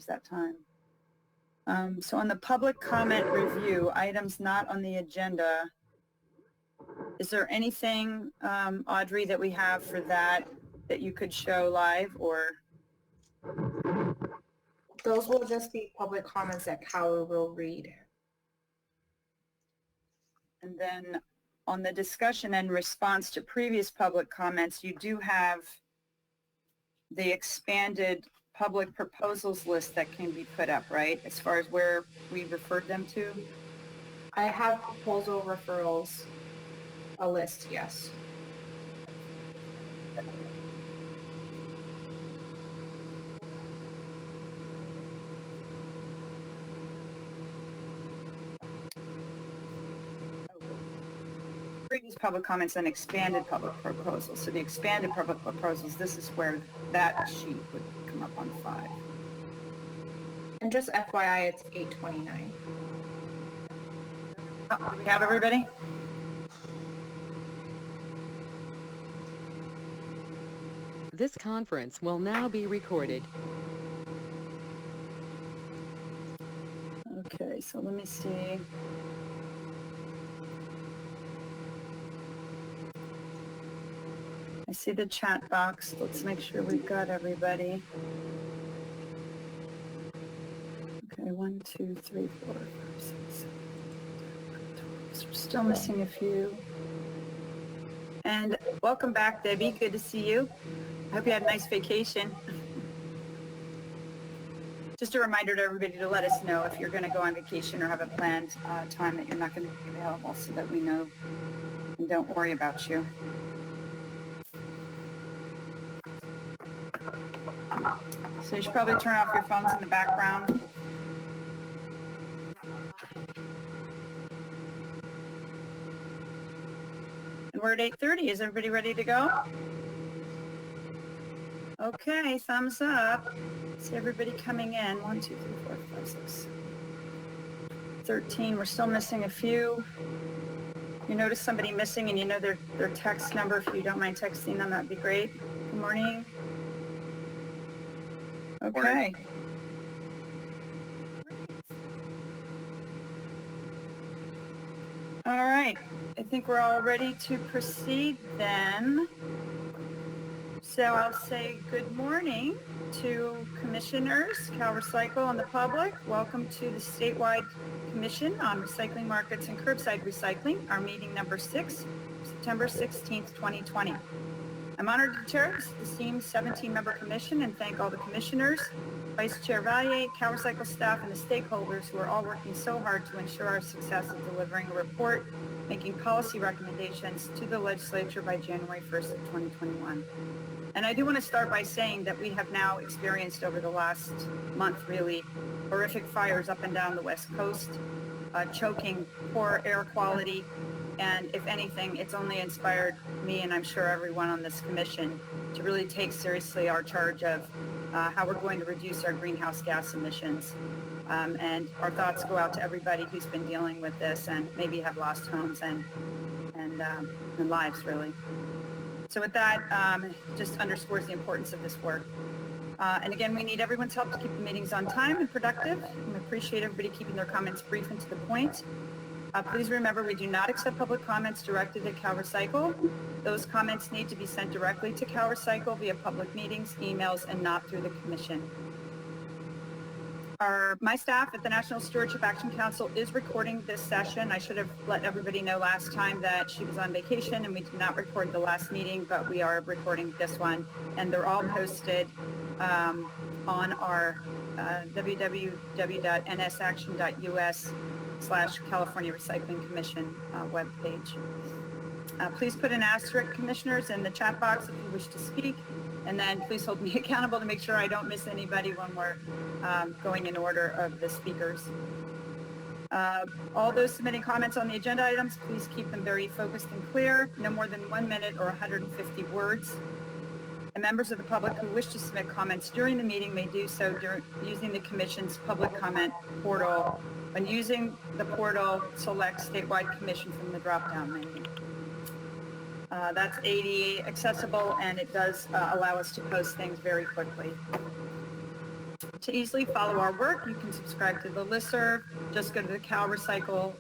saves that time. So on the public comment review, items not on the agenda, is there anything, Audrey, that we have for that you could show live, or? Those will just be public comments that Carol will read. And then on the discussion and response to previous public comments, you do have the expanded public proposals list that can be put up, right? As far as where we referred them to? I have proposal referrals, a list, yes. Previous public comments and expanded public proposals. So the expanded public proposals, this is where that sheet would come up on 5. And just FYI, it's 8:29. Oh, do we have everybody? This conference will now be recorded. Okay, so let me see. I see the chat box. Let's make sure we've got everybody. Okay, 1, 2, 3, 4, 5, 6, 7, 8, 12. We're still missing a few. And welcome back, Debbie. Good to see you. I hope you had a nice vacation. Just a reminder to everybody to let us know if you're going to go on vacation or have a planned time that you're not going to be available, so that we know and don't worry about you. So you should probably turn off your phones in the background. And we're at 8:30. Is everybody ready to go? Okay, thumbs up. See everybody coming in. 1, 2, 3, 4, 5, 6, 13. We're still missing a few. You notice somebody missing and you know their text number. If you don't mind texting them, that'd be great. Good morning. Okay. All right. I think we're all ready to proceed then. So I'll say good morning to commissioners, Cal Recycle, and the public. Welcome to the statewide Commission on Recycling Markets and Curbside Recycling, our meeting number 6, September 16th, 2020. I'm honored to chair this esteemed 17-member commission and thank all the commissioners, Vice Chair Valier, Cal Recycle staff, and the stakeholders who are all working so hard to ensure our success in delivering a report, making policy recommendations to the legislature by January 1st of 2021. And I do want to start by saying that we have now experienced over the last month really horrific fires up and down the West Coast, choking poor air quality. And if anything, it's only inspired me, and I'm sure everyone on this commission, to really take seriously our charge of how we're going to reduce our greenhouse gas emissions. And our thoughts go out to everybody who's been dealing with this and maybe have lost homes and lives, really. So with that, just underscores the importance of this work. And again, we need everyone's help to keep the meetings on time and productive. And appreciate everybody keeping their comments brief and to the point. Please remember, we do not accept public comments directed at Cal Recycle. Those comments need to be sent directly to Cal Recycle via public meetings, emails, and not through the commission. My staff at the National Stewardship Action Council is recording this session. I should have let everybody know last time that she was on vacation and we did not record the last meeting, but we are recording this one. And they're all posted on our www.nsaction.us/California Recycling Commission webpage. Please put an asterisk, commissioners, in the chat box if you wish to speak. And then please hold me accountable to make sure I don't miss anybody when we're going in order of the speakers. All those submitting comments on the agenda items, please keep them very focused and clear, no more than 1 minute or 150 words. And members of the public who wish to submit comments during the meeting may do so using the Commission's public comment portal. When using the portal, select Statewide Commission from the drop-down menu. That's ADA accessible, and it does allow us to post things very quickly. To easily follow our work, you can subscribe to the listserv. Just go to the Cal Recycle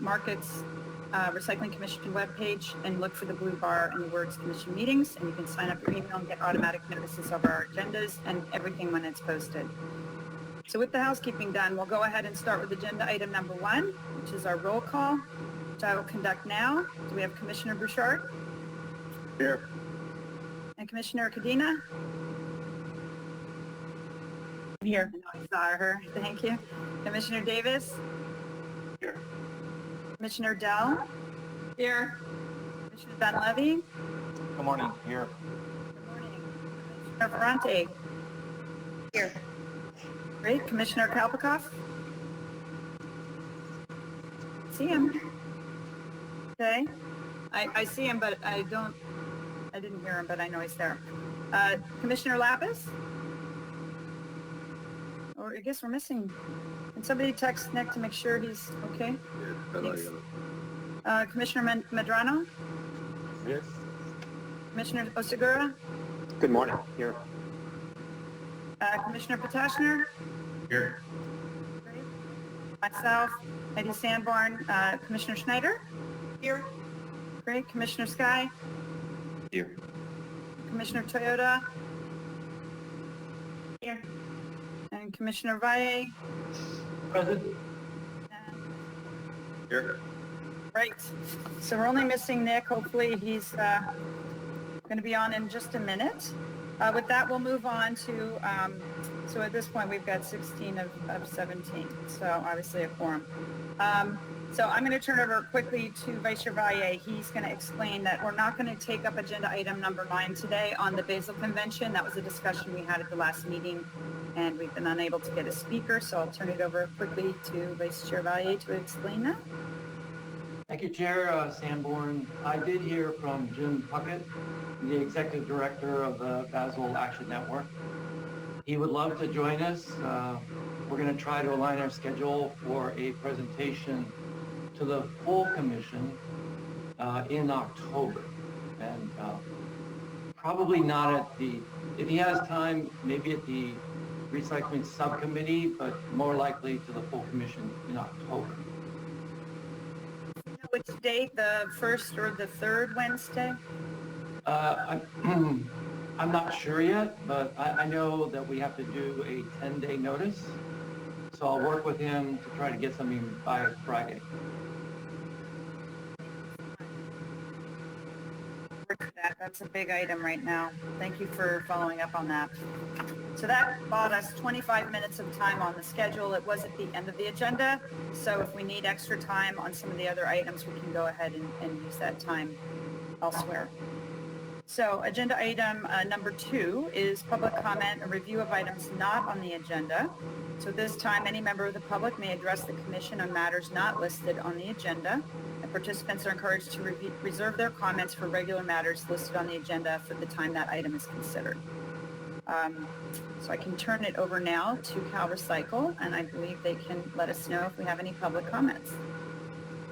Markets Recycling Commission webpage and look for the blue bar and the words Commission Meetings, and you can sign up your email and get automatic notices of our agendas and everything when it's posted. So with the housekeeping done, we'll go ahead and start with agenda item number 1, which is our roll call, which I will conduct now. Do we have Commissioner Bouchard? Here. And Commissioner Cadena? Here. I saw her. Thank you. Commissioner Davis? Here. Commissioner Dell? Here. Commissioner Dunleavy? Good morning. Here. Good morning. Commissioner Ferrante? Here. Great. Commissioner Kalpikoff? See him. Okay. I see him, but I didn't hear him, but I know he's there. Commissioner Lapis? Or I guess we're missing. Can somebody text Nick to make sure he's okay? Thanks. Commissioner Medrano? Here. Commissioner Osagura? Good morning. Here. Commissioner Potashner? Here. Great. Myself, Heidi Sanborn, Commissioner Schneider? Here. Great. Commissioner Sky? Here. Commissioner Toyota? Here. And Commissioner Valle? Present. And Here. Right. So we're only missing Nick. Hopefully he's going to be on in just a minute. With that, we'll move on to, so at this point, we've got 16 of 17. So obviously a quorum. So I'm going to turn over quickly to Vice Chair Valle. He's going to explain that we're not going to take up agenda item number 9 today on the Basel Convention. That was a discussion we had at the last meeting, and we've been unable to get a speaker. So I'll turn it over quickly to Vice Chair Valle to explain that. Thank you, Chair Sanborn. I did hear from Jim Puckett, the Executive Director of the Basel Action Network. He would love to join us. We're going to try to align our schedule for a presentation to the full commission in October. And probably not at the, if he has time, maybe at the recycling subcommittee, but more likely to the full commission in October. Which date, the first or the third Wednesday? I'm not sure yet, but I know that we have to do a 10-day notice. So I'll work with him to try to get something by Friday. That's a big item right now. Thank you for following up on that. So that bought us 25 minutes of time on the schedule. It was at the end of the agenda. So if we need extra time on some of the other items, we can go ahead and use that time elsewhere. So agenda item number 2 is public comment and review of items not on the agenda. So this time, any member of the public may address the commission on matters not listed on the agenda. And participants are encouraged to reserve their comments for regular matters listed on the agenda for the time that item is considered. So I can turn it over now to Cal Recycle, and I believe they can let us know if we have any public comments.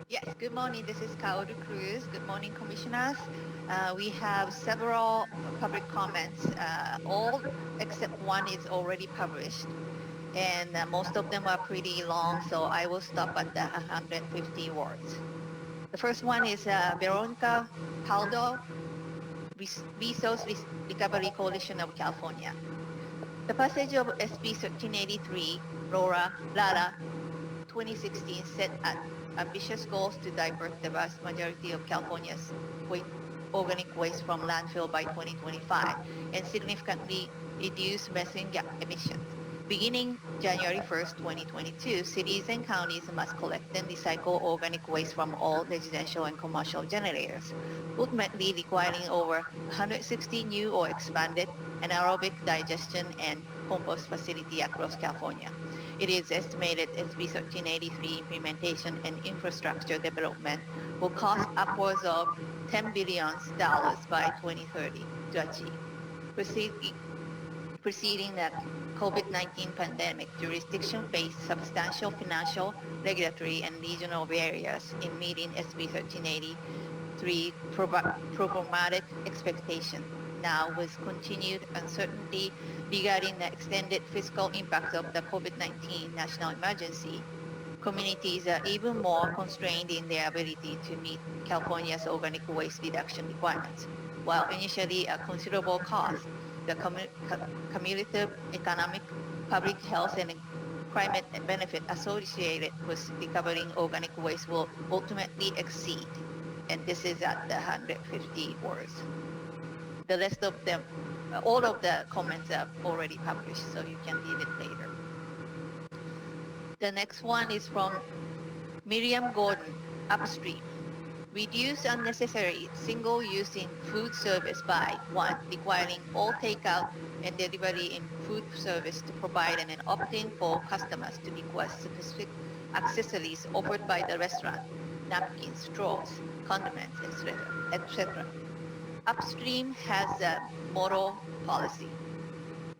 Yes, good morning. This is Kaoru Cruz. Good morning, commissioners. We have several public comments. All except one is already published, and most of them are pretty long, so I will stop at the 150 words. The first one is Veronica Paldo, Resource Recovery Coalition of California. The passage of SB 1383, LARA 2016 set ambitious goals to divert the vast majority of California's organic waste from landfill by 2025 and significantly reduce methane gas emissions. Beginning January 1st, 2022, cities and counties must collect and recycle organic waste from all residential and commercial generators, ultimately requiring over 160 new or expanded anaerobic digestion and compost facility across California. It is estimated SB 1383 implementation and infrastructure development will cost upwards of $10 billion by 2030 to achieve. Preceding the COVID-19 pandemic, jurisdiction faced substantial financial, regulatory, and regional barriers in meeting SB 1383 programmatic expectations. Now, with continued uncertainty regarding the extended fiscal impacts of the COVID-19 national emergency, communities are even more constrained in their ability to meet California's organic waste reduction requirements. While initially a considerable cost, the cumulative economic, public health, and climate benefit associated with recovering organic waste will ultimately exceed. And this is at the 150 words. The rest of them, all of the comments are already published, so you can read it later. The next one is from Miriam Gordon, Upstream. Reduce unnecessary single-use in food service by 1. Requiring all takeout and delivery in food service to provide an opt-in for customers to request specific accessories offered by the restaurant, napkins, straws, condiments, etc. Upstream has a model policy.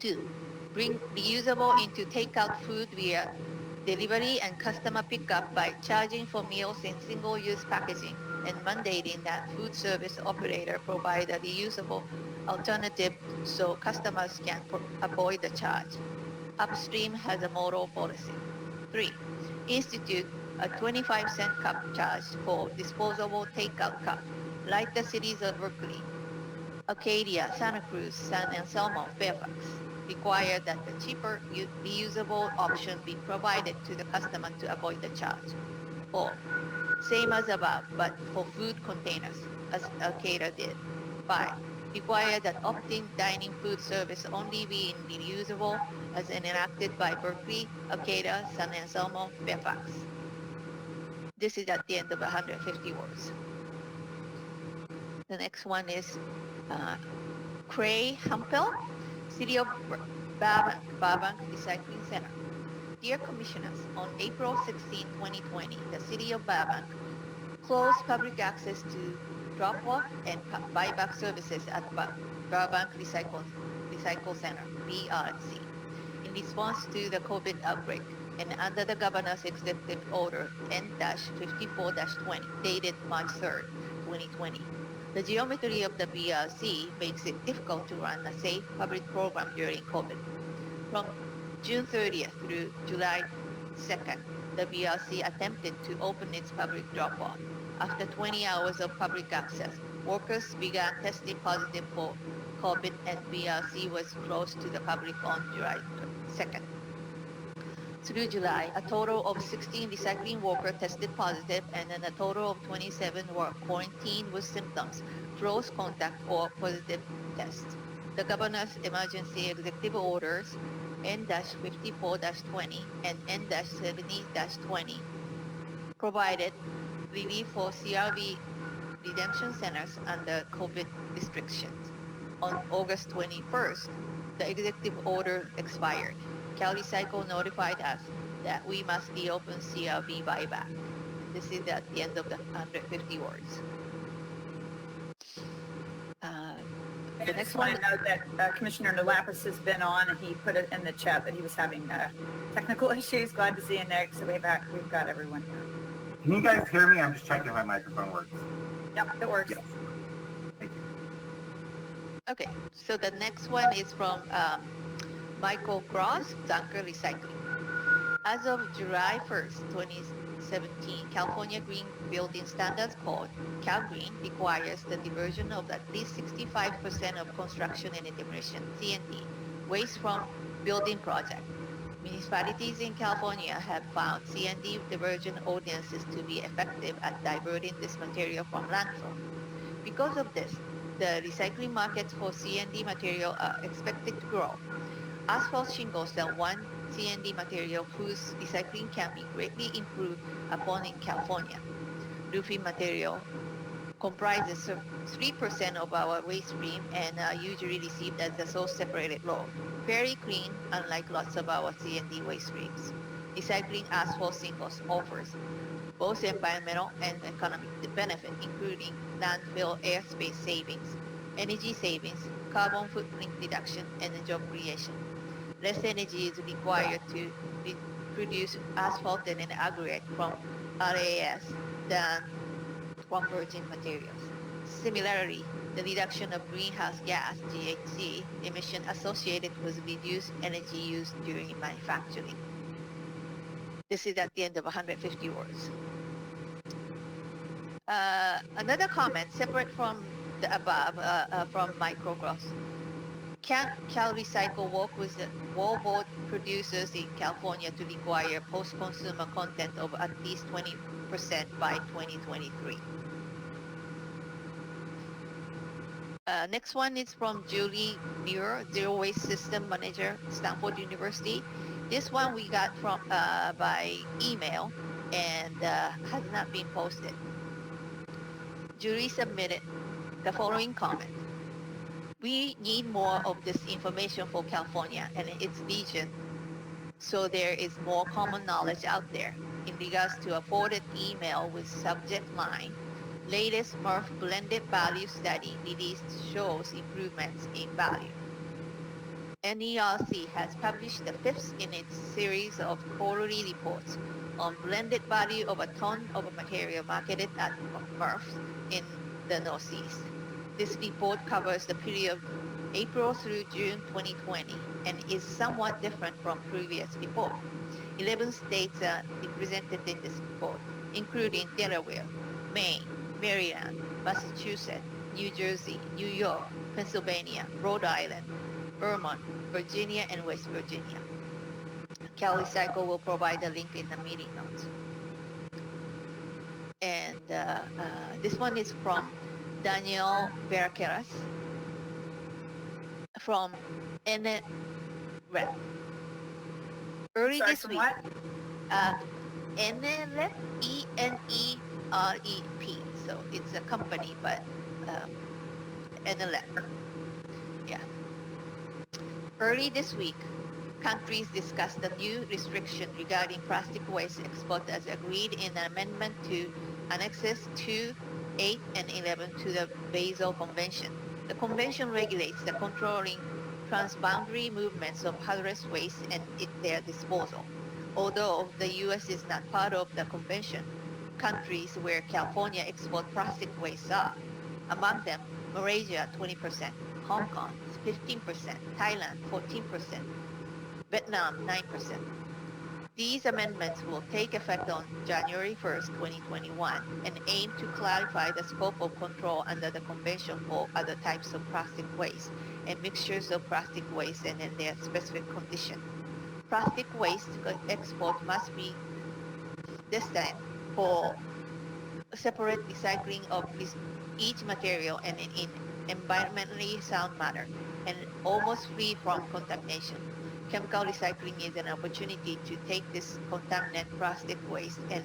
2. Bring reusable into takeout food via delivery and customer pickup by charging for meals in single-use packaging and mandating that food service operator provide a reusable alternative so customers can avoid the charge. Upstream has a model policy. 3. Institute a 25-cent cup charge for disposable takeout cup, like the cities of Berkeley, Acadia, Santa Cruz, San Anselmo, Fairfax. Require that the cheaper reusable option be provided to the customer to avoid the charge. 4. Same as above, but for food containers, as Acadia did. 5. Require that opt-in dining food service only be in reusable as enacted by Berkeley, Acadia, San Anselmo, Fairfax. This is at the end of 150 words. The next one is Cray Humpel, City of Burbank Recycling Center. Dear Commissioners, on April 16, 2020, the City of Burbank closed public access to drop-off and buyback services at Burbank Recycle Center, BRC, in response to the COVID outbreak and under the Governor's Executive Order N-54-20, dated March 3, 2020. The geometry of the BRC makes it difficult to run a safe public program during COVID. From June 30th through July 2nd, the BRC attempted to open its public drop-off. After 20 hours of public access, workers began testing positive for COVID and BRC was closed to the public on July 2nd. Through July, a total of 16 recycling workers tested positive and then a total of 27 were quarantined with symptoms, close contact, or positive tests. The Governor's Emergency Executive Orders N-54-20 and N-70-20 provided relief for CRV redemption centers under COVID restrictions. On August 21st, the executive order expired. CalRecycle notified us that we must reopen CRV buyback. This is at the end of the 150 words. I just want to note that Commissioner Nalapis has been on, and he put it in the chat that he was having technical issues. Glad to see you, Nick. So we've got everyone here. Can you guys hear me? I'm just checking if my microphone works. Yep, it works. Yes. Thank you. Okay, so the next one is from Michael Cross, Dunker Recycling. As of July 1st, 2017, California Green Building Standards Code, CalGreen, requires the diversion of at least 65% of construction and demolition, C&D, waste from building project. Municipalities in California have found C&D diversion ordinances to be effective at diverting this material from landfill. Because of this, the recycling markets for C&D material are expected to grow. Asphalt shingles are one C&D material whose recycling can be greatly improved upon in California. Roofing material comprises 3% of our waste stream and are usually received as a source-separated load. Very clean, unlike lots of our C&D waste streams. Recycling asphalt shingles offers both environmental and economic benefit, including landfill airspace savings, energy savings, carbon footprint reduction, and job creation. Less energy is required to produce asphalt and an aggregate from RAS than from virgin materials. Similarly, the reduction of greenhouse gas, GHG, emission associated with reduced energy use during manufacturing. This is at the end of 150 words. Another comment, separate from the above, from Microcross. Can Cal Recycle work with the wallboard producers in California to require post-consumer content of at least 20% by 2023? Next one is from Julie Muir, Zero Waste System Manager, Stanford University. This one we got from by email and has not been posted. Julie submitted the following comment. We need more of this information for California and its region, so there is more common knowledge out there. In regards to a forwarded email with subject line, latest MRF blended value study released shows improvements in value. NERC has published the fifth in its series of quarterly reports on blended value of a ton of material marketed at MRF in the Northeast. This report covers the period April through June 2020 and is somewhat different from previous report. 11 states are represented in this report, including Delaware, Maine, Maryland, Massachusetts, New Jersey, New York, Pennsylvania, Rhode Island, Vermont, Virginia, and West Virginia. Cal Recycle will provide a link in the meeting notes. And this one is from Daniel Verkeras from NREP. Early Sorry, this from week, what? NREP, ENEREP. So it's a company, but NREP. Yeah. Early this week, countries discussed the new restriction regarding plastic waste export as agreed in an amendment to Annexes 2, 8, and 11 to the Basel Convention. The convention regulates the controlling transboundary movements of hazardous waste and their disposal. Although the U.S. is not part of the convention, countries where California export plastic waste are. Among them, Malaysia 20%, Hong Kong 15%, Thailand 14%, Vietnam 9%. These amendments will take effect on January 1st, 2021, and aim to clarify the scope of control under the convention for other types of plastic waste and mixtures of plastic waste and in their specific condition. Plastic waste export must be destined for separate recycling of each material and in environmentally sound manner and almost free from contamination. Chemical recycling is an opportunity to take this contaminant plastic waste and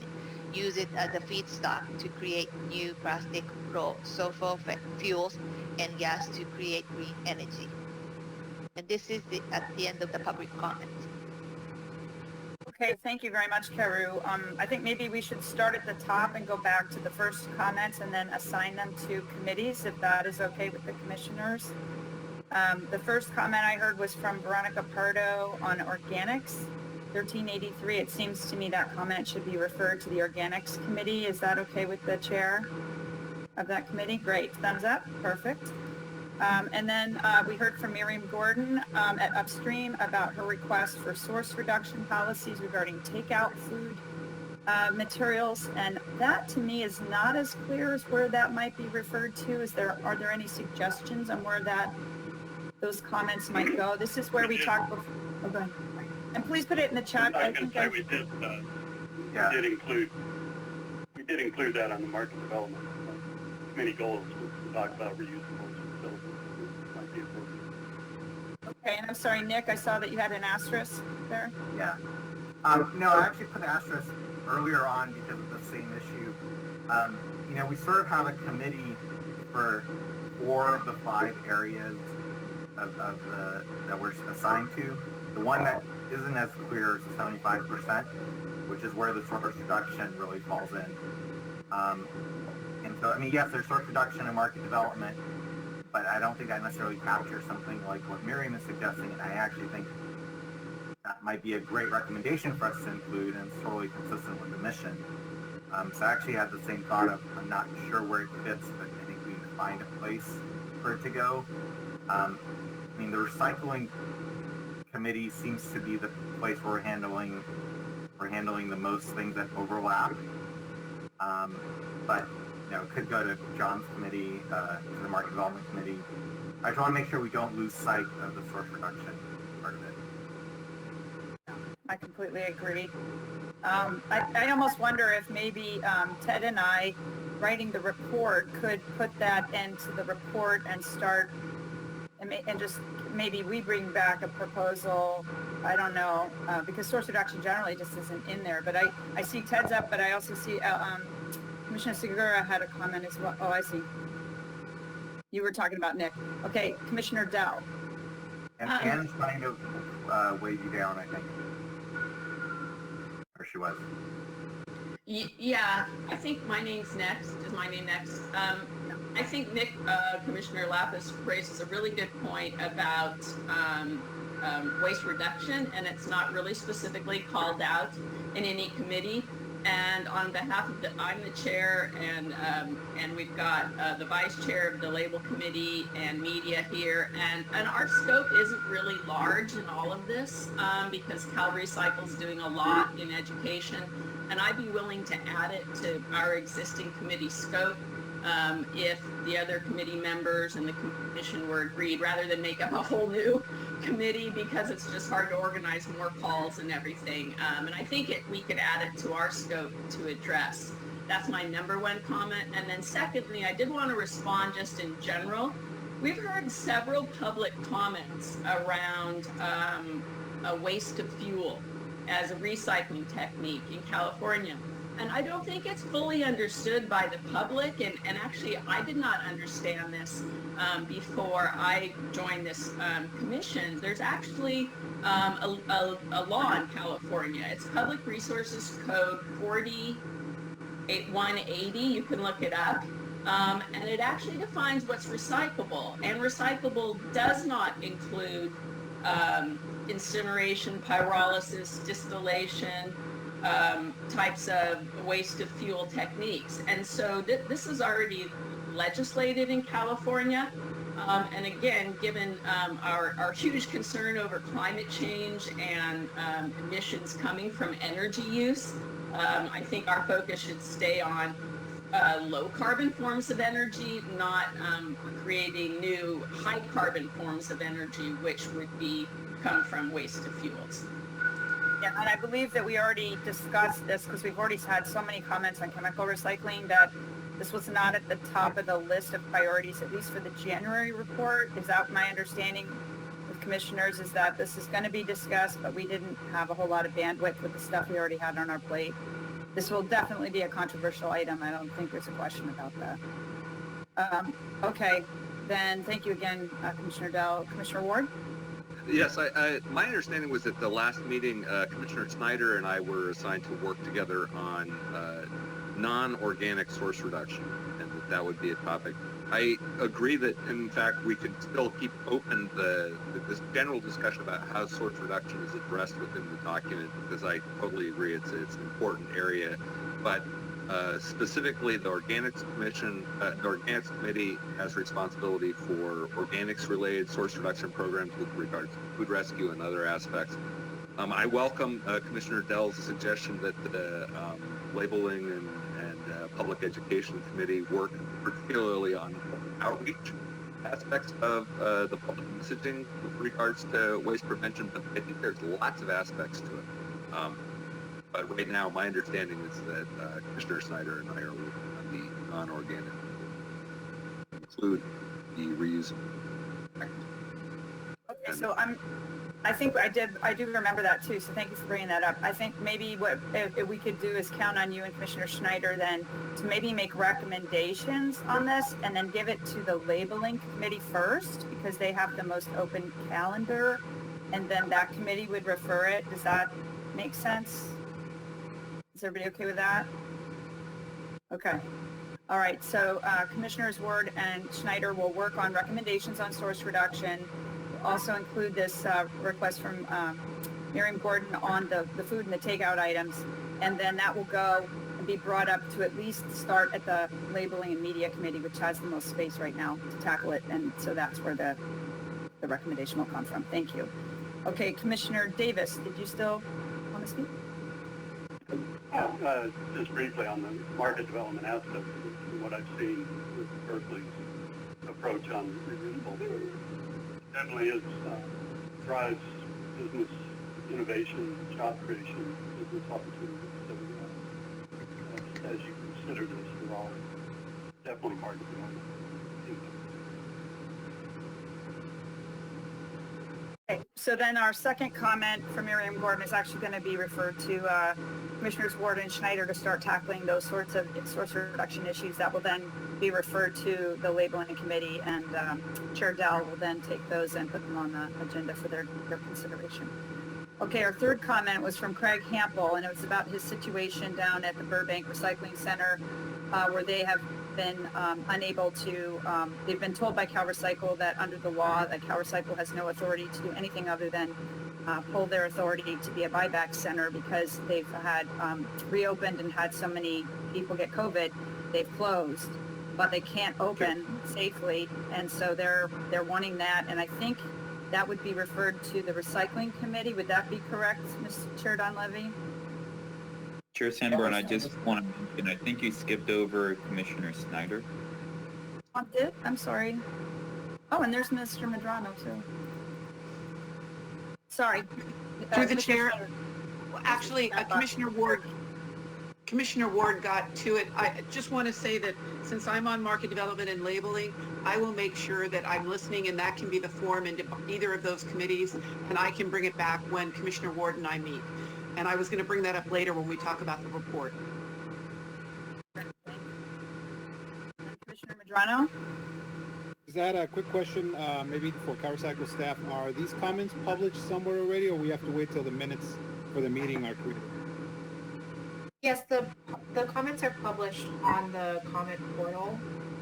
use it as a feedstock to create new plastic raw sulfur fuels and gas to create green energy. And this is at the end of the public comment. Okay, thank you very much, Karu. I think maybe we should start at the top and go back to the first comments and then assign them to committees, if that is okay with the commissioners. The first comment I heard was from Veronica Pardo on organics, 1383. It seems to me that comment should be referred to the organics committee. Is that okay with the chair of that committee? Great, thumbs up, perfect. And then we heard from Miriam Gordon at Upstream about her request for source reduction policies regarding takeout food materials, and that to me is not as clear as where that might be referred to. Are there any suggestions on where those comments might go? This is where we talk before. Oh, go ahead. And please put it in the chat. I can say we did include that on the market development committee goals to talk about reusable facilities. Might be appropriate. Okay, and I'm sorry, Nick, I saw that you had an asterisk there. Yeah. No, I actually put an asterisk earlier on because of the same issue. We sort of have a committee for 4 of the 5 areas that we're assigned to. The one that isn't as clear is the 75%, which is where the source reduction really falls in. And so, yes, there's source reduction and market development, but I don't think that necessarily captures something like what Miriam is suggesting, and I actually think that might be a great recommendation for us to include, and it's totally consistent with the mission. So I actually had the same thought of, I'm not sure where it fits, but I think we need to find a place for it to go. I mean, the recycling committee seems to be the place where we're handling the most things that overlap. But you know, it could go to John's committee, to the market development committee. I just want to make sure we don't lose sight of the source reduction part of it. I completely agree. I almost wonder if maybe Ted and I, writing the report, could put that into the report and start, and just maybe we bring back a proposal. I don't know, because source reduction generally just isn't in there. But I see Ted's up, but I also see Commissioner Segura had a comment as well. Oh, I see. You were talking about Nick. Okay, Commissioner Dell. And Anne's trying to wave you down, I think. Or she was. Yeah, I think my name's next. Is my name next? I think Nick, Commissioner Lapis raises a really good point about waste reduction, and it's not really specifically called out in any committee. And on behalf of I'm the chair, and we've got the vice chair of the label committee and media here, and our scope isn't really large in all of this because Cal Recycle's doing a lot in education, and I'd be willing to add it to our existing committee scope if the other committee members and the commission were agreed, rather than make up a whole new committee, because it's just hard to organize more calls and everything. And I think we could add it to our scope to address. That's my number one comment. And then secondly, I did want to respond just in general. We've heard several public comments around a waste of fuel as a recycling technique in California. And I don't think it's fully understood by the public, and actually I did not understand this before I joined this commission. There's actually a law in California. It's Public Resources Code 48180. You can look it up. And it actually defines what's recyclable. And recyclable does not include incineration, pyrolysis, distillation, types of waste of fuel techniques. And so this is already legislated in California. And again, given our huge concern over climate change and emissions coming from energy use, I think our focus should stay on low carbon forms of energy, not creating new high carbon forms of energy, which would come from waste of fuels. Yeah, and I believe that we already discussed this because we've already had so many comments on chemical recycling that this was not at the top of the list of priorities, at least for the January report. Is that my understanding with commissioners, is that this is going to be discussed, but we didn't have a whole lot of bandwidth with the stuff we already had on our plate. This will definitely be a controversial item. I don't think there's a question about that. Okay, then thank you again, Commissioner Dell. Commissioner Ward? Yes, my understanding was that the last meeting, Commissioner Snyder and I were assigned to work together on non-organic source reduction, and that would be a topic. I agree that, in fact, we could still keep open this general discussion about how source reduction is addressed within the document, because I totally agree it's an important area. But specifically, the Organics Commission, the Organics Committee has responsibility for organics-related source reduction programs with regards to food rescue and other aspects. I welcome Commissioner Dell's suggestion that the Labeling and Public Education Committee work particularly on outreach aspects of the public messaging with regards to waste prevention, but I think there's lots of aspects to it. But right now, my understanding is that Commissioner Snyder and I are working on the non-organic, include the reusable. Okay, so I think I do remember that too, so thank you for bringing that up. I think maybe what if we could do is count on you and Commissioner Schneider then to maybe make recommendations on this and then give it to the labeling committee first, because they have the most open calendar, and then that committee would refer it. Does that make sense? Is everybody okay with that? Okay. All right, so Commissioners Ward and Schneider will work on recommendations on source reduction. Also include this request from Miriam Gordon on the food and the takeout items, and then that will go and be brought up to at least start at the Labeling and Media Committee, which has the most space right now to tackle it. And so that's where the recommendation will come from. Thank you. Okay, Commissioner Davis, did you still want to speak? Just briefly on the market development aspect, from what I've seen with Berkeley's approach on renewables, definitely is drives business innovation, job creation, business opportunities. So as you consider this, they're all definitely market development. Okay, so then our second comment from Miriam Gordon is actually going to be referred to Commissioners Ward and Schneider to start tackling those sorts of source reduction issues. That will then be referred to the Labeling Committee, and Chair Dell will then take those and put them on the agenda for their consideration. Okay, our third comment was from Craig Hampel, and it was about his situation down at the Burbank Recycling Center, where they have been unable to, they've been told by CalRecycle that under the law that CalRecycle has no authority to do anything other than pull their authority to be a buyback center because they've had reopened and had so many people get COVID, they've closed, but they can't open safely, and so they're wanting that, and I think that would be referred to the Recycling Committee. Would that be correct, Mr. Chair Donlevy? Chair Sanborn, I just want to mention, I think you skipped over Commissioner Snyder. I did? I'm sorry. Oh, and there's Mr. Medrano, too. Sorry. Through the Mr. chair. Snyder. Well, actually, Commissioner Ward got to it. I just want to say that since I'm on market development and labeling, I will make sure that I'm listening, and that can be the forum in either of those committees, and I can bring it back when Commissioner Ward and I meet. And I was going to bring that up later when we talk about the report. Commissioner Medrano? Is that a quick question, maybe for CalRecycle staff? Are these comments published somewhere already, or we have to wait till the minutes for the meeting are created? Yes, the comments are published on the comment portal.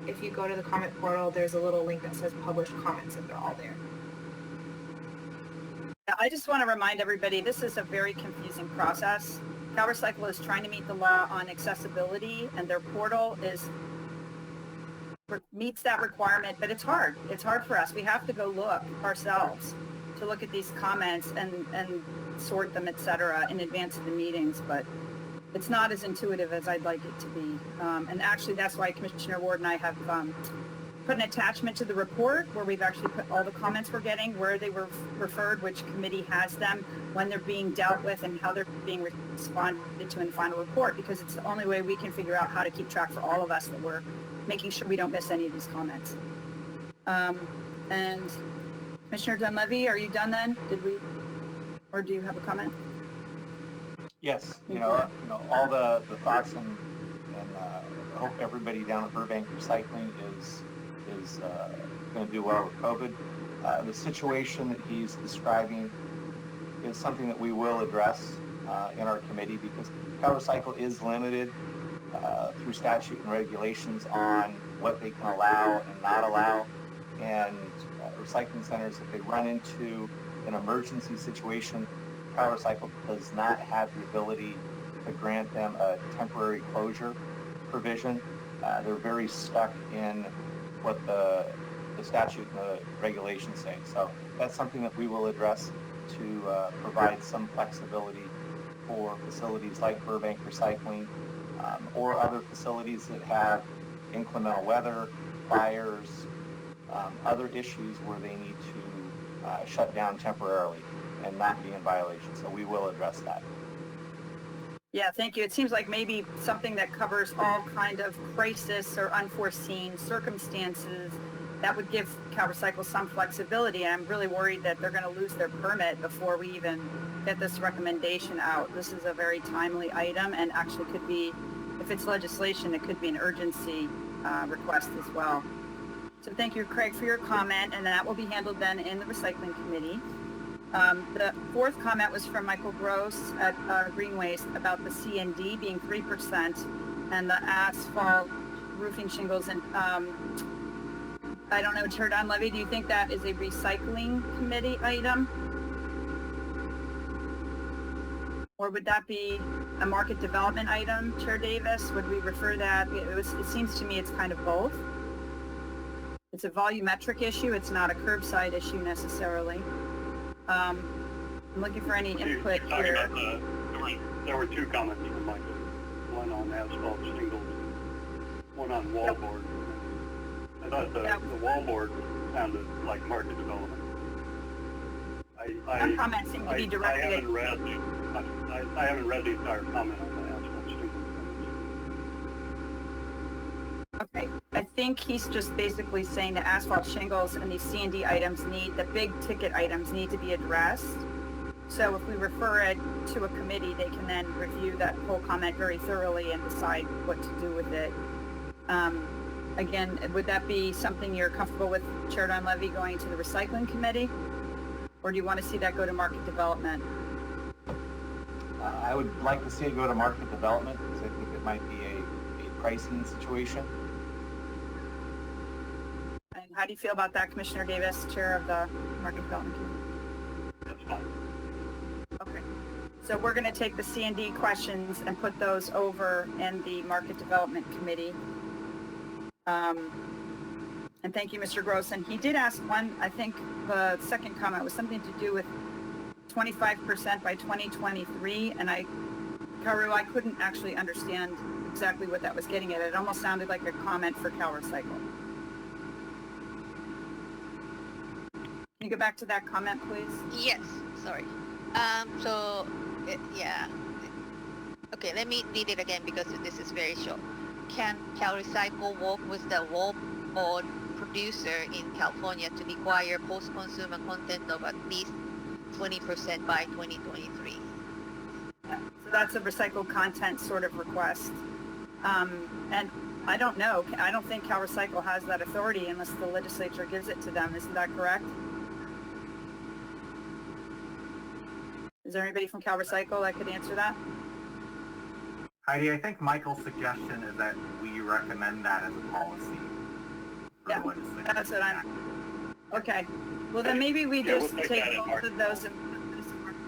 If you go to the comment portal, there's a little link that says published comments, and they're all there. I just want to remind everybody, this is a very confusing process. CalRecycle is trying to meet the law on accessibility, and their portal meets that requirement, but it's hard. It's hard for us. We have to go look ourselves to look at these comments and sort them, etc., in advance of the meetings, but it's not as intuitive as I'd like it to be. And actually, that's why Commissioner Ward and I have put an attachment to the report where we've actually put all the comments we're getting, where they were referred, which committee has them, when they're being dealt with, and how they're being responded to in the final report, because it's the only way we can figure out how to keep track for all of us that we're making sure we don't miss any of these comments. And Commissioner Dunleavy, are you done then? Or do you have a comment? Yes, all the thoughts and I hope everybody down at Burbank Recycling is going to do well with COVID. The situation that he's describing is something that we will address in our committee, because CalRecycle is limited through statute and regulations on what they can allow and not allow. And recycling centers, if they run into an emergency situation, CalRecycle does not have the ability to grant them a temporary closure provision. They're very stuck in what the statute and the regulations say. So that's something that we will address to provide some flexibility for facilities like Burbank Recycling or other facilities that have inclement weather, fires, other issues where they need to shut down temporarily and not be in violation. So we will address that. Yeah, thank you. It seems like maybe something that covers all kind of crisis or unforeseen circumstances that would give CalRecycle some flexibility. I'm really worried that they're going to lose their permit before we even get this recommendation out. This is a very timely item, and actually could be, if it's legislation, it could be an urgency request as well. So thank you, Craig, for your comment, and that will be handled then in the Recycling Committee. The fourth comment was from Michael Gross at Green Waste about the C&D being 3% and the asphalt roofing shingles. And I don't know, Chair Donlevy, do you think that is a Recycling Committee item? Or would that be a market development item, Chair Davis? Would we refer that? It seems to me it's kind of both. It's a volumetric issue. It's not a curbside issue necessarily. I'm looking for any input here. There were two comments from Michael. One on asphalt shingles, one on wallboard. I thought the wallboard sounded like market development. Some comments seem to be directed. I haven't read the entire comment on the asphalt shingles. Okay, I think he's just basically saying that asphalt shingles and these C&D items the big ticket items need to be addressed. So if we refer it to a committee, they can then review that whole comment very thoroughly and decide what to do with it. Again, would that be something you're comfortable with, Chair Dunleavy, going to the recycling committee? Or do you want to see that go to market development? I would like to see it go to market development because I think it might be a pricing situation. And how do you feel about that, Commissioner Davis, Chair of the Market Development Committee? That's fine. Okay. So we're going to take the C&D questions and put those over in the Market Development Committee. And thank you, Mr. Gross. And he did ask one, I think the second comment was something to do with 25% by 2023. And Karu, I couldn't actually understand exactly what that was getting at. It almost sounded like a comment for CalRecycle. Can you go back to that comment, please? Yes, sorry. Yeah. Okay, let me read it again because this is very short. Can CalRecycle work with the wallboard producer in California to require post-consumer content of at least 20% by 2023? Yeah, so that's a recycled content sort of request. And I don't know. I don't think CalRecycle has that authority unless the legislature gives it to them. Isn't that correct? Is there anybody from CalRecycle that could answer that? Heidi, I think Michael's suggestion is that we recommend that as a policy. Yeah, that's what I'm... Okay. Well, then maybe we just take both of those and put this in market.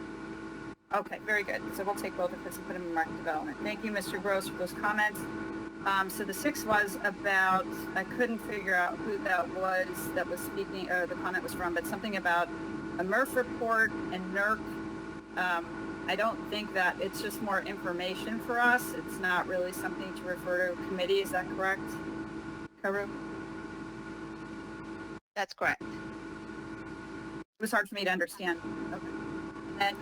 Okay, very good. So we'll take both of this and put them in market development. Thank you, Mr. Gross, for those comments. So the 6 was about, I couldn't figure out who that was speaking, or the comment was from, but something about a MRF report and NERC. I don't think that it's just more information for us. It's not really something to refer to a committee. Is that correct, Karu? That's correct. It was hard for me to understand. Okay. And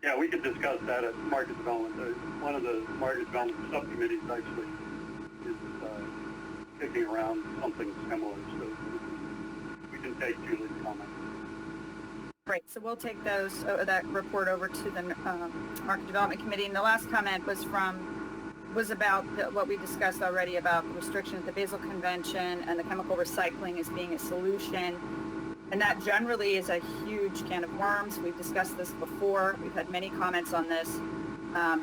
yeah, we could discuss that at market development. One of the market development subcommittees actually is kicking around something similar, so we can take Julie's comment. Great. So we'll take that report over to the Market Development Committee. And the last comment was about what we discussed already about the restriction at the Basel Convention and the chemical recycling as being a solution. And that generally is a huge can of worms. We've discussed this before. We've had many comments on this. I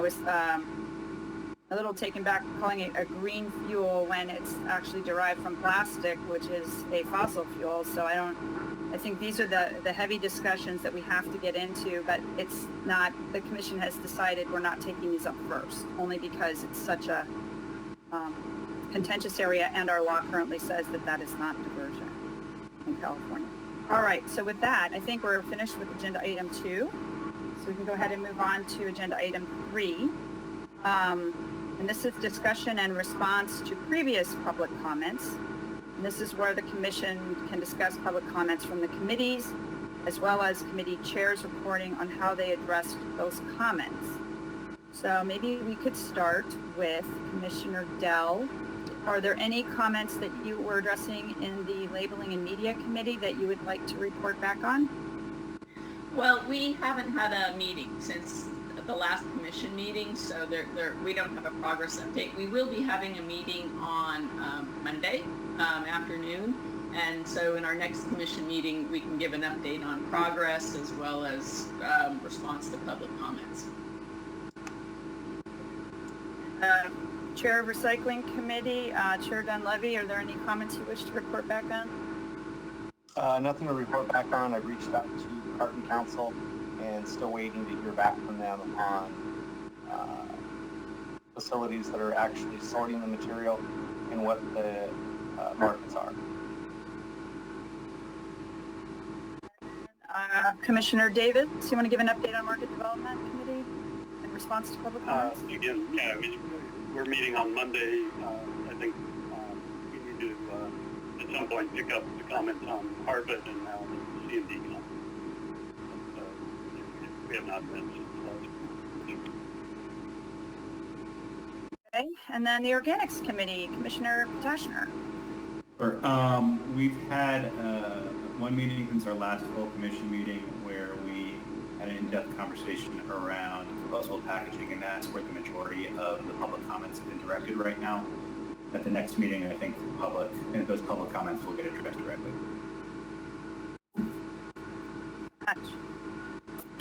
was a little taken back calling it a green fuel when it's actually derived from plastic, which is a fossil fuel. So I think these are the heavy discussions that we have to get into, but it's not, the commission has decided we're not taking these up first, only because it's such a contentious area, and our law currently says that that is not diversion in California. All right, so with that, I think we're finished with agenda item 2. So we can go ahead and move on to agenda item 3. And this is discussion and response to previous public comments. And this is where the commission can discuss public comments from the committees, as well as committee chairs reporting on how they addressed those comments. So maybe we could start with Commissioner Dell. Are there any comments that you were addressing in the Labeling and Media Committee that you would like to report back on? Well, we haven't had a meeting since the last commission meeting, so we don't have a progress update. We will be having a meeting on Monday afternoon, and so in our next commission meeting we can give an update on progress as well as response to public comments. Chair of Recycling Committee, Chair Dunleavy, are there any comments you wish to report back on? Nothing to report back on. I've reached out to the Carton Council and still waiting to hear back from them on facilities that are actually sorting the material and what the markets are. Commissioner Davis, you want to give an update on Market Development Committee in response to public comments? Again, yeah, we're meeting on Monday. I think we need to, at some point, pick up the comments on Harvard and now the C&D comments. We have not met since last week. Okay, and then the Organics Committee, Commissioner Potashner. Sure. We've had one meeting since our last full commission meeting where we had an in-depth conversation around proposal packaging, and that's where the majority of the public comments have been directed right now. At the next meeting, I think those public comments will get addressed directly.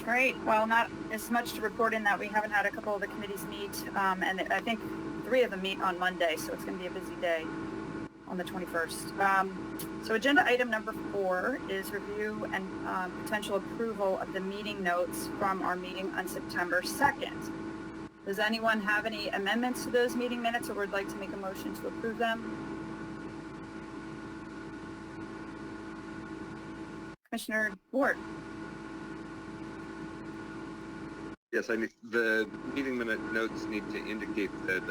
Great. Well, not as much to report in that we haven't had a couple of the committees meet, and I think 3 of them meet on Monday, so it's going to be a busy day on the 21st. So agenda item number 4 is review and potential approval of the meeting notes from our meeting on September 2nd. Does anyone have any amendments to those meeting minutes or would like to make a motion to approve them? Commissioner Ward. Yes, the meeting minute notes need to indicate that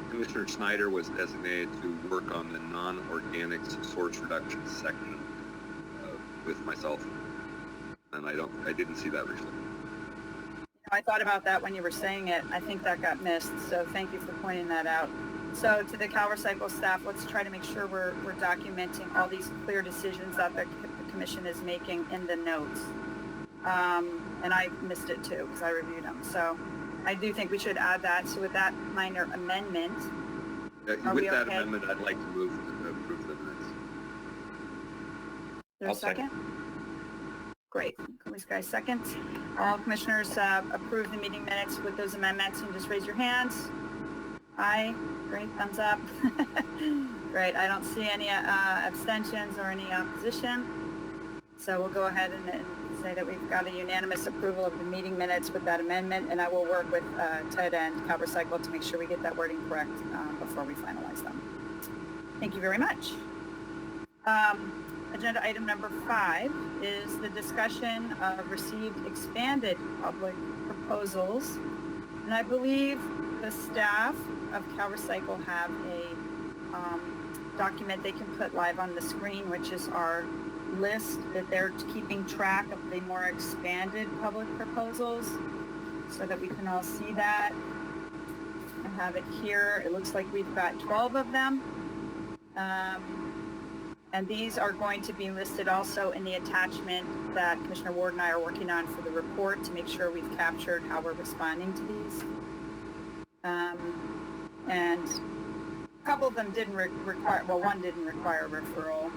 Commissioner Snyder was designated to work on the non-organics source reduction section with myself, and I didn't see that recently. I thought about that when you were saying it. I think that got missed, so thank you for pointing that out. So to the CalRecycle staff, let's try to make sure we're documenting all these clear decisions that the commission is making in the notes. And I missed it too because I reviewed them. So I do think we should add that. So with that minor amendment, with that amendment, I'd like to move to approve the minutes. There's a second? Great. Can we guys second? All commissioners approve the meeting minutes with those amendments and just raise your hands. Aye. Great. Thumbs up. Great. I don't see any abstentions or any opposition. So we'll go ahead and say that we've got a unanimous approval of the meeting minutes with that amendment, and I will work with Ted and CalRecycle to make sure we get that wording correct before we finalize them. Thank you very much. Agenda item number 5 is the discussion of received expanded public proposals, and I believe the staff of CalRecycle have a document they can put live on the screen, which is our list that they're keeping track of the more expanded public proposals so that we can all see that. I have it here. It looks like we've got 12 of them. And these are going to be listed also in the attachment that Commissioner Ward and I are working on for the report to make sure we've captured how we're responding to these. And a couple of them didn't require, well, one didn't require referral.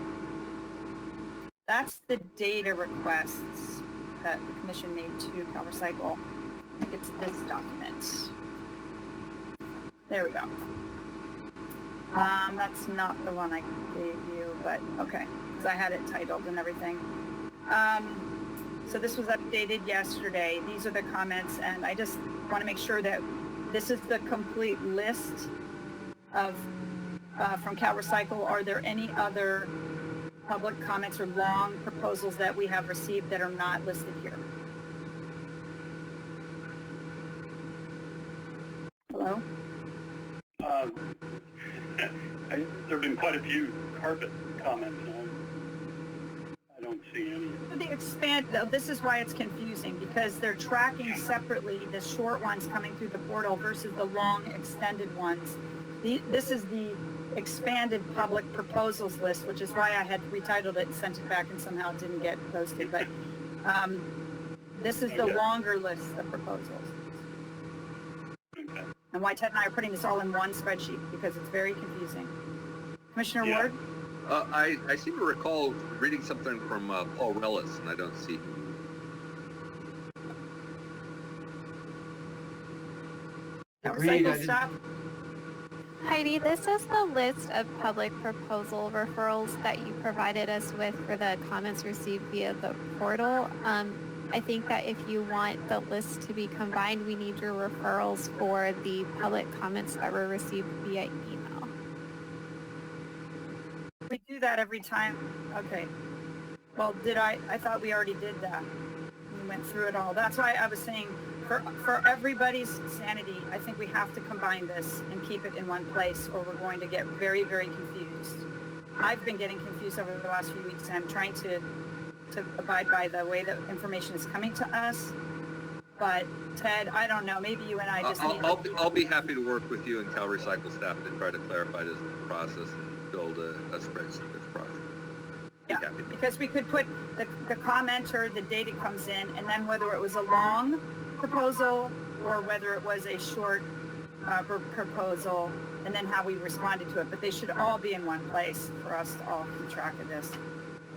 That's the data requests that the commission made to CalRecycle. I think it's this document. There we go. That's not the one I gave you, but okay, because I had it titled and everything. So this was updated yesterday. These are the comments, and I just want to make sure that this is the complete list of from CalRecycle. Are there any other public comments or long proposals that we have received that are not listed here? Hello? There have been quite a few carpet comments. I don't see any. The expand, this is why it's confusing, because they're tracking separately the short ones coming through the portal versus the long extended ones. This is the expanded public proposals list, which is why I had retitled it and sent it back and somehow it didn't get posted. But this is the longer list of proposals. Okay. And why Ted and I are putting this all in one spreadsheet, because it's very confusing. Commissioner Ward? I seem to recall reading something from Paul Rellis, and I don't see him. Agreed. Stop. Heidi, this is the list of public proposal referrals that you provided us with for the comments received via the portal. I think that if you want the list to be combined, we need your referrals for the public comments that were received via email. We do that every time. Okay. Well, I thought we already did that. We went through it all. That's why I was saying for everybody's sanity, I think we have to combine this and keep it in one place or we're going to get very, very confused. I've been getting confused over the last few weeks and I'm trying to abide by the way that information is coming to us. But Ted, I don't know, maybe you and I just need I'll be happy to work with you and Cal Recycle staff to try to clarify this process and build a spreadsheet that's process. Yeah, because we could put the commenter, the date it comes in, and then whether it was a long proposal or whether it was a short proposal, and then how we responded to it. But they should all be in one place for us to all keep track of this.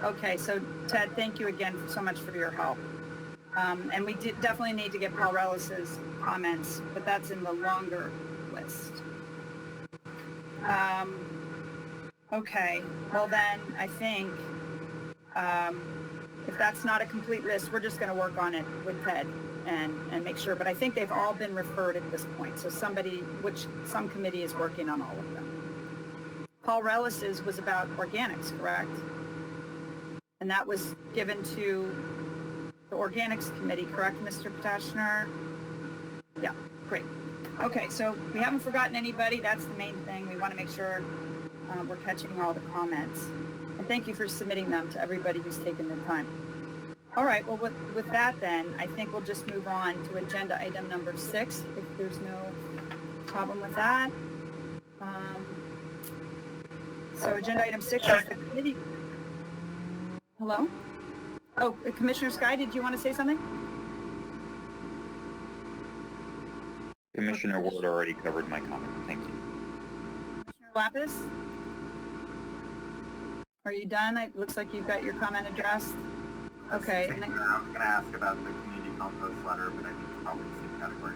Okay, so Ted, thank you again so much for your help. And we definitely need to get Paul Rellis's comments, but that's in the longer list. Okay, well then I think if that's not a complete list, we're just going to work on it with Ted and make sure. But I think they've all been referred at this point. So some committee is working on all of them. Paul Rellis's was about organics, correct? And that was given to the organics committee, correct, Mr. Petashner? Yeah, great. Okay, so we haven't forgotten anybody. That's the main thing. We want to make sure we're catching all the comments. And thank you for submitting them to everybody who's taken the time. All right, well, with that then, I think we'll just move on to agenda item number 6, if there's no problem with that. So agenda item 6 is the committee. Hello? Oh, Commissioner Sky, did you want to say something? Commissioner Ward already covered my comment. Thank you. Commissioner Lapis? Are you done? It looks like you've got your comment addressed. Okay. I was going to ask about the community compost letter, but I think it's probably the same category.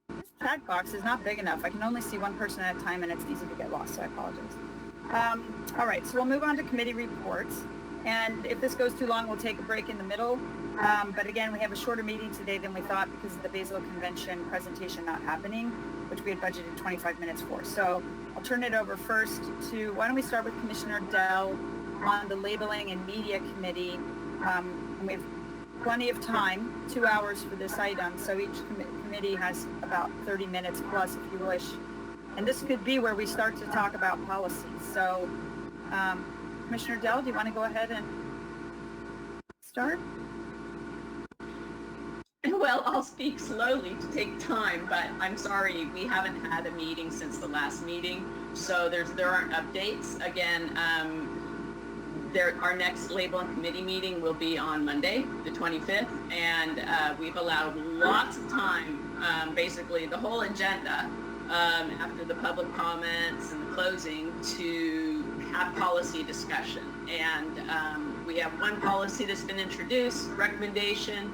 This chat box is not big enough. I can only see one person at a time and it's easy to get lost, so I apologize. All right, so we'll move on to committee reports. And if this goes too long, we'll take a break in the middle. But again, we have a shorter meeting today than we thought because of the Basel Convention presentation not happening, which we had budgeted 25 minutes for. So I'll turn it over first to, why don't we start with Commissioner Dell on the Labeling and Media Committee. And we have plenty of time, 2 hours for this item. So each committee has about 30 minutes plus if you wish. And this could be where we start to talk about policies. So Commissioner Dell, do you want to go ahead and start? Well, I'll speak slowly to take time, but I'm sorry, we haven't had a meeting since the last meeting, so there aren't updates. Again, our next label and committee meeting will be on Monday, the 25th, and we've allowed lots of time, basically the whole agenda, after the public comments and the closing, to have policy discussion. And we have one policy that's been introduced, recommendation,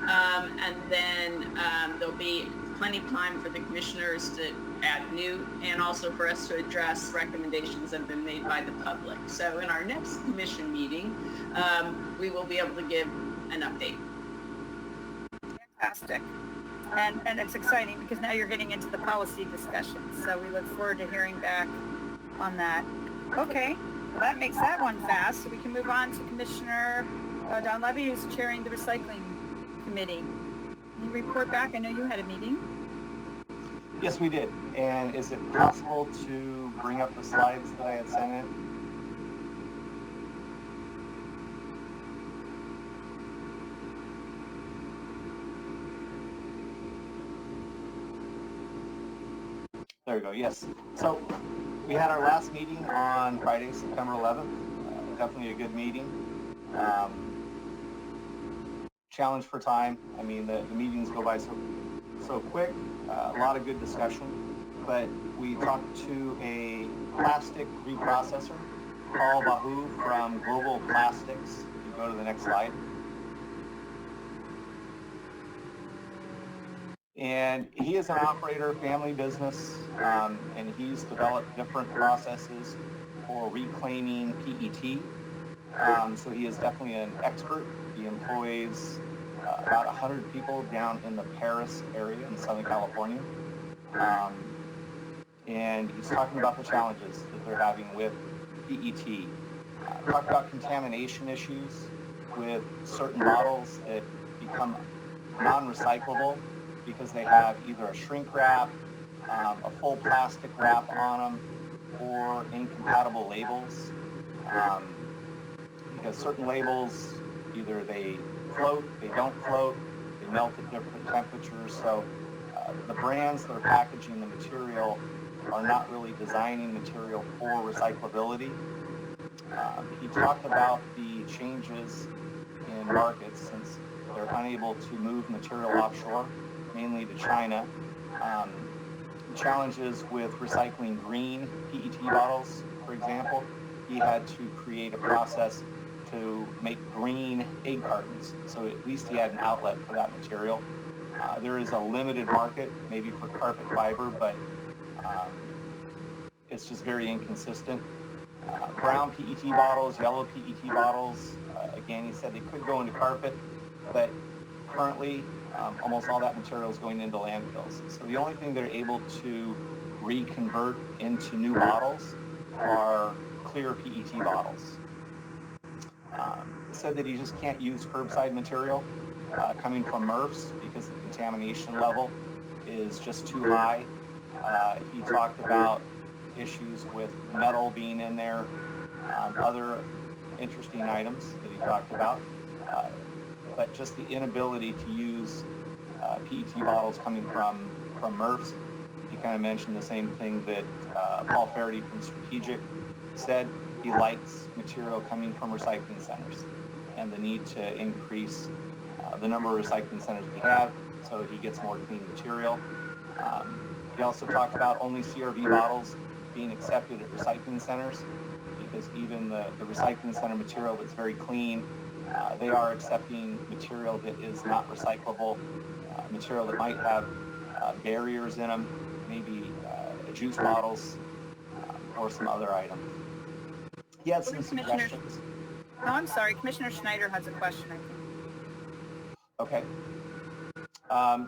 and then there'll be plenty of time for the commissioners to add new and also for us to address recommendations that have been made by the public. So in our next commission meeting, we will be able to give an update. Fantastic. And it's exciting because now you're getting into the policy discussion. So we look forward to hearing back on that. Okay, well, that makes that one fast. So we can move on to Commissioner Don Levy, who's chairing the Recycling Committee. Can you report back? I know you had a meeting. Yes, we did. And is it possible to bring up the slides that I had sent in? There we go, yes. So we had our last meeting on Friday, September 11th. Definitely a good meeting. Challenge for time. I mean, the meetings go by so quick. A lot of good discussion. But we talked to a plastic reprocessor, Paul Bahu from Global Plastics. If you go to the next slide. And he is an operator, family business, and he's developed different processes for reclaiming PET. So he is definitely an expert. He employs about 100 people down in the Paris area in Southern California. And he's talking about the challenges that they're having with PET. Talk about contamination issues with certain bottles that become non-recyclable because they have either a shrink wrap, a full plastic wrap on them, or incompatible labels. Because certain labels, either they float, they don't float, they melt at different temperatures. So the brands that are packaging the material are not really designing material for recyclability. He talked about the changes in markets since they're unable to move material offshore, mainly to China. Challenges with recycling green PET bottles, for example. He had to create a process to make green egg cartons, so at least he had an outlet for that material. There is a limited market, maybe for carpet fiber, but it's just very inconsistent. Brown PET bottles, yellow PET bottles, again, he said they could go into carpet, but currently almost all that material is going into landfills. So the only thing they're able to reconvert into new bottles are clear PET bottles. Said that he just can't use curbside material coming from MRFs because the contamination level is just too high. He talked about issues with metal being in there, other interesting items that he talked about, but just the inability to use PET bottles coming from MRFs. He kind of mentioned the same thing that Paul Faraday from Strategic said. He likes material coming from recycling centers and the need to increase the number of recycling centers we have so he gets more clean material. He also talked about only CRV bottles being accepted at recycling centers because even the recycling center material that's very clean, they are accepting material that is not recyclable, material that might have barriers in them, maybe juice bottles or some other items. He had some suggestions. Oh, I'm sorry. Commissioner Schneider has a question, I think. Okay.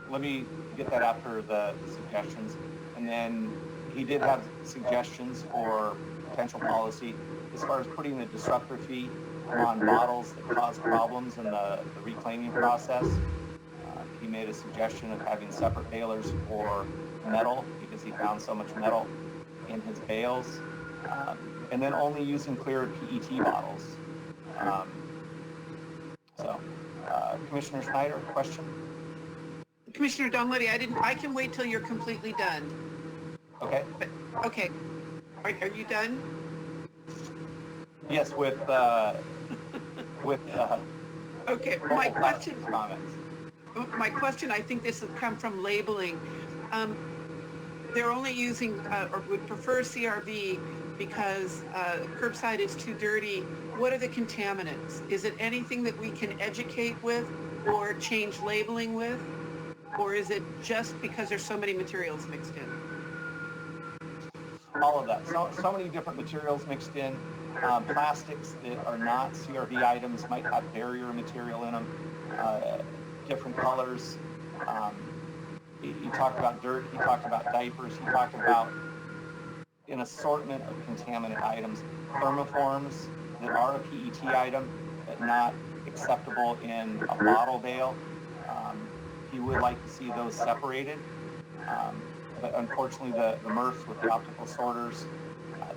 Let me get that after the suggestions. And then he did have suggestions for potential policy as far as putting the disruptor fee on bottles that cause problems in the reclaiming process. He made a suggestion of having separate balers for metal because he found so much metal in his bales. And then only using clear PET bottles. Commissioner Schneider, question? Commissioner Dunleavy, I can wait till you're completely done. Okay. Okay. Are you done? Yes, with okay, my question, I think this has come from labeling. They're only using, or would prefer CRV because curbside is too dirty. What are the contaminants? Is it anything that we can educate with or change labeling with? Or is it just because there's so many materials mixed in? All of that. So many different materials mixed in. Plastics that are not CRV items might have barrier material in them, different colors. He talked about dirt, he talked about diapers, he talked about an assortment of contaminant items, thermoforms that are a PET item but not acceptable in a bottle bale. He would like to see those separated, but unfortunately the MRFs with the optical sorters,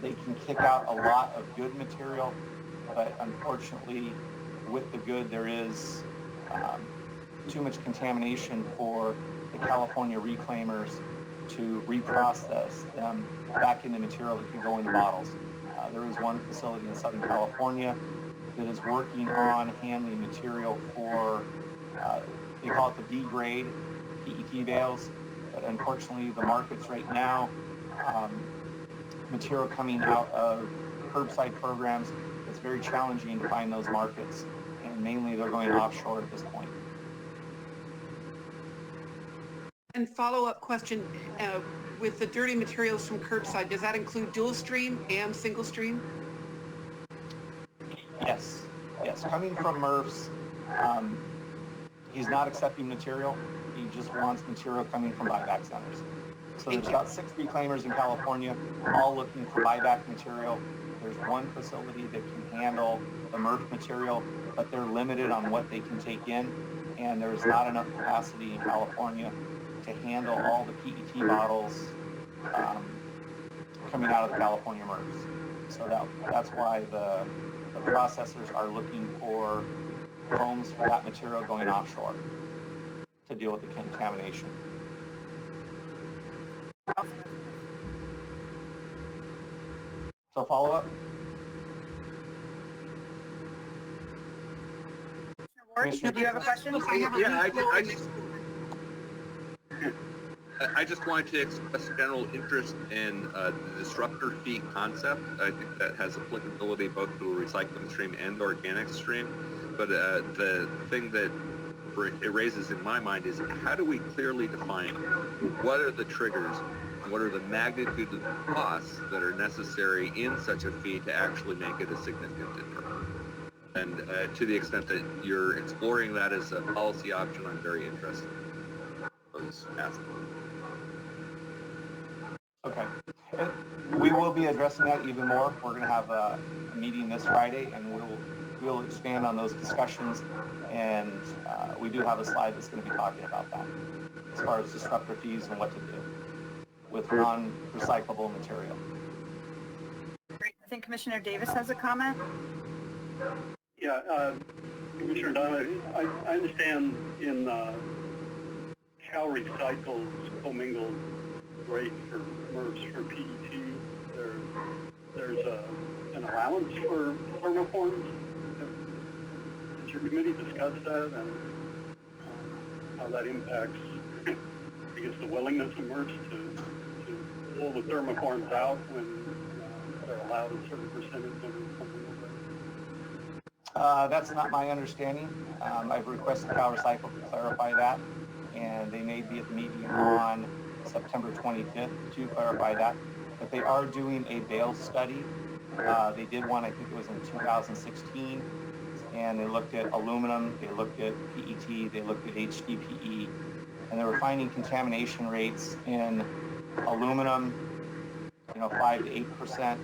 they can kick out a lot of good material, but unfortunately with the good there is too much contamination for the California reclaimers to reprocess them back into material that can go into bottles. There is one facility in Southern California that is working on handling material for, they call it the B grade PET bales, but unfortunately the markets right now, material coming out of curbside programs, it's very challenging to find those markets, and mainly they're going offshore at this point. And follow-up question, with the dirty materials from curbside, does that include dual stream and single stream? Yes, yes. Coming from MRFs, he's not accepting material. He just wants material coming from buyback centers. So there's about 6 reclaimers in California, all looking for buyback material. There's one facility that can handle the MRF material, but they're limited on what they can take in, and there's not enough capacity in California to handle all the PET bottles coming out of the California MRFs. So that's why the processors are looking for foams for that material going offshore to deal with the contamination. So follow up? Commissioner, do you have a question? Yeah, I just wanted to express general interest in the disruptor fee concept. I think that has applicability both to a recycling stream and organic stream. But the thing that it raises in my mind is how do we clearly define what are the triggers and what are the magnitude of the costs that are necessary in such a fee to actually make it a significant deterrent? And to the extent that you're exploring that as a policy option, I'm very interested in those aspects. Okay. We will be addressing that even more. We're going to have a meeting this Friday, and we'll expand on those discussions. And we do have a slide that's going to be talking about that as far as disruptor fees and what to do with non-recyclable material. Great. I think Commissioner Davis has a comment. Yeah, Commissioner Donna, I understand in Cal Recycle's commingled rate for MRFs for PET, there's an allowance for thermoforms. Has your committee discussed that and how that impacts, I guess, the willingness of MRFs to pull the thermoforms out when they're allowed a certain percentage of the commingled rate? That's not my understanding. I've requested Cal Recycle to clarify that, and they may be at the meeting on September 25th to clarify that. But they are doing a bale study. They did one, I think it was in 2016, and they looked at aluminum, they looked at PET, they looked at HDPE, and they were finding contamination rates in aluminum, 5 to 8%,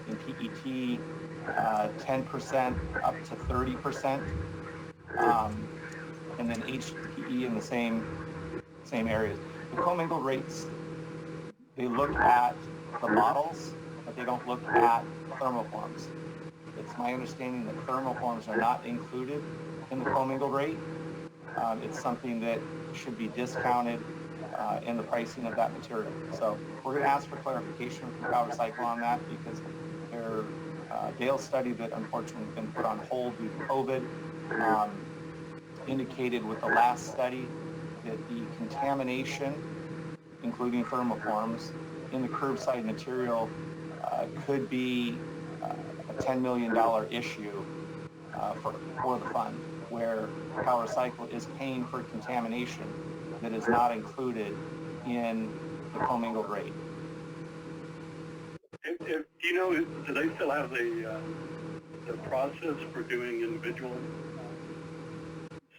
in PET, 10% up to 30%, and then HDPE in the same areas. The commingled rates, they look at the bottles, but they don't look at thermoforms. It's my understanding that thermoforms are not included in the commingled rate. It's something that should be discounted in the pricing of that material. So we're going to ask for clarification from Cal Recycle on that because their bale study that unfortunately has been put on hold due to COVID indicated with the last study that the contamination, including thermoforms, in the curbside material could be a $10 million issue for the fund, where Cal Recycle is paying for contamination that is not included in the commingled rate. Do you know, do they still have the process for doing individual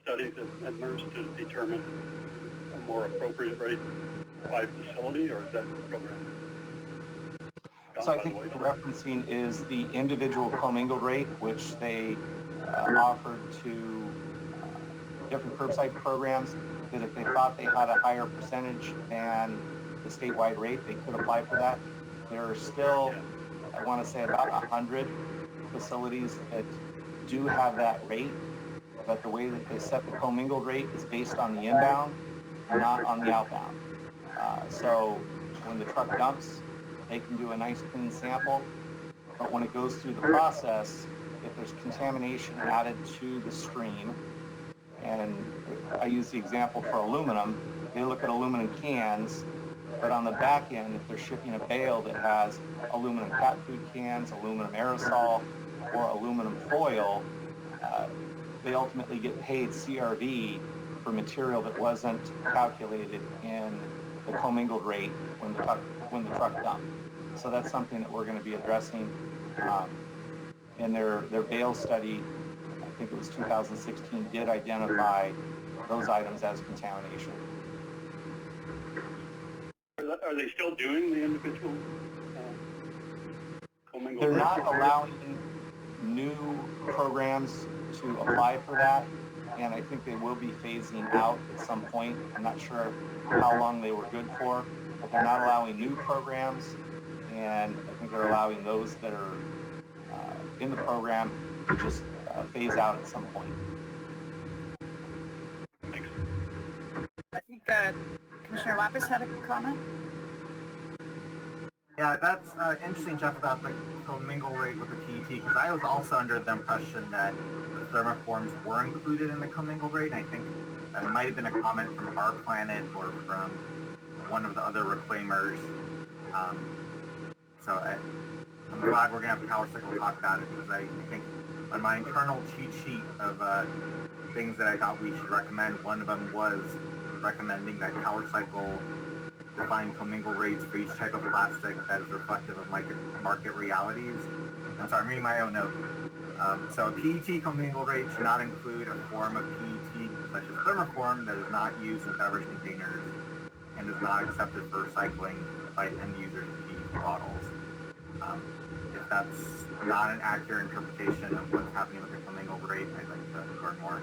studies at MRFs to determine a more appropriate rate by facility, or is that program? So I think what you're referencing is the individual commingled rate, which they offered to different curbside programs, that if they thought they had a higher percentage than the statewide rate, they could apply for that. There are still, I want to say, about 100 facilities that do have that rate, but the way that they set the commingled rate is based on the inbound, not on the outbound. So when the truck dumps, they can do a nice clean sample, but when it goes through the process, if there's contamination added to the stream, and I use the example for aluminum, they look at aluminum cans, but on the back end, if they're shipping a bale that has aluminum cat food cans, aluminum aerosol, or aluminum foil, they ultimately get paid CRV for material that wasn't calculated in the commingled rate when the truck dumped. So that's something that we're going to be addressing in their bale study. I think it was 2016, did identify those items as contamination. Are they still doing the individual commingled? They're not allowing new programs to apply for that, and I think they will be phasing out at some point. I'm not sure how long they were good for, but they're not allowing new programs, and I think they're allowing those that are in the program to just phase out at some point. I think Commissioner Lapis had a comment. Yeah, that's interesting, Jeff, about the commingle rate with the PET, because I was also under the impression that the thermoforms were included in the commingle rate. And I think it might have been a comment from Our Planet or from one of the other reclaimers. So I'm glad we're going to have Power Cycle talk about it, because I think on my internal cheat sheet of things that I thought we should recommend, one of them was recommending that Power Cycle define commingle rates for each type of plastic that is reflective of market realities. I'm sorry, I'm reading my own note. So a PET commingle rate should not include a form of PET, such as thermoform, that is not used in beverage containers and is not accepted for recycling by end users of PET bottles. If that's not an accurate interpretation of what's happening with the commingle rate, I'd like to learn more.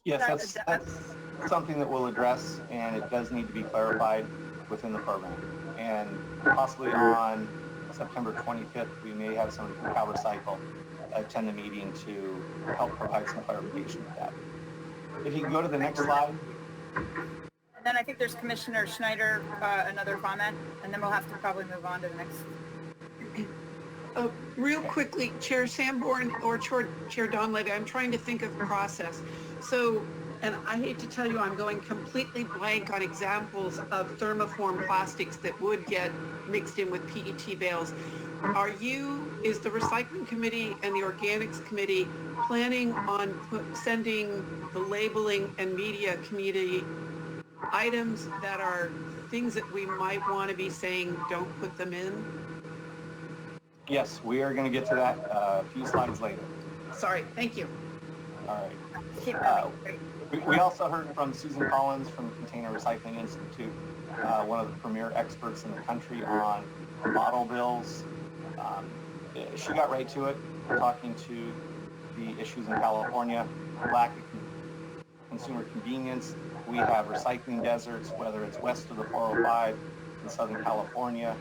Yes, that's something that we'll address, and it does need to be clarified within the program. And possibly on September 25th, we may have somebody from Power Cycle attend the meeting to help provide some clarification of that. If you can go to the next slide. And then I think there's Commissioner Schneider, another comment, and then we'll have to probably move on to the next. Real quickly, Chair Sanborn or Chair Donlevy, I'm trying to think of process. So, and I hate to tell you, I'm going completely blank on examples of thermoform plastics that would get mixed in with PET bales. Is the Recycling Committee and the Organics Committee planning on sending the labeling and media community items that are things that we might want to be saying don't put them in? Yes, we are going to get to that a few slides later. Sorry, thank you. All right. We also heard from Susan Collins from the Container Recycling Institute, one of the premier experts in the country on bottle bills. She got right to it, talking to the issues in California, lack of consumer convenience. We have recycling deserts, whether it's west of the 405 in Southern California,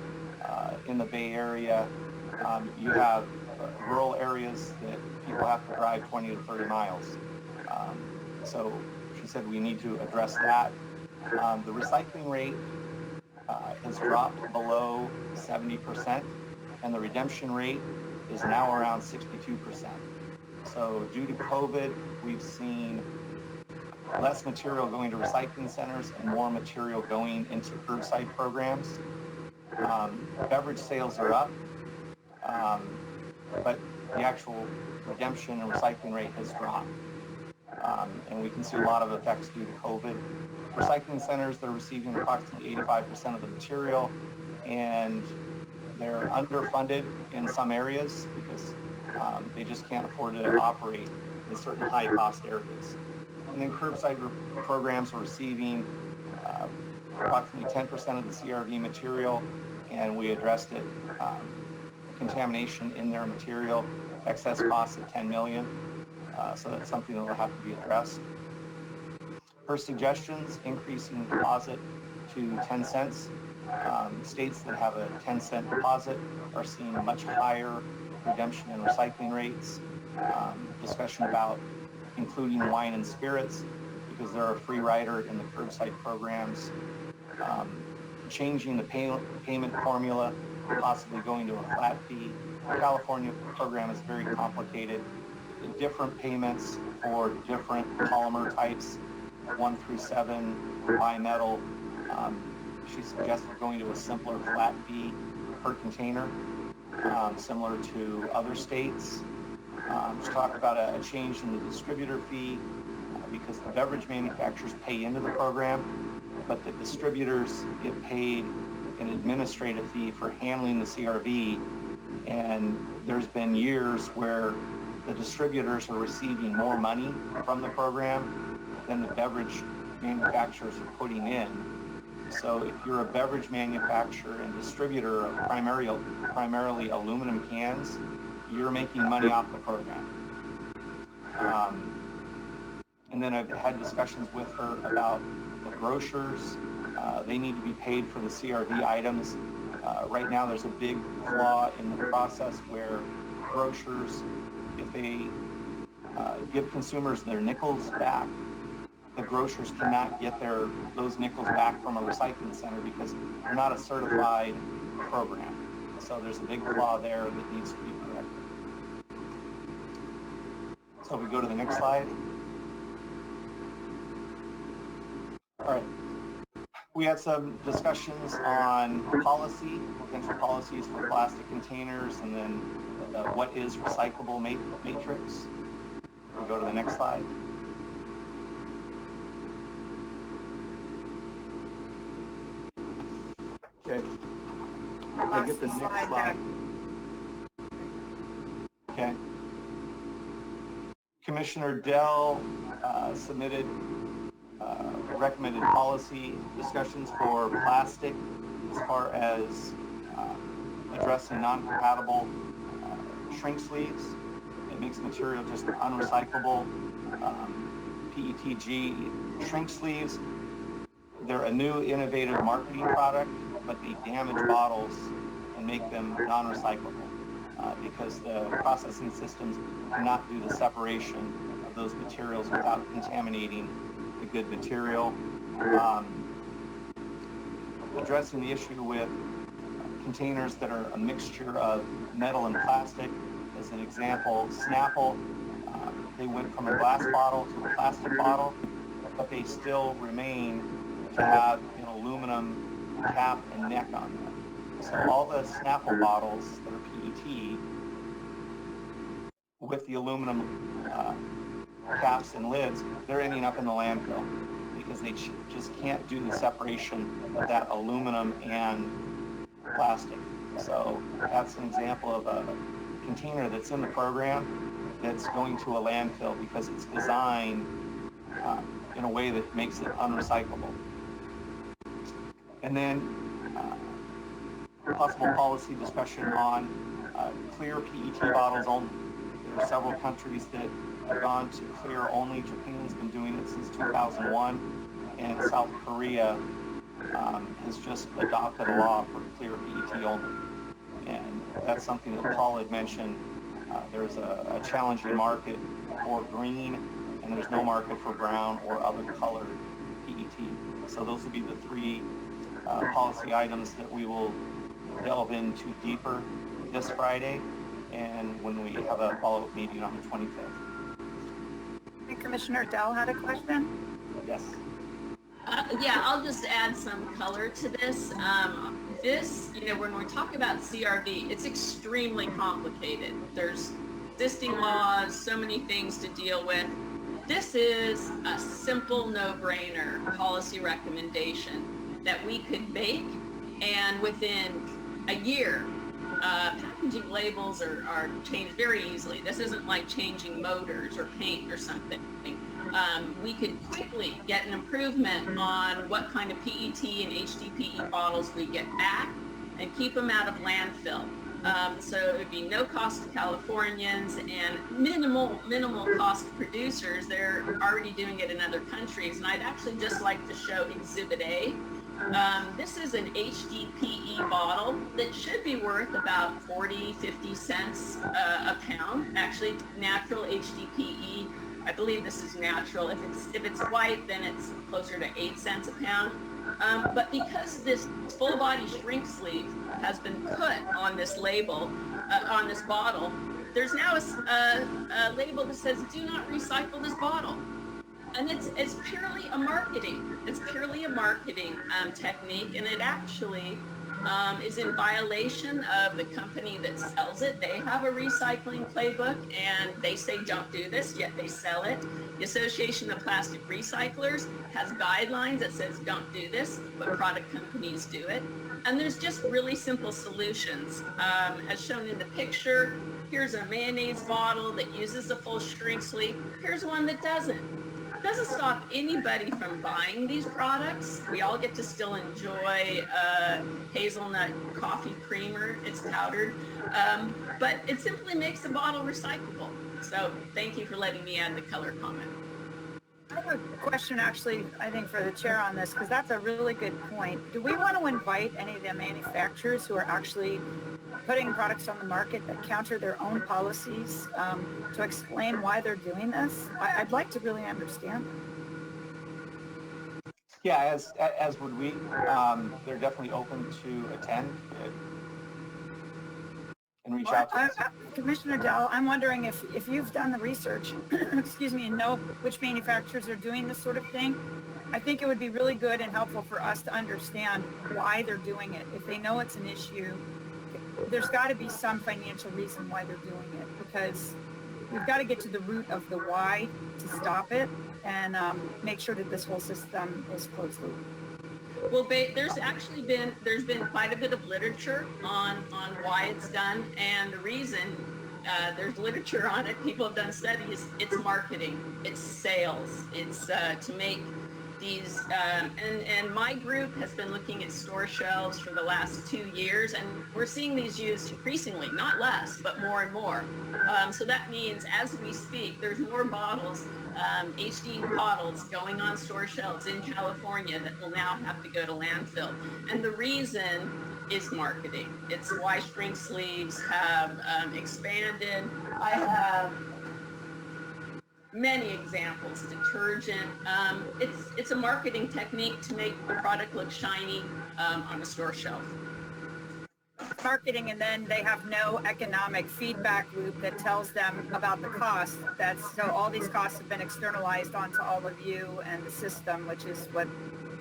in the Bay Area. You have rural areas that people have to drive 20 to 30 miles. So she said we need to address that. The recycling rate has dropped below 70%, and the redemption rate is now around 62%. So due to COVID, we've seen less material going to recycling centers and more material going into curbside programs. Beverage sales are up, but the actual redemption and recycling rate has dropped. And we can see a lot of effects due to COVID. Recycling centers, they're receiving approximately 85% of the material, and they're underfunded in some areas because they just can't afford to operate in certain high-cost areas. And then curbside programs are receiving approximately 10% of the CRV material, and we addressed it. Contamination in their material, excess costs of $10 million. So that's something that will have to be addressed. Her suggestions, increasing deposit to 10 cents. States that have a 10-cent deposit are seeing much higher redemption and recycling rates. Discussion about including wine and spirits because they're a free rider in the curbside programs. Changing the payment formula, possibly going to a flat fee. The California program is very complicated. Different payments for different polymer types, 1 through 7, bimetal. She suggested going to a simpler flat fee per container, similar to other states. to talk about a change in the distributor fee because the beverage manufacturers pay into the program, but the distributors get paid an administrative fee for handling the CRV. And there's been years where the distributors are receiving more money from the program than the beverage manufacturers are putting in. So if you're a beverage manufacturer and distributor of primarily aluminum cans, you're making money off the program. And then I've had discussions with her about the grocers. They need to be paid for the CRV items. Right now there's a big flaw in the process where grocers, if they give consumers their nickels back, the grocers cannot get those nickels back from a recycling center because they're not a certified program. So there's a big flaw there that needs to be corrected. So we go to the next slide. All right. We had some discussions on policy, potential policies for plastic containers, and then what is recyclable matrix. We'll go to the next slide. Okay. I'll get the next slide. Okay. Commissioner Dell submitted recommended policy discussions for plastic as far as addressing non-compatible shrink sleeves. It makes material just unrecyclable. PETG shrink sleeves, they're a new innovative marketing product, but they damage bottles and make them non-recyclable because the processing systems cannot do the separation of those materials without contaminating the good material. Addressing the issue with containers that are a mixture of metal and plastic. As an example, Snapple, they went from a glass bottle to a plastic bottle, but they still remain to have an aluminum cap and neck on them. So all the Snapple bottles that are PET with the aluminum caps and lids, they're ending up in the landfill because they just can't do the separation of that aluminum and plastic. So that's an example of a container that's in the program that's going to a landfill because it's designed in a way that makes it unrecyclable. And then possible policy discussion on clear PET bottles only. There are several countries that have gone to clear only. Japan's been doing it since 2001, and South Korea has just adopted a law for clear PET only. And that's something that Paul had mentioned. There's a challenging market for green, and there's no market for brown or other colored PET. So those would be the three policy items that we will delve into deeper this Friday and when we have a follow-up meeting on the 25th. I think Commissioner Dell had a question. Yes. Yeah, I'll just add some color to this. When we talk about CRV, it's extremely complicated. There's existing laws, so many things to deal with. This is a simple no-brainer policy recommendation that we could make, and within a year, packaging labels are changed very easily. This isn't like changing motors or paint or something. We could quickly get an improvement on what kind of PET and HDPE bottles we get back and keep them out of landfill. So it would be no cost to Californians and minimal cost to producers. They're already doing it in other countries. And I'd actually just like to show Exhibit A. This is an HDPE bottle that should be worth about 40-50 cents a pound. Actually, natural HDPE, I believe this is natural. If it's white, then it's closer to 8 cents a pound. But because this full body shrink sleeve has been put on this label, on this bottle, there's now a label that says do not recycle this bottle. And it's purely a marketing. It's purely a marketing technique, and it actually is in violation of the company that sells it. They have a recycling playbook and they say don't do this, yet they sell it. The Association of Plastic Recyclers has guidelines that says don't do this, but product companies do it. And there's just really simple solutions. As shown in the picture, here's a mayonnaise bottle that uses a full shrink sleeve. Here's one that doesn't. It doesn't stop anybody from buying these products. We all get to still enjoy hazelnut coffee creamer. It's powdered, but it simply makes the bottle recyclable. So thank you for letting me add the color comment. I have a question actually, I think for the chair on this, because that's a really good point. Do we want to invite any of the manufacturers who are actually putting products on the market that counter their own policies to explain why they're doing this? I'd like to really understand them. Yeah, as would we. They're definitely open to attend and reach out to us. Commissioner Dell, I'm wondering if you've done the research, excuse me, and know which manufacturers are doing this sort of thing. I think it would be really good and helpful for us to understand why they're doing it. If they know it's an issue, there's got to be some financial reason why they're doing it, because we've got to get to the root of the why to stop it and make sure that this whole system is closed loop. Well, there's been quite a bit of literature on why it's done, and the reason there's literature on it, people have done studies, it's marketing, it's sales, it's to make these, and my group has been looking at store shelves for the last 2 years, and we're seeing these used increasingly, not less, but more and more. So that means as we speak, there's more bottles, HD bottles going on store shelves in California that will now have to go to landfill. And the reason is marketing. It's why shrink sleeves have expanded. I have many examples. Detergent. It's a marketing technique to make the product look shiny on a store shelf. Marketing, and then they have no economic feedback loop that tells them about the cost. So all these costs have been externalized onto all of you and the system, which is what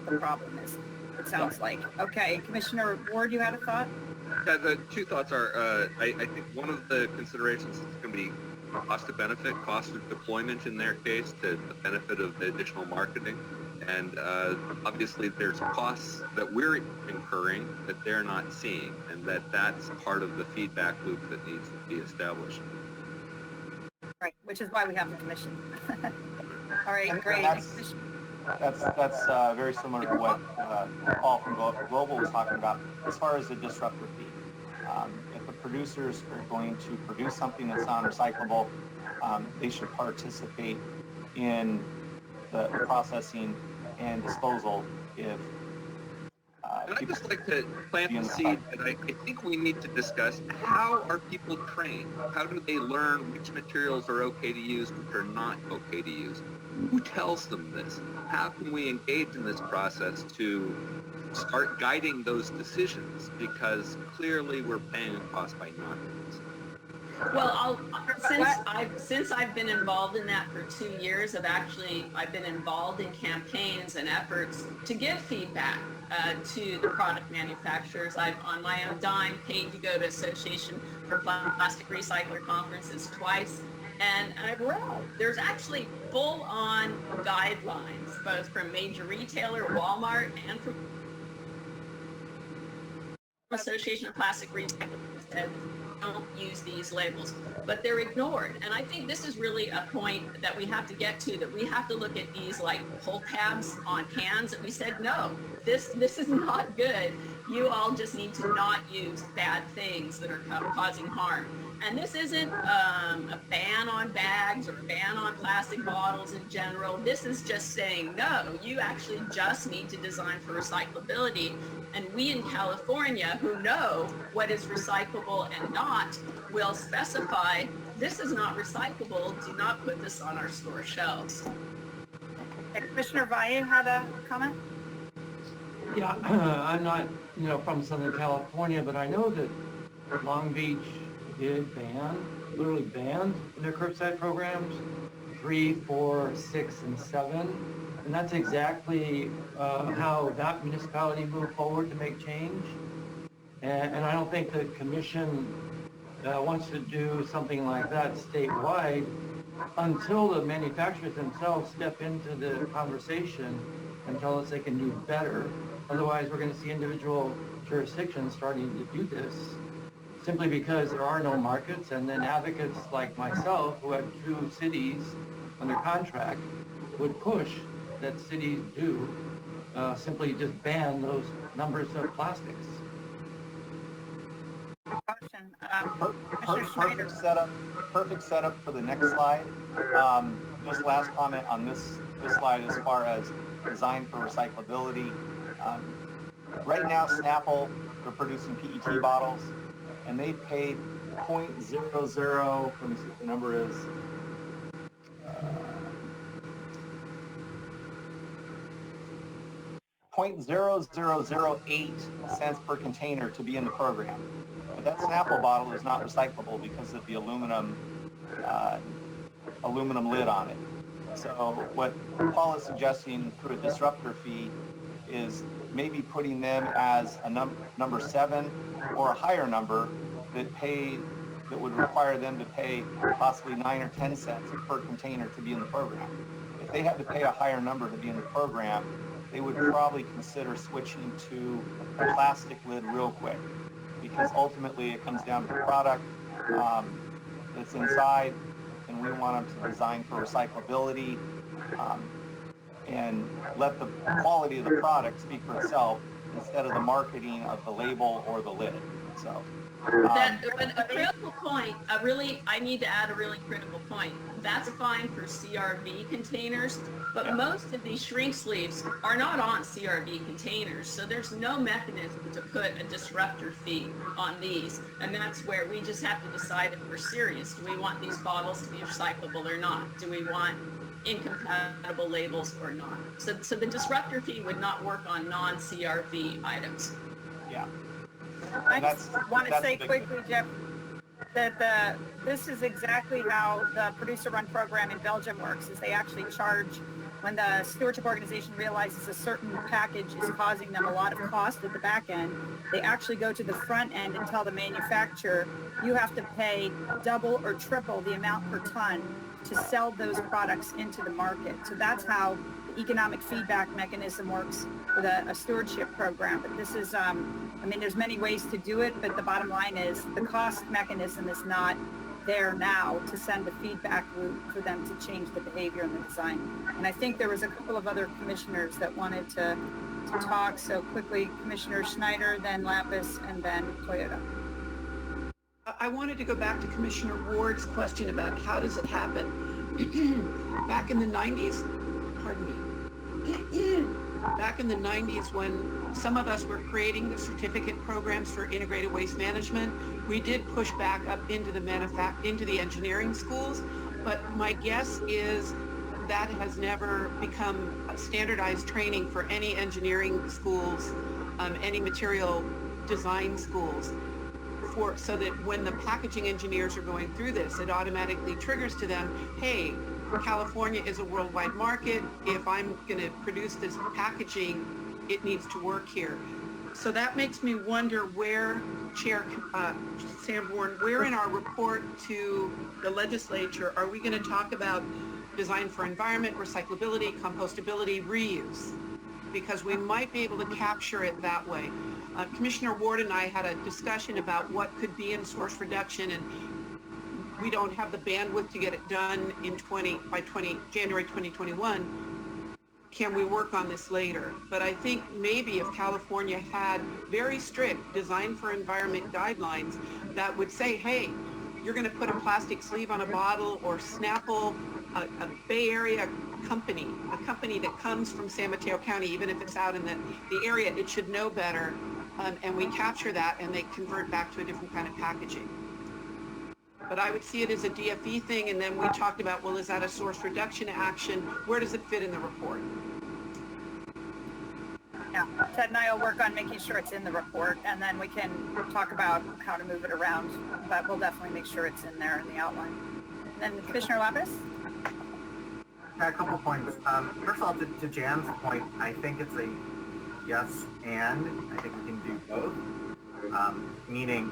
the problem is, it sounds like. Okay, Commissioner Ward, you had a thought? Yeah, the two thoughts are, I think one of the considerations is going to be cost to benefit, cost of deployment in their case, to the benefit of the additional marketing. And obviously there's costs that we're incurring that they're not seeing, and that's part of the feedback loop that needs to be established. Right, which is why we have the commission. All right, And great. That's very similar to what Paul from Global was talking about as far as the disruptor fee. If the producers are going to produce something that's non-recyclable, they should participate in the processing and disposal if and I'd just like to plant the seed that I think we need to discuss. How are people trained? How do they learn which materials are okay to use, which are not okay to use? Who tells them this? How can we engage in this process to start guiding those decisions? Because clearly we're paying a cost by not doing this. Well, since I've been involved in that for 2 years, I've been involved in campaigns and efforts to give feedback to the product manufacturers. I've, on my own dime, paid to go to Association for Plastic Recycler conferences twice, and I've read there's actually full-on guidelines, both from major retailer Walmart and from Association of Plastic Recyclers that don't use these labels, but they're ignored. And I think this is really a point that we have to get to, that we have to look at these like pull tabs on cans, that we said, no, this is not good. You all just need to not use bad things that are causing harm. And this isn't a ban on bags or a ban on plastic bottles in general. This is just saying, no, you actually just need to design for recyclability. And we in California, who know what is recyclable and not, will specify, this is not recyclable, do not put this on our store shelves. Commissioner Valle had a comment? Yeah, I'm not, from Southern California, but I know that Long Beach did literally banned their curbside programs, 3, 4, 6, and 7. And that's exactly how that municipality moved forward to make change. And I don't think the commission wants to do something like that statewide until the manufacturers themselves step into the conversation and tell us they can do better. Otherwise, we're going to see individual jurisdictions starting to do this simply because there are no markets, and then advocates like myself who have 2 cities under contract would push that cities do simply just ban those numbers of plastics. Question. Commissioner Schneider. Perfect setup for the next slide. Just last comment on this slide as far as design for recyclability. Right now, Snapple, they're producing PET bottles, and they paid 0.00, let me see what the number is. 0.0008 cents per container to be in the program. But that Snapple bottle is not recyclable because of the aluminum lid on it. So what Paul is suggesting through a disruptor fee is maybe putting them as a number 7 or a higher number that would require them to pay possibly 9 or 10 cents per container to be in the program. If they had to pay a higher number to be in the program, they would probably consider switching to a plastic lid real quick, because ultimately it comes down to the product that's inside, and we want them to design for recyclability and let the quality of the product speak for itself instead of the marketing of the label or the lid. So A critical point, I need to add a really critical point. That's fine for CRV containers, but most of these shrink sleeves are not on CRV containers, so there's no mechanism to put a disruptor fee on these, and that's where we just have to decide if we're serious. Do we want these bottles to be recyclable or not? Do we want incompatible labels or not? So the disruptor fee would not work on non-CRV items. Yeah. I just want to say quickly, Jeff, that this is exactly how the producer-run program in Belgium works, is they actually charge, when the stewardship organization realizes a certain package is causing them a lot of cost at the back end, they actually go to the front end and tell the manufacturer, you have to pay double or triple the amount per ton to sell those products into the market. So that's how the economic feedback mechanism works with a stewardship program. But this is, I mean, there's many ways to do it, but the bottom line is the cost mechanism is not there now to send the feedback loop for them to change the behavior and the design. And I think there was a couple of other commissioners that wanted to talk. So quickly, Commissioner Schneider, then Lapis, and then Toyota. I wanted to go back to Commissioner Ward's question about how does it happen. Back in the 90s, back in the 90s when some of us were creating the certificate programs for integrated waste management, we did push back up into the engineering schools, but my guess is that has never become standardized training for any engineering schools, any material design schools. So that when the packaging engineers are going through this, it automatically triggers to them, hey, California is a worldwide market. If I'm going to produce this packaging, it needs to work here. So that makes me wonder where, Chair Sanborn, where in our report to the legislature are we going to talk about design for environment, recyclability, compostability, reuse? Because we might be able to capture it that way. Commissioner Ward and I had a discussion about what could be in source reduction, and we don't have the bandwidth to get it done in January 2021. Can we work on this later? But I think maybe if California had very strict design for environment guidelines that would say, hey, you're going to put a plastic sleeve on a bottle, or Snapple, a Bay Area company, a company that comes from San Mateo County, even if it's out in the area, it should know better. And we capture that and they convert back to a different kind of packaging. But I would see it as a DFE thing, and then we talked about, well, is that a source reduction action? Where does it fit in the report? Yeah, Ted and I will work on making sure it's in the report, and then we can talk about how to move it around, but we'll definitely make sure it's in there in the outline. And then Commissioner Lapis? Yeah, a couple points. First of all, to Jan's point, I think it's a yes and. I think we can do both. Meaning,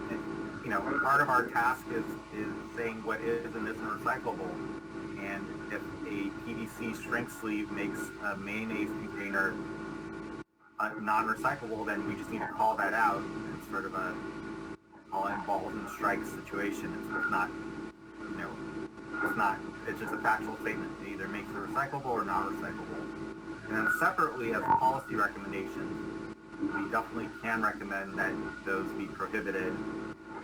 part of our task is saying what is and isn't recyclable. And if a PVC shrink sleeve makes a mayonnaise container non-recyclable, then we just need to call that out. It's sort of a all-in balls and strikes situation. It's not, it's just a factual statement. It either makes it recyclable or not recyclable. And then separately, as policy recommendations, we definitely can recommend that those be prohibited.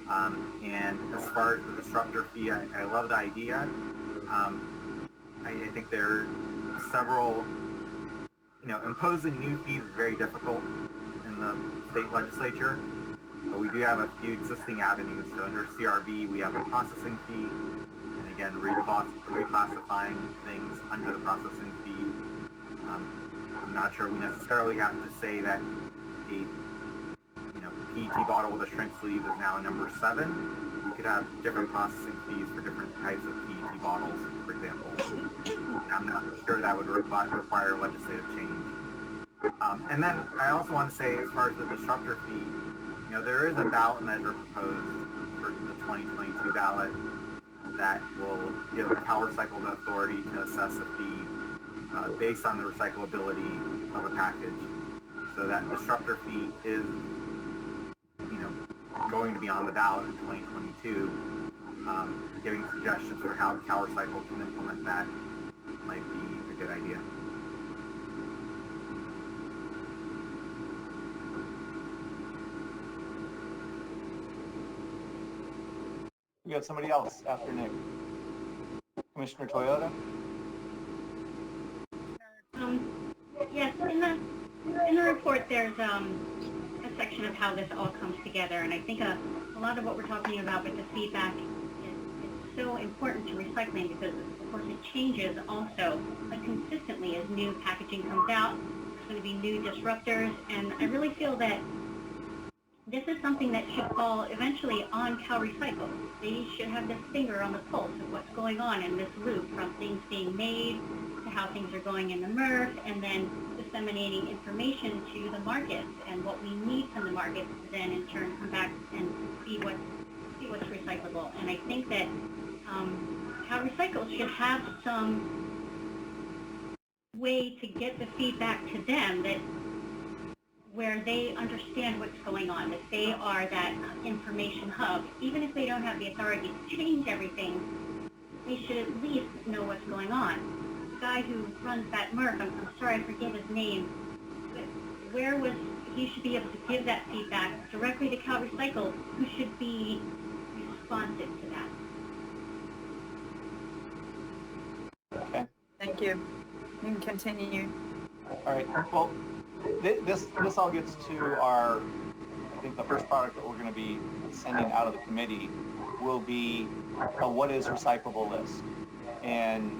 And as far as the disruptor fee, I love the idea. I think there are several, imposing new fees is very difficult in the state legislature, but we do have a few existing avenues. So under CRB, we have a processing fee, and again, reclassifying things under the processing fee. I'm not sure we necessarily have to say that a PET bottle with a shrink sleeve is now number 7. We could have different processing fees for different types of PET bottles, for example. I'm not sure that would require legislative change. And then I also want to say, as far as the disruptor fee, there is a ballot measure proposed for the 2022 ballot that will give CalRecycle the authority to assess a fee based on the recyclability of a package. So that disruptor fee is, going to be on the ballot in 2022. Giving suggestions for how CalRecycle can implement that might be a good idea. We got somebody else after Nick. Commissioner Toyota? Yes, in the report there's a section of how this all comes together, and I think a lot of what we're talking about with the feedback is so important to recycling because, of course, it changes also consistently as new packaging comes out. There's going to be new disruptors, and I really feel that this is something that should fall eventually on CalRecycle. They should have this finger on the pulse of what's going on in this loop, from things being made to how things are going in the MRF, and then disseminating information to the markets and what we need from the markets to then in turn come back and see what's recyclable. And I think that CalRecycle should have some way to get the feedback to them that where they understand what's going on, that they are that information hub. Even if they don't have the authority to change everything, they should at least know what's going on. The guy who runs that MRF, I'm sorry, I forget his name, but he should be able to give that feedback directly to CalRecycle, who should be responsive to that. Okay. Thank you. You can continue. All right. Well, this all gets to our, I think the first product that we're going to be sending out of the committee will be a what is recyclable list. And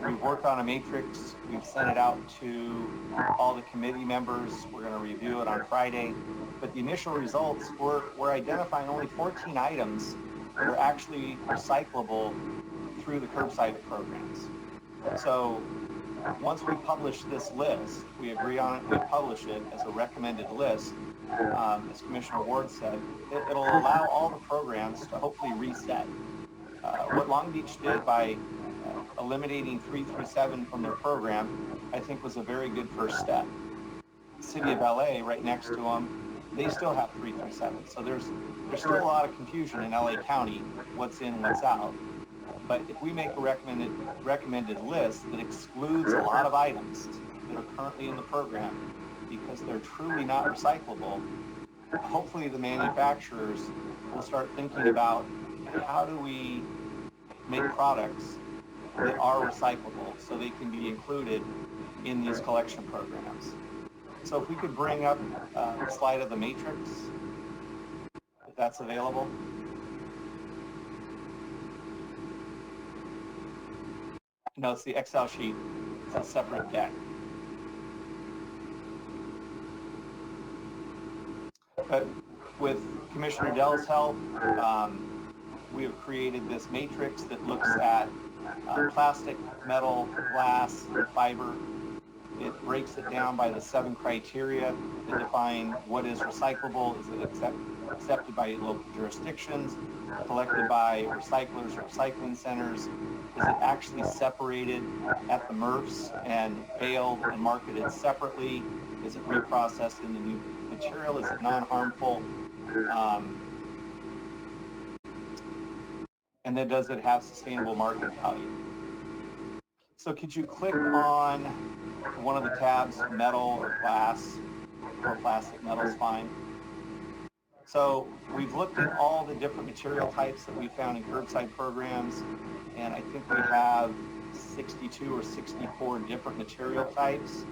we've worked on a matrix. We've sent it out to all the committee members. We're going to review it on Friday. But the initial results, we're identifying only 14 items that are actually recyclable through the curbside programs. So once we publish this list, we agree on it, we publish it as a recommended list, as Commissioner Ward said, it'll allow all the programs to hopefully reset. What Long Beach did by eliminating 337 from their program, I think was a very good first step. The City of LA, right next to them, they still have 337. So there's still a lot of confusion in LA County, what's in, what's out. But if we make a recommended list that excludes a lot of items that are currently in the program because they're truly not recyclable, hopefully the manufacturers will start thinking about how do we make products that are recyclable so they can be included in these collection programs. So if we could bring up a slide of the matrix, if that's available. No, it's the Excel sheet. It's a separate deck. But with Commissioner Dell's help, we have created this matrix that looks at plastic, metal, glass, fiber. It breaks it down by the 7 criteria that define what is recyclable, is it accepted by local jurisdictions, collected by recyclers or recycling centers? Is it actually separated at the MRFs and baled and marketed separately? Is it reprocessed in the new material? Is it non-harmful? And then does it have sustainable market value? So could you click on one of the tabs, metal or glass, or plastic? Metal's fine. So we've looked at all the different material types that we found in curbside programs, and I think we have 62 or 64 different material types.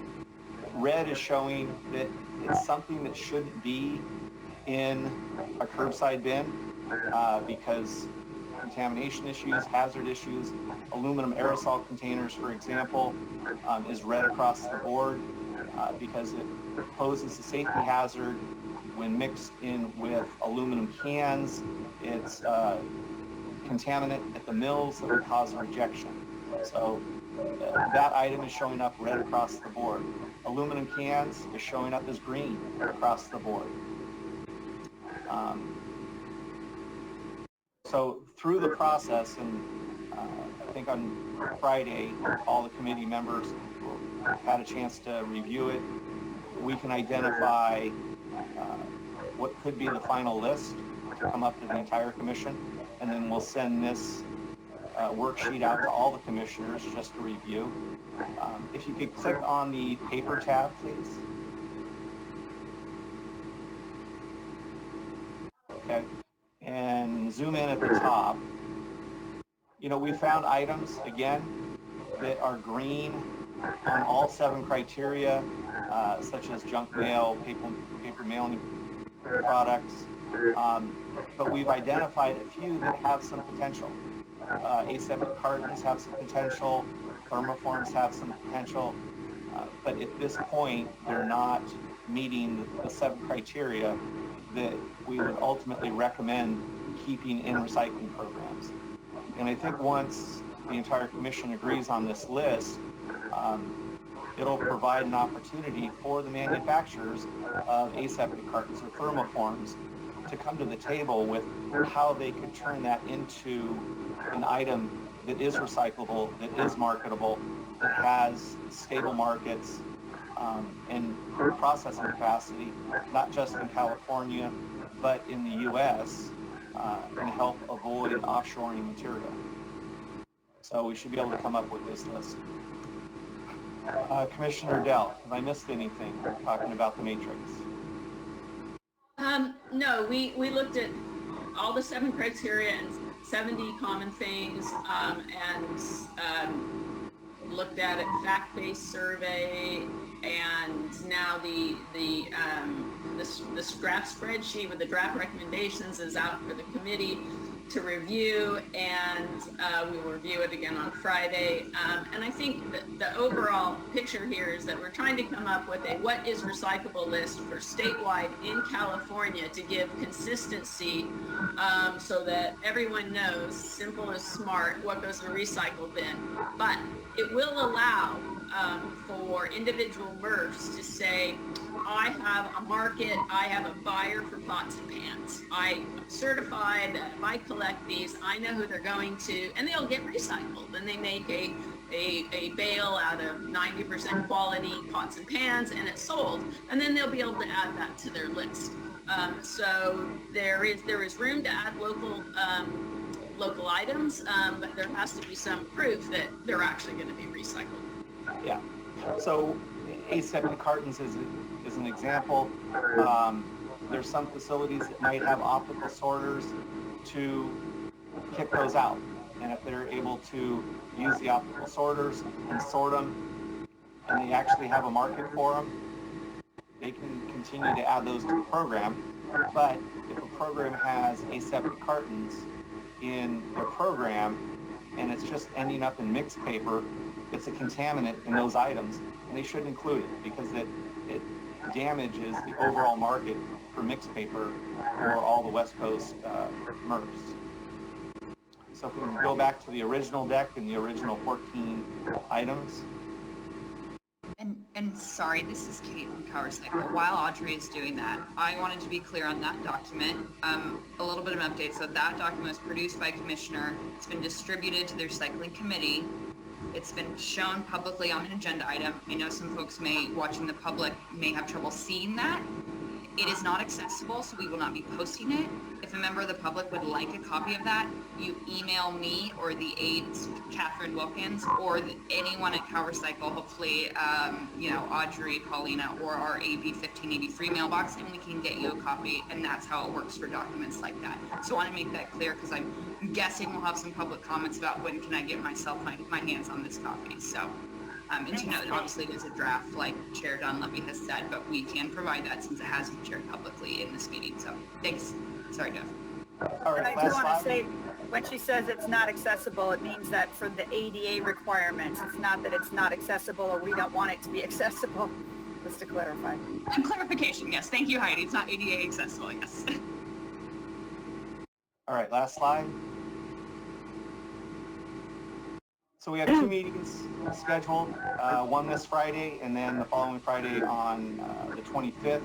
Red is showing that it's something that shouldn't be in a curbside bin because contamination issues, hazard issues. Aluminum aerosol containers, for example, is red across the board because it poses a safety hazard when mixed in with aluminum cans. It's contaminant at the mills that would cause rejection. So that item is showing up red across the board. Aluminum cans is showing up as green across the board. So through the process, and I think on Friday, all the committee members had a chance to review it. We can identify what could be the final list to come up to the entire commission, and then we'll send this worksheet out to all the commissioners just to review. If you could click on the paper tab, please. Okay, and zoom in at the top. You know, we found items, again, that are green on all 7 criteria, such as junk mail, paper mailing products, but we've identified a few that have some potential. Aseptic cartons have some potential, thermoforms have some potential, but at this point, they're not meeting the 7 criteria that we would ultimately recommend keeping in recycling programs. And I think once the entire commission agrees on this list, it'll provide an opportunity for the manufacturers of aseptic cartons or thermoforms to come to the table with how they could turn that into an item that is recyclable, that is marketable, that has stable markets and processing capacity, not just in California, but in the U.S., and help avoid offshoring material. So we should be able to come up with this list. Commissioner Dell, have I missed anything talking about the matrix? No, we looked at all the 7 criteria and 70 common things, and looked at a fact-based survey, and now the draft spreadsheet with the draft recommendations is out for the committee to review, and we will review it again on Friday. And I think that the overall picture here is that we're trying to come up with a what is recyclable list for statewide in California to give consistency, so that everyone knows, simple as smart, what goes in a recycle bin. But it will allow for individual MRFs to say, I have a market, I have a buyer for pots and pans. I'm certified that if I collect these, I know who they're going to, and they'll get recycled. And they make a bale out of 90% quality pots and pans, and it's sold. And then they'll be able to add that to their list. So there is room to add local items, but there has to be some proof that they're actually going to be recycled. Yeah. So aseptic cartons is an example. There's some facilities that might have optical sorters to kick those out. And if they're able to use the optical sorters and sort them, and they actually have a market for them, they can continue to add those to the program. But if a program has aseptic cartons in their program and it's just ending up in mixed paper, it's a contaminant in those items, and they shouldn't include it because it damages the overall market for mixed paper for all the West Coast MRFs. So if we can go back to the original deck and the original 14 items. And And sorry, this is Kate from Power Cycle. While Audrey is doing that, I wanted to be clear on that document. A little bit of an update. So that document was produced by Commissioner. It's been distributed to the recycling committee. It's been shown publicly on an agenda item. I know some folks watching the public may have trouble seeing that. It is not accessible, so we will not be posting it. If a member of the public would like a copy of that, you email me or the aides, Catherine Wilkins, or anyone at Power Cycle, hopefully, Audrey, Paulina, or our AB 1583 mailbox, and we can get you a copy, and that's how it works for documents like that. So I want to make that clear because I'm guessing we'll have some public comments about when can I get myself my hands on this copy. So. And to note, obviously, it is a draft, like Chair Dunleavy has said, but we can provide that since it has been shared publicly in this meeting. So, thanks. Sorry, Jeff. All right, and I do want to say, when she says it's not accessible, it means that for the ADA requirements, it's not that it's not accessible or we don't want it to be accessible, just to clarify. And clarification, yes. Thank you, Heidi. It's not ADA accessible, yes. All right, last slide. So we have 2 meetings scheduled, one this Friday and then the following Friday on the 25th.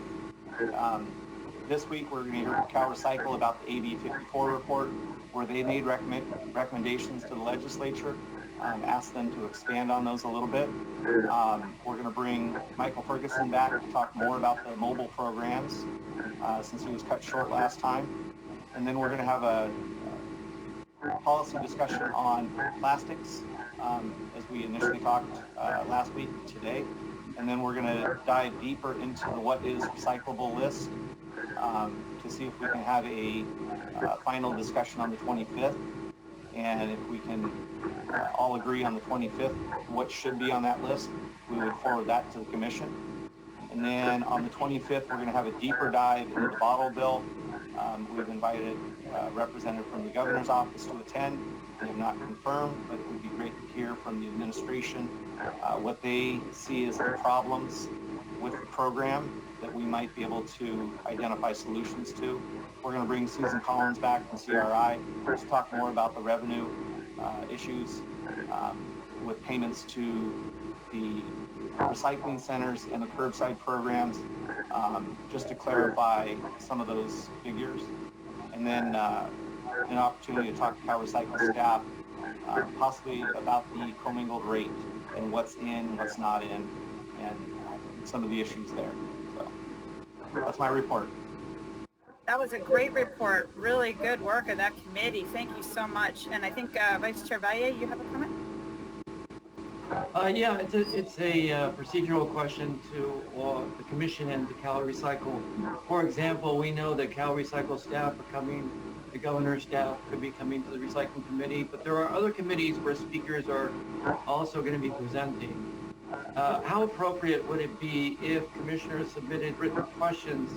This week we're going to hear from Cal Recycle about the AB 54 report, where they made recommendations to the legislature, asked them to expand on those a little bit. We're going to bring Michael Ferguson back to talk more about the mobile programs, since he was cut short last time. And then we're going to have a policy discussion on plastics, as we initially talked last week today. And then we're going to dive deeper into the what is recyclable list to see if we can have a final discussion on the 25th. And if we can all agree on the 25th what should be on that list, we would forward that to the commission. And then on the 25th, we're going to have a deeper dive into the bottle bill. We've invited a representative from the governor's office to attend. They have not confirmed, but it would be great to hear from the administration what they see as the problems with the program that we might be able to identify solutions to. We're going to bring Susan Collins back from CRI to talk more about the revenue issues with payments to the recycling centers and the curbside programs, just to clarify some of those figures. And then an opportunity to talk to Cal Recycle staff, possibly about the commingled rate and what's in, what's not in, and some of the issues there. So that's my report. That was a great report. Really good work of that committee. Thank you so much. And I think Vice Chair Valle, you have a comment? Yeah, it's a procedural question to the commission and to Cal Recycle. For example, we know that Cal Recycle staff are coming, the governor's staff could be coming to the recycling committee, but there are other committees where speakers are also going to be presenting. How appropriate would it be if commissioners submitted written questions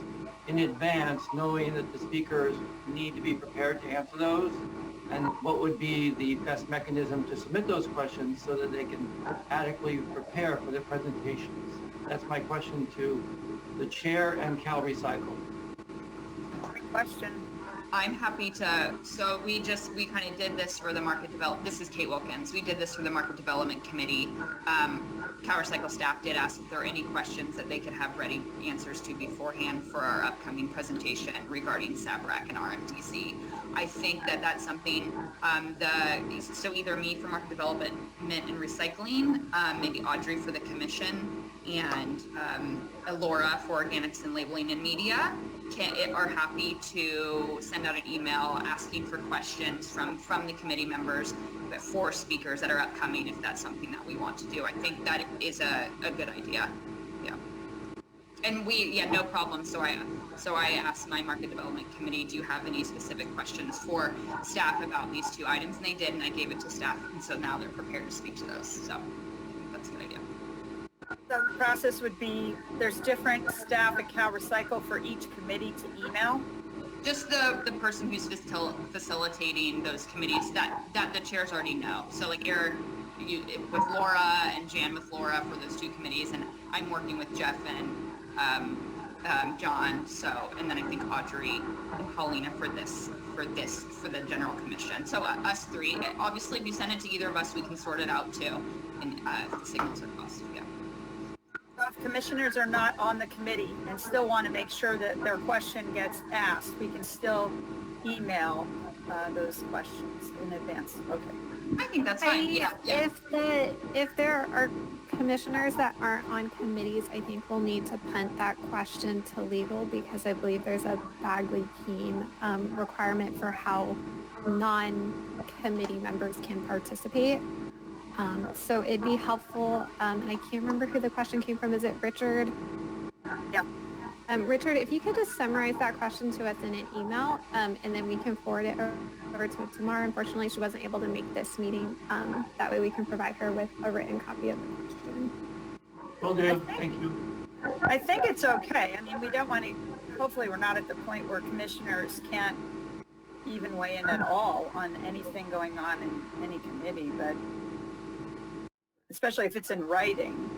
in advance, knowing that the speakers need to be prepared to answer those? And what would be the best mechanism to submit those questions so that they can adequately prepare for their presentations? That's my question to the chair and Cal Recycle. Great question. I'm happy to, so we kind of did this for the market development. This is Kate Wilkins. We did this for the market development committee. Cal Recycle staff did ask if there are any questions that they could have ready answers to beforehand for our upcoming presentation regarding SABRAC and RMDC. I think that that's something, so either me for market development and recycling, maybe Audrey for the commission, and Laura for organics and labeling and media are happy to send out an email asking for questions from the committee members for speakers that are upcoming, if that's something that we want to do. I think that is a good idea. Yeah. And no problem. So I asked my market development committee, do you have any specific questions for staff about these 2 items? And they did, and I gave it to staff. And so now they're prepared to speak to those. So I think that's a good idea. So the process would be, there's different staff at Cal Recycle for each committee to email? Just the person who's facilitating those committees that the chairs already know. So like Eric with Laura and Jan with Laura for those 2 committees, and I'm working with Jeff and John. So, and then I think Audrey and Paulina for the general commission. So us 3. Obviously, if you send it to either of us, we can sort it out too, and if the signals are positive. Yeah. if commissioners are not on the committee and still want to make sure that their question gets asked, we can still email those questions in advance. Okay. I think that's fine. Yeah. If there are commissioners that aren't on committees, I think we'll need to punt that question to legal because I believe there's a Bagley Keene requirement for how non-committee members can participate. So it'd be helpful, and I can't remember who the question came from. Is it Richard? Yeah. Richard, if you could just summarize that question to us in an email, and then we can forward it over to Tamara. Unfortunately, she wasn't able to make this meeting. That way we can provide her with a written copy of the question. Will do. Thank you. I think it's okay. I mean, we don't want to, hopefully we're not at the point where commissioners can't even weigh in at all on anything going on in any committee, but especially if it's in writing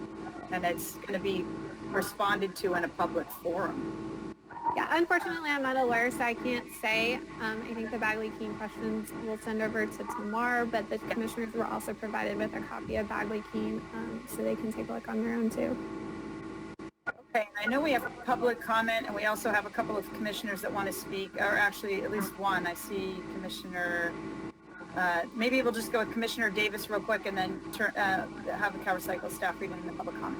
and it's going to be responded to in a public forum. Yeah, unfortunately, I'm not a lawyer, so I can't say. I think the Bagley Keene questions we'll send over to Tamar, but the commissioners were also provided with a copy of Bagley Keene, so they can take a look on their own too. Okay, I know we have public comment, and we also have a couple of commissioners that want to speak, or actually at least one. I see Commissioner, maybe we'll just go with Commissioner Davis real quick and then have the Calvert Cycle staff read in the public comment.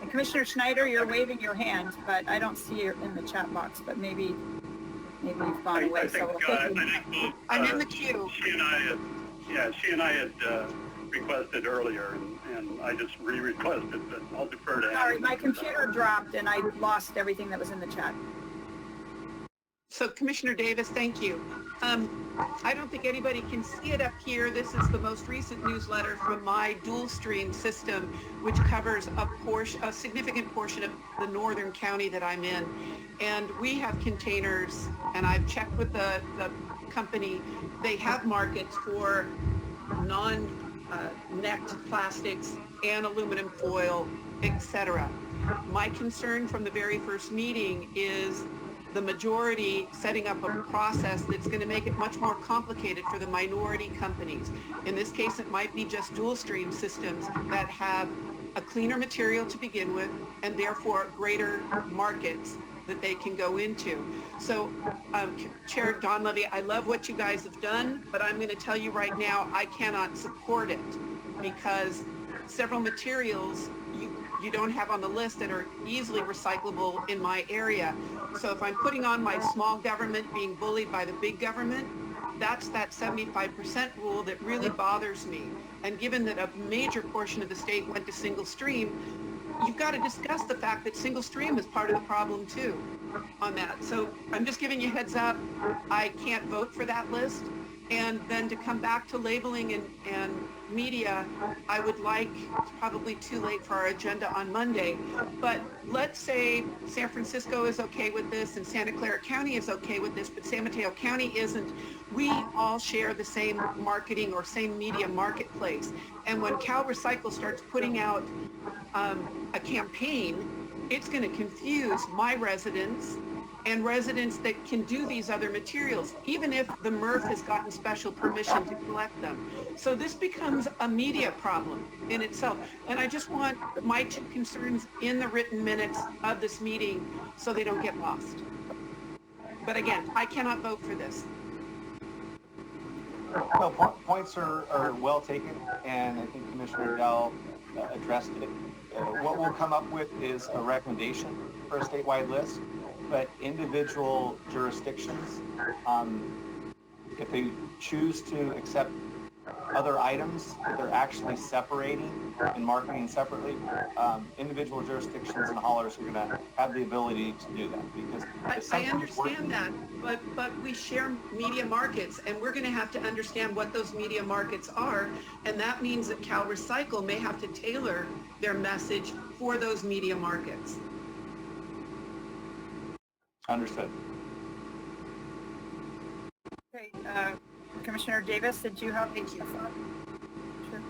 And Commissioner Schneider, you're waving your hand, but I don't see you in the chat box, but maybe you've gone away. I'm in the queue. She and I had requested earlier, and I just re-requested, but I'll defer to Sorry, my computer dropped and I lost everything that was in the chat. So Commissioner Davis, thank you. I don't think anybody can see it up here. This is the most recent newsletter from my dual stream system, which covers a significant portion of the northern county that I'm in. And we have containers, and I've checked with the company. They have markets for non-necked plastics and aluminum foil, etc. My concern from the very first meeting is the majority setting up a process that's going to make it much more complicated for the minority companies. In this case, it might be just dual stream systems that have a cleaner material to begin with and therefore greater markets that they can go into. So Chair Don Levy, I love what you guys have done, but I'm going to tell you right now, I cannot support it because several materials you don't have on the list that are easily recyclable in my area. So if I'm putting on my small government being bullied by the big government, that's that 75% rule that really bothers me. And given that a major portion of the state went to single stream, you've got to discuss the fact that single stream is part of the problem too on that. So I'm just giving you a heads up. I can't vote for that list. And then to come back to labeling and media, I would like, it's probably too late for our agenda on Monday, but let's say San Francisco is okay with this and Santa Clara County is okay with this, but San Mateo County isn't. We all share the same marketing or same media marketplace. And when Cal Recycle starts putting out a campaign, it's going to confuse my residents and residents that can do these other materials, even if the MRF has gotten special permission to collect them. So this becomes a media problem in itself. And I just want my two concerns in the written minutes of this meeting so they don't get lost. But again, I cannot vote for this. No, points are well taken, and I think Commissioner Dell addressed it. What we'll come up with is a recommendation for a statewide list. But individual jurisdictions, if they choose to accept other items that they're actually separating and marketing separately, individual jurisdictions and haulers are going to have the ability to do that. Because I understand that, but we share media markets, and we're going to have to understand what those media markets are, and that means that Cal Recycle may have to tailor their message for those media markets. Understood. Okay, Commissioner Davis, did you have a thought? Sure.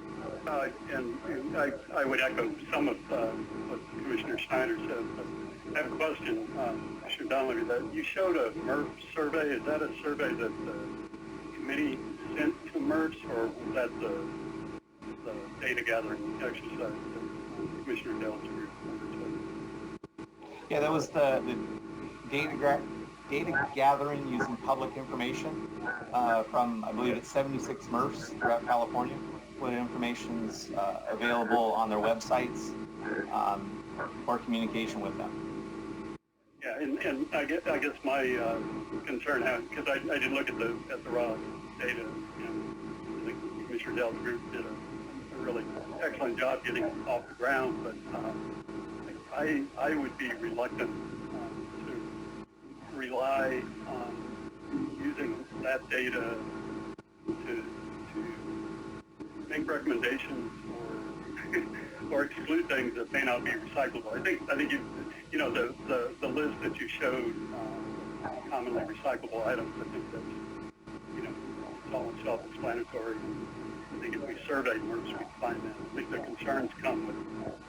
And I would echo some of what Commissioner Schneider said, but I have a question, Commissioner Donnelly, that you showed a MRF survey. Is that a survey that the committee sent to MRFs, or was that the data gathering exercise that Commissioner Dell threw? Yeah, that was the data gathering using public information from, I believe it's 76 MRFs throughout California. What information's available on their websites for communication with them. Yeah, and I guess my concern, because I did look at the raw data, and I think Commissioner Dell's group did a really excellent job getting it off the ground, but I would be reluctant to rely on using that data to make recommendations or exclude things that may not be recyclable. I think you know the list that you showed, commonly recyclable items. I think that's it's all self-explanatory. I think if we surveyed MRFs, we'd find that. I think the concerns come with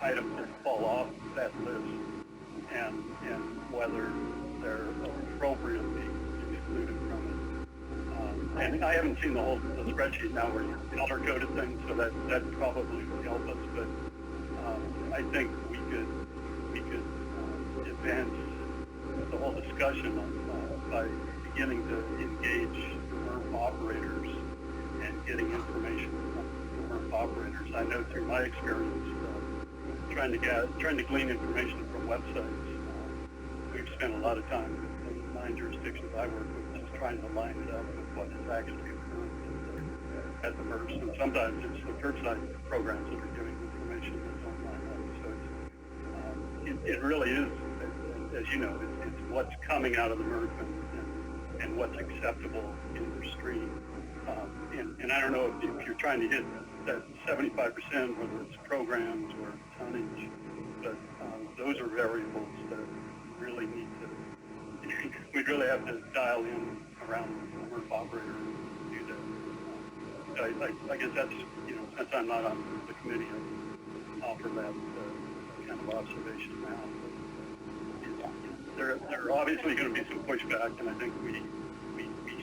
items that fall off that list and whether they're appropriately excluded from it. And I haven't seen the spreadsheet now where you color-coded things, so that probably would help us. But I think we could advance the whole discussion by beginning to engage the MRF operators and getting information from the MRF operators. I know through my experience trying to glean information from websites, we've spent a lot of time in the 9 jurisdictions I work with just trying to line it up with what is actually occurring at the MRFs. And sometimes it's the curbside programs that are giving information that don't line up. So it really is, as you know, it's what's coming out of the MRF and what's acceptable in the stream. And I don't know if you're trying to hit that 75%, whether it's programs or tonnage, but those are variables that really need to, we'd really have to dial in around the MRF operator and do that. I guess that's, since I'm not on the committee, I can offer that kind of observation now. But there are obviously going to be some pushback, and I think we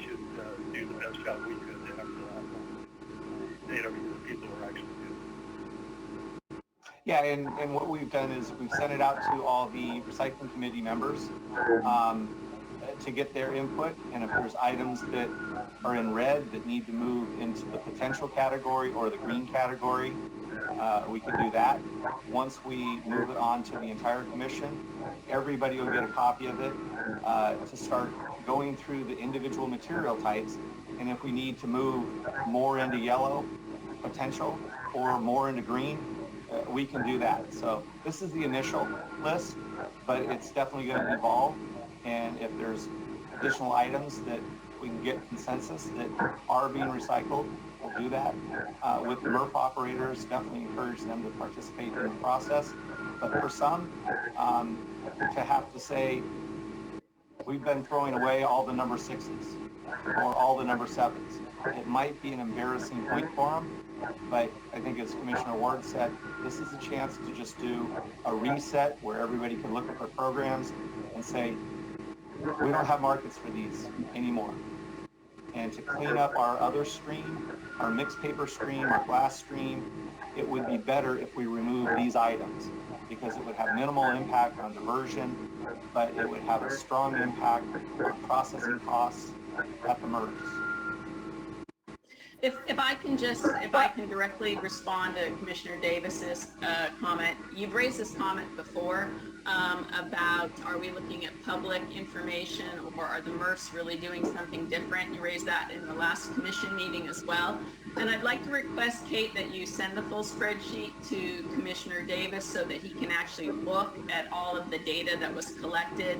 should do the best job we could to have the data from the people who are actually doing it. Yeah, and what we've done is we've sent it out to all the recycling committee members to get their input, and if there's items that are in red that need to move into the potential category or the green category, we can do that. Once we move it on to the entire commission, everybody will get a copy of it to start going through the individual material types, and if we need to move more into yellow potential or more into green, we can do that. So this is the initial list, but it's definitely going to evolve, and if there's additional items that we can get consensus that are being recycled, we'll do that. With the MRF operators, definitely encourage them to participate in the process. But for some, to have to say, we've been throwing away all the number 6s or all the number 7s, it might be an embarrassing point for them, but I think as Commissioner Ward said, this is a chance to just do a reset where everybody can look at their programs and say, we don't have markets for these anymore. And to clean up our other stream, our mixed paper stream, our glass stream, it would be better if we remove these items because it would have minimal impact on diversion, but it would have a strong impact on processing costs at the MRFs. If I can directly respond to Commissioner Davis's comment. You've raised this comment before about are we looking at public information or are the MRFs really doing something different? You raised that in the last commission meeting as well. And I'd like to request, Kate, that you send the full spreadsheet to Commissioner Davis so that he can actually look at all of the data that was collected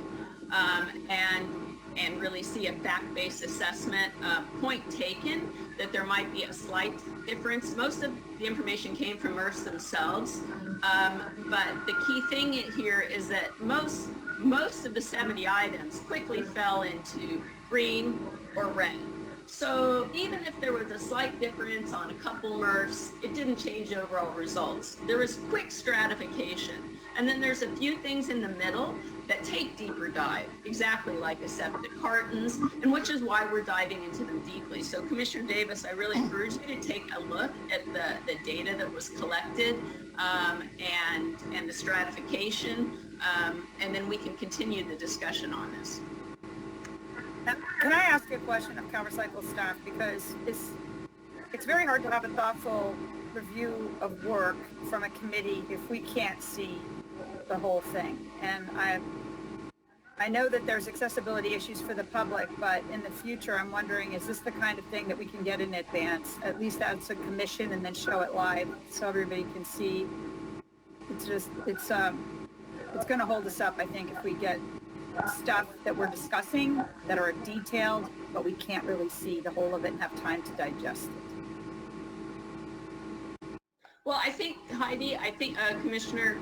and really see a fact-based assessment. Point taken that there might be a slight difference. Most of the information came from MRFs themselves, but the key thing here is that most of the 70 items quickly fell into green or red. So even if there was a slight difference on a couple MRFs, it didn't change overall results. There was quick stratification. And then there's a few things in the middle that take deeper dive, exactly like aseptic cartons, and which is why we're diving into them deeply. So Commissioner Davis, I really encourage you to take a look at the data that was collected and the stratification. and then we can continue the discussion on this. Can I ask a question of CalRecycle staff, because it's very hard to have a thoughtful review of work from a committee if we can't see the whole thing. And I know that there's accessibility issues for the public, but in the future, I'm wondering, is this the kind of thing that we can get in advance, at least as a commission, and then show it live so everybody can see? It's going to hold us up, I think, if we get stuff that we're discussing that are detailed, but we can't really see the whole of it and have time to digest it. Well, I think, Heidi, Commissioner,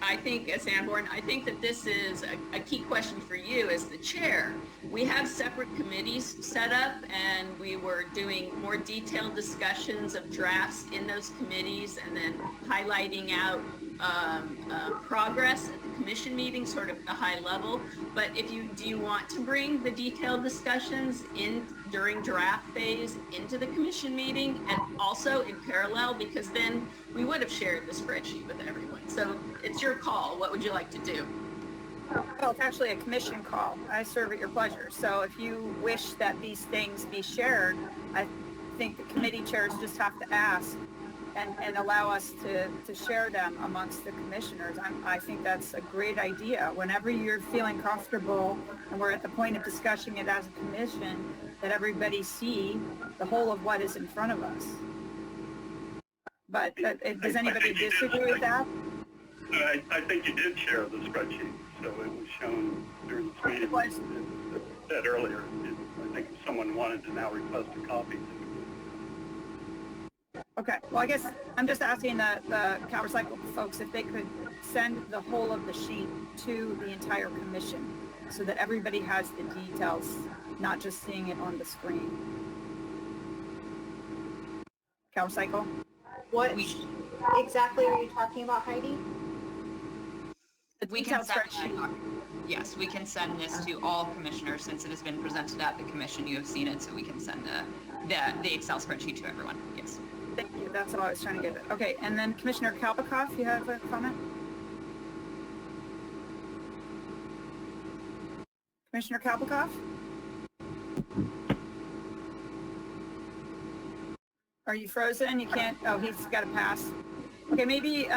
I think, Sanborn, I think that this is a key question for you as the chair. We have separate committees set up, and we were doing more detailed discussions of drafts in those committees, and then highlighting out progress at the commission meeting, sort of a high level. But do you want to bring the detailed discussions in during draft phase into the commission meeting, and also in parallel, because then we would have shared the spreadsheet with everyone. So it's your call. What would you like to do? Well, it's actually a commission call. I serve at your pleasure. So if you wish that these things be shared, I think the committee chairs just have to ask and allow us to share them amongst the commissioners. I think that's a great idea. Whenever you're feeling comfortable and we're at the point of discussing it as a commission, that everybody see the whole of what is in front of us. But does anybody disagree with that? I think you did share the spreadsheet, so it was shown during this meeting. It was said earlier. I think if someone wanted to now request a copy. Okay, well, I guess I'm just asking the CalRecycle folks if they could send the whole of the sheet to the entire commission so that everybody has the details, not just seeing it on the screen. CalRecycle? What exactly are you talking about, Heidi? We can send yes, we can send this to all commissioners since it has been presented at the commission. You have seen it, so we can send the Excel spreadsheet to everyone. Yes. Thank you. That's all I was trying to get at. Okay, and then Commissioner Kalpikoff, you have a comment? Commissioner Kalpikoff? Are you frozen? You can't, oh, he's got to pass. Okay, maybe,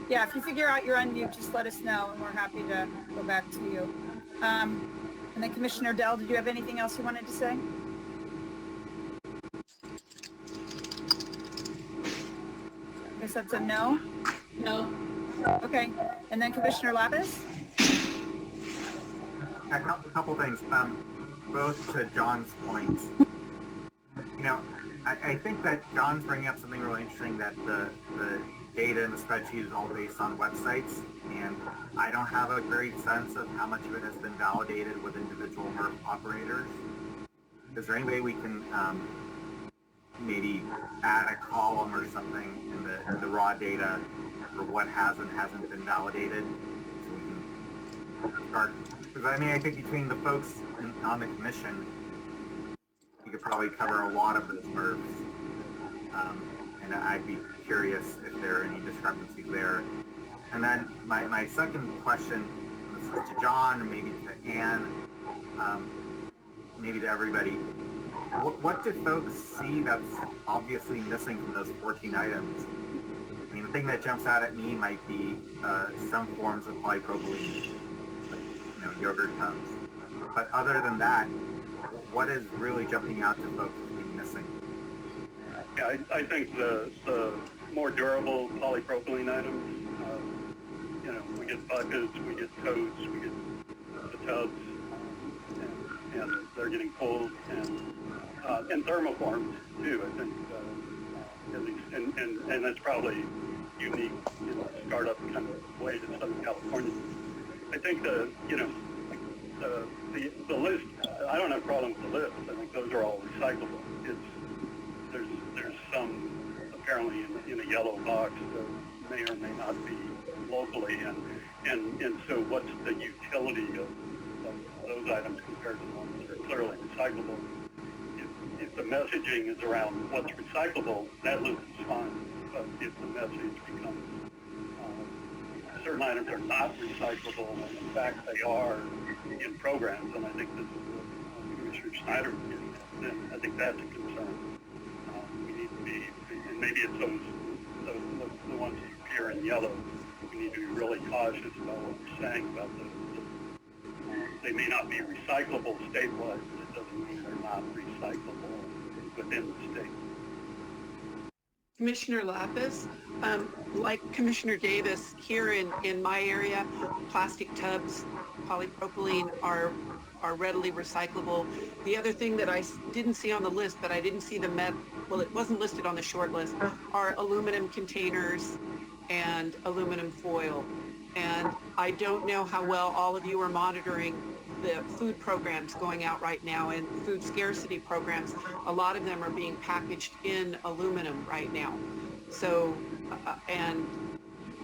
yeah, if you figure out you're unmute, just let us know, and we're happy to go back to you. And then Commissioner Dell, did you have anything else you wanted to say? I guess that's a no? No. Okay, and then Commissioner Lapis? A couple things, both to John's points. You know, I think that John's bringing up something really interesting, that the data in the spreadsheet is all based on websites, and I don't have a great sense of how much of it has been validated with individual MRF operators. Is there any way we can maybe add a column or something in the raw data for what has and hasn't been validated, so we can start? Because I mean, I think between the folks on the commission, you could probably cover a lot of those MRFs, and I'd be curious if there are any discrepancies there. And then my second question, this is to John, or maybe to Anne, maybe to everybody. What did folks see that's obviously missing from those 14 items? I mean, the thing that jumps out at me might be some forms of polypropylene, like, you know, yogurt tubs. But other than that, what is really jumping out to folks as being missing? Yeah, I think the more durable polypropylene items, you know, we get buckets, we get totes, we get the tubs, and they're getting pulled, and thermoformed too, I think, at least, and that's probably unique in a startup kind of way to Southern California. I think the list, I don't have a problem with the list. I think those are all recyclable. There's some apparently in a yellow box that may or may not be locally, and so what's the utility of those items compared to the ones that are clearly recyclable? If the messaging is around what's recyclable, that list is fine. But if the message becomes certain items are not recyclable, and in fact they are in programs, and I think this is what Commissioner Snyder was getting at, and I think that's a concern. We need to be, and maybe it's the ones that appear in yellow, we need to be really cautious about what we're saying about they may not be recyclable statewide, but it doesn't mean they're not recyclable within the state. Commissioner Lapis, like Commissioner Davis, here in my area, plastic tubs, polypropylene are readily recyclable. The other thing that I didn't see on the list, but I didn't see well, it wasn't listed on the short list, are aluminum containers and aluminum foil. And I don't know how well all of you are monitoring the food programs going out right now and food scarcity programs. A lot of them are being packaged in aluminum right now. So, and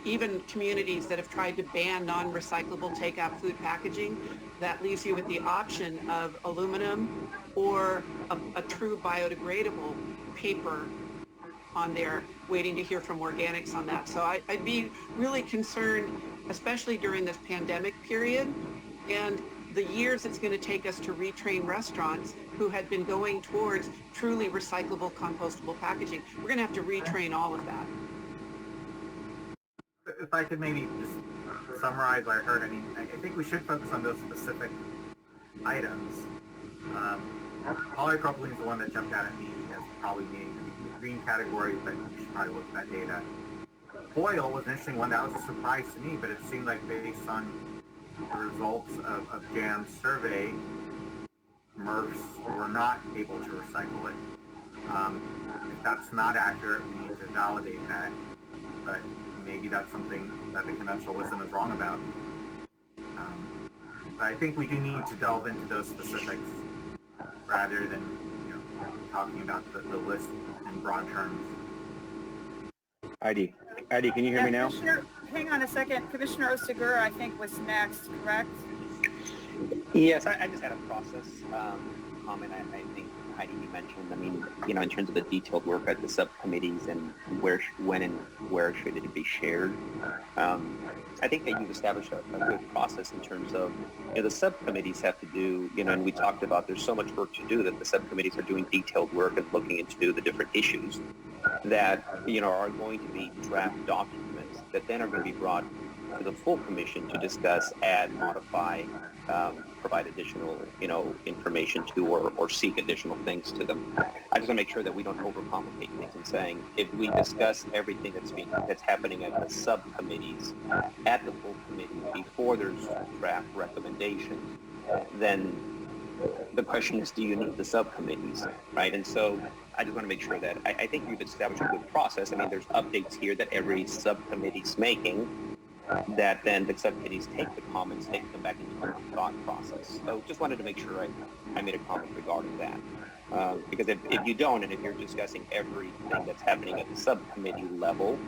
even communities that have tried to ban non-recyclable takeout food packaging, that leaves you with the option of aluminum or a true biodegradable paper on there, waiting to hear from organics on that. So I'd be really concerned, especially during this pandemic period and the years it's going to take us to retrain restaurants who had been going towards truly recyclable, compostable packaging. We're going to have to retrain all of that. If I could maybe just summarize what I heard, I mean, I think we should focus on those specific items. Polypropylene is the one that jumped out at me as probably being the green category, but you should probably look at that data. Foil was an interesting one. That was a surprise to me, but it seemed like based on the results of JAM's survey, MRFs were not able to recycle it. If that's not accurate, we need to validate that, but maybe that's something that the conventional wisdom is wrong about. But I think we do need to delve into those specifics rather than, you know, talking about the list in broad terms. Heidi, can you hear me now? Hang on a second. Commissioner Osagura, I think, was next, correct? Yes, I just had a process comment. I think Heidi mentioned, I mean, you know, in terms of the detailed work at the subcommittees and when and where should it be shared. I think that you've established a good process in terms of, you know, the subcommittees have to do, you know, and we talked about there's so much work to do that the subcommittees are doing detailed work and looking into the different issues that, you know, are going to be draft documents that then are going to be brought to the full commission to discuss, add, modify, provide additional, you know, information to or seek additional things to them. I just want to make sure that we don't overcomplicate things in saying if we discuss everything that's happening at the subcommittees at the full committee before there's draft recommendations, then the question is, do you need the subcommittees, right? And so I just want to make sure that I think you've established a good process. I mean, there's updates here that every subcommittee's making, that then the subcommittees take the comments, take them back into the thought process. So just wanted to make sure I made a comment regarding that. Because if you don't, and if you're discussing everything that's happening at the subcommittee level,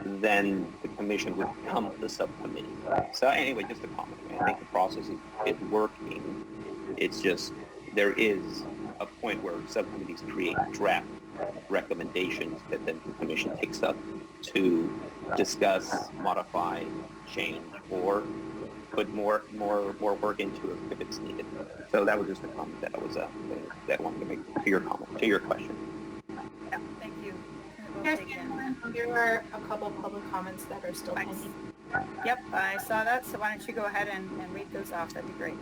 then the commission would come to the subcommittee. So anyway, just a comment. I think the process is working. It's just there is a point where subcommittees create draft recommendations that then the commission takes up to discuss, modify, change, or put more work into it if it's needed. So that was just a comment that I wanted to make to your comment, to your question. Yeah, thank you. Yes, there are a couple public comments that are still pending. Yep, I saw that. So why don't you go ahead and read those off? That'd be great.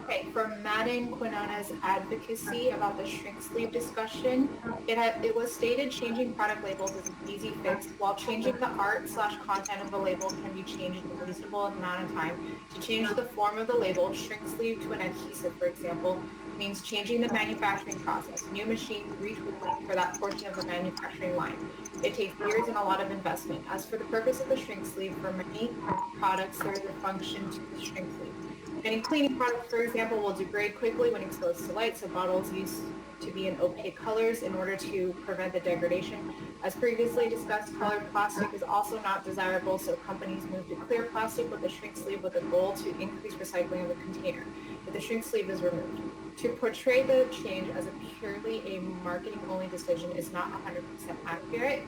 Okay, from Madden Quinona's advocacy about the shrink sleeve discussion, it was stated changing product labels is an easy fix, while changing the art/content of the label can be changed in a reasonable amount of time. To change the form of the label, shrink sleeve to an adhesive, for example, means changing the manufacturing process. New machines retooling for that portion of the manufacturing line. It takes years and a lot of investment. As for the purpose of the shrink sleeve, for many products, there is a function to the shrink sleeve. Many cleaning products, for example, will degrade quickly when exposed to light, so bottles used to be in opaque colors in order to prevent the degradation. As previously discussed, colored plastic is also not desirable, so companies moved to clear plastic with a shrink sleeve with a goal to increase recycling of the container, but the shrink sleeve is removed. To portray the change as a purely a marketing-only decision is not 100% accurate.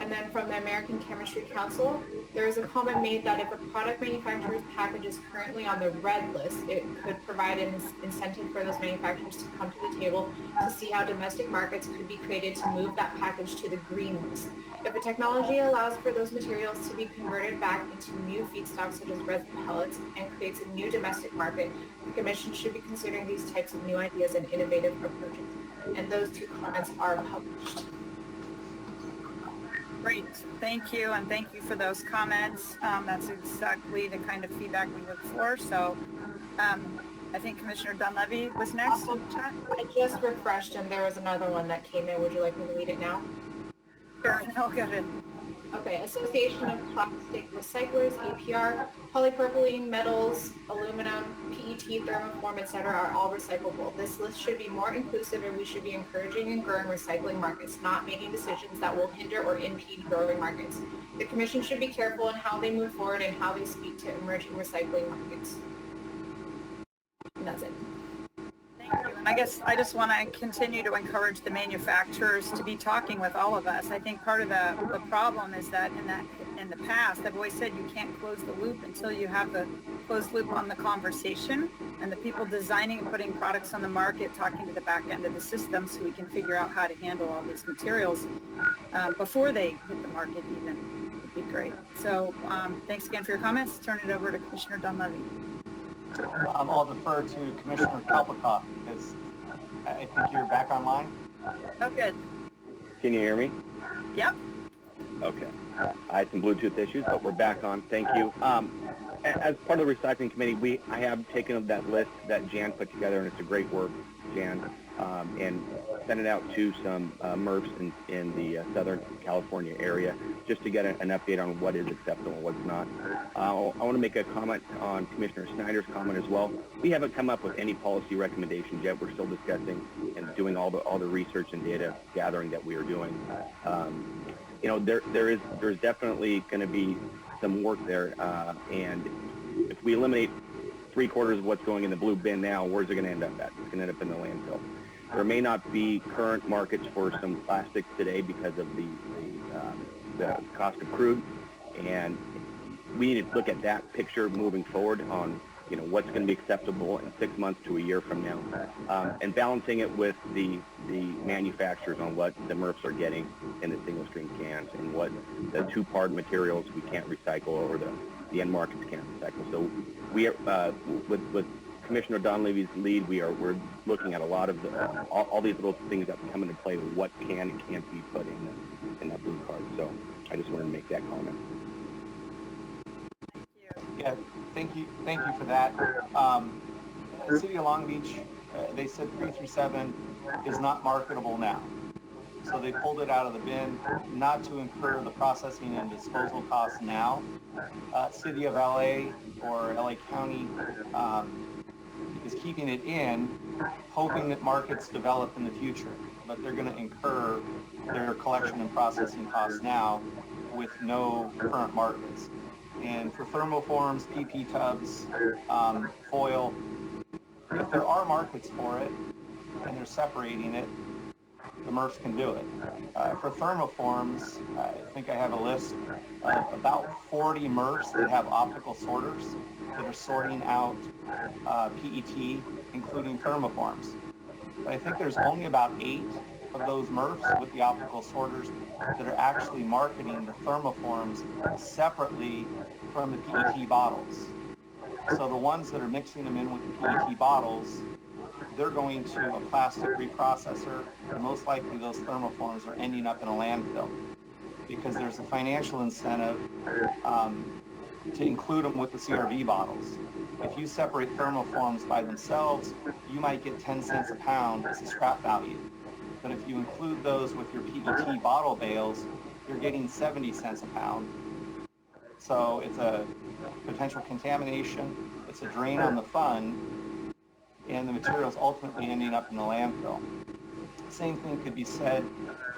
And then from the American Chemistry Council, there is a comment made that if a product manufacturer's package is currently on the red list, it could provide an incentive for those manufacturers to come to the table to see how domestic markets could be created to move that package to the green list. If the technology allows for those materials to be converted back into new feedstocks such as resin pellets and creates a new domestic market, the Commission should be considering these types of new ideas and innovative approaches. And those two comments are published. Great, thank you, and thank you for those comments. That's exactly the kind of feedback we look for. So I think Commissioner Dunleavy was next. I just refreshed and there was another one that came in. Would you like me to read it now? Sure, no, go ahead. Okay, Association of Plastic Recyclers, APR, polypropylene, metals, aluminum, PET, thermoform, etc. are all recyclable. This list should be more inclusive and we should be encouraging and growing recycling markets, not making decisions that will hinder or impede growing markets. The Commission should be careful in how they move forward and how they speak to emerging recycling markets. And that's it. Thank you. And I guess I just want to continue to encourage the manufacturers to be talking with all of us. I think part of the problem is that in the past, I've always said you can't close the loop until you have the closed loop on the conversation and the people designing and putting products on the market, talking to the back end of the system so we can figure out how to handle all these materials before they hit the market even. Would be great. So thanks again for your comments. Turn it over to Commissioner Dunleavy. I'll defer to Commissioner Kalpikoff because I think you're back online. Oh, good. Can you hear me? Yep. Okay. I had some Bluetooth issues, but we're back on. Thank you. As part of the recycling committee, I have taken up that list that Jan put together, and it's a great work, Jan, and sent it out to some MRFs in the Southern California area just to get an update on what is acceptable and what's not. I want to make a comment on Commissioner Snyder's comment as well. We haven't come up with any policy recommendations yet. We're still discussing and doing all the research and data gathering that we are doing. There's definitely going to be some work there, and if we eliminate 3/4 of what's going in the blue bin now, where's it going to end up at? It's going to end up in the landfill. There may not be current markets for some plastics today because of the cost of crude, and we need to look at that picture moving forward on what's going to be acceptable in 6 months to a year from now, and balancing it with the manufacturers on what the MRFs are getting in the single stream cans and what the two-part materials we can't recycle or the end markets can't recycle. So we are with Commissioner Donleavy's lead, we're looking at a lot of all these little things that come into play with what can and can't be put in that blue card. So I just wanted to make that comment. Yeah, thank you for that. City of Long Beach, they said 3 through 7 is not marketable now. So they pulled it out of the bin, not to incur the processing and disposal costs now. City of LA or LA County is keeping it in, hoping that markets develop in the future. But they're going to incur their collection and processing costs now with no current markets. And for thermoforms, PP tubs, foil, if there are markets for it and they're separating it, the MRFs can do it. For thermoforms, I think I have a list of about 40 MRFs that have optical sorters that are sorting out PET, including thermoforms. But I think there's only about 8 of those MRFs with the optical sorters that are actually marketing the thermoforms separately from the PET bottles. So the ones that are mixing them in with the PET bottles, they're going to a plastic reprocessor, and most likely those thermoforms are ending up in a landfill because there's a financial incentive to include them with the CRV bottles. If you separate thermoforms by themselves, you might get 10 cents a pound as a scrap value. But if you include those with your PET bottle bales, you're getting 70 cents a pound. So it's a potential contamination, it's a drain on the fund, and the material's ultimately ending up in the landfill. Same thing could be said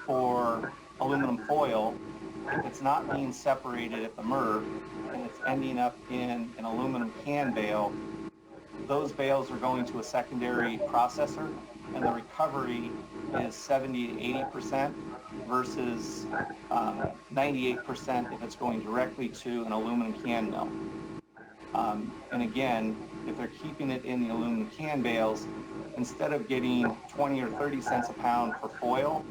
for aluminum foil. If it's not being separated at the MRF and it's ending up in an aluminum can bale, those bales are going to a secondary processor, and the recovery is 70 to 80%. versus 98% if it's going directly to an aluminum can mill. And again, if they're keeping it in the aluminum can bales, instead of getting 20 or 30 cents a pound for foil,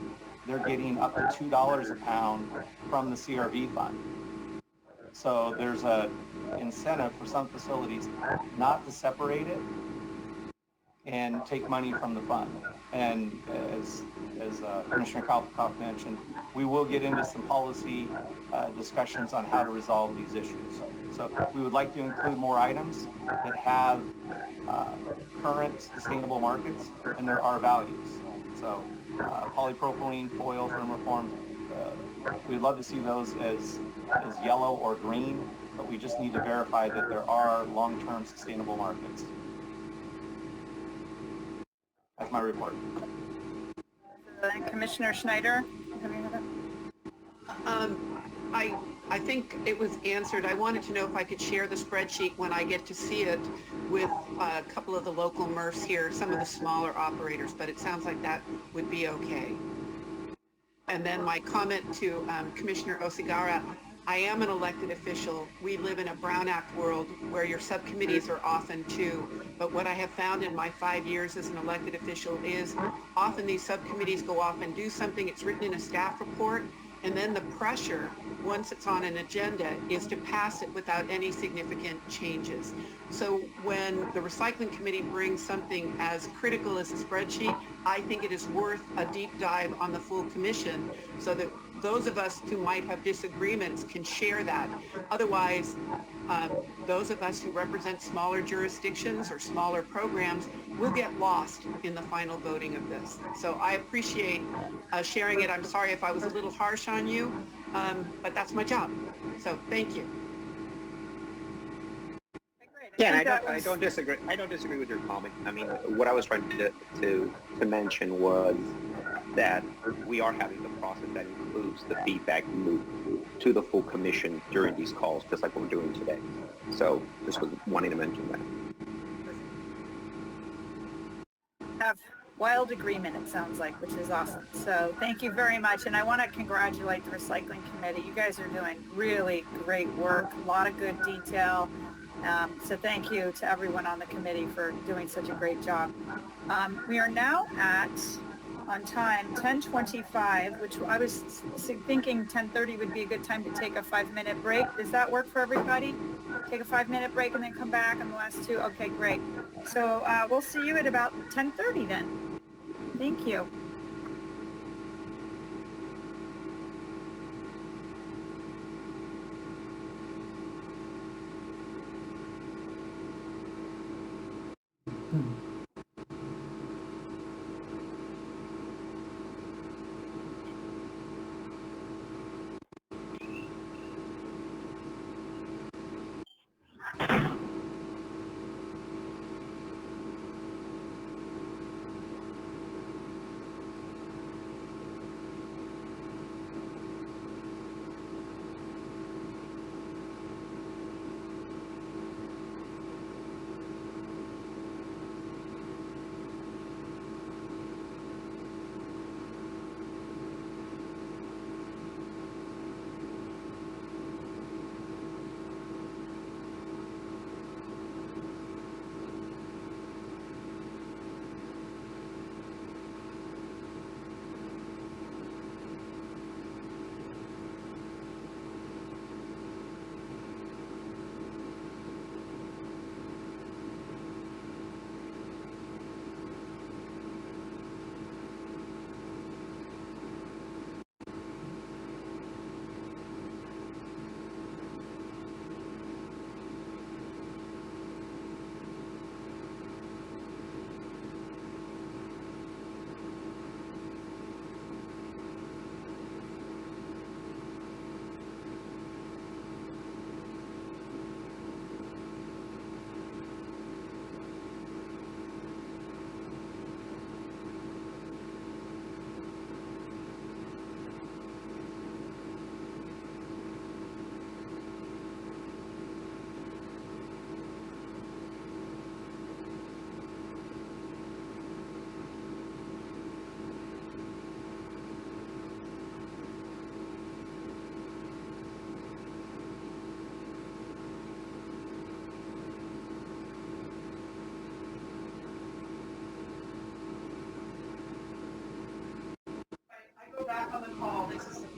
they're getting up to $2 a pound from the CRV fund. So there's a incentive for some facilities not to separate it and take money from the fund. And as Commissioner Kopf mentioned, we will get into some policy discussions on how to resolve these issues. So we would like to include more items that have current sustainable markets and there are values. So polypropylene, foil, thermoform, we'd love to see those as yellow or green, but we just need to verify that there are long-term sustainable markets. That's my report. Commissioner Schneider, have you had I think it was answered. I wanted to know if I could share the spreadsheet when I get to see it with a couple of the local MRFs here, some of the smaller operators, but it sounds like that would be okay. And then my comment to Commissioner Osigara, I am an elected official. We live in a Brown Act world where your subcommittees are often too. But what I have found in my 5 years as an elected official is often these subcommittees go off and do something, it's written in a staff report, and then the pressure, once it's on an agenda, is to pass it without any significant changes. So when the recycling committee brings something as critical as a spreadsheet, I think it is worth a deep dive on the full commission so that those of us who might have disagreements can share that. Otherwise, those of us who represent smaller jurisdictions or smaller programs will get lost in the final voting of this. So I appreciate sharing it. I'm sorry if I was a little harsh on you, but that's my job. So thank you. Yeah, and I don't disagree. I don't disagree with your comment. I mean, what I was trying to mention was that we are having the process that includes the feedback loop to the full commission during these calls, just like what we're doing today. So just was wanting to mention that. have wild agreement, it sounds like, which is awesome. So thank you very much. And I want to congratulate the recycling committee. You guys are doing really great work, a lot of good detail. So thank you to everyone on the committee for doing such a great job. We are now at, on time, 10:25, which I was thinking 10:30 would be a good time to take a 5-minute break. Does that work for everybody? Take a 5-minute break and then come back on the last two? Okay, great. So we'll see you at about 10:30 then. Thank you.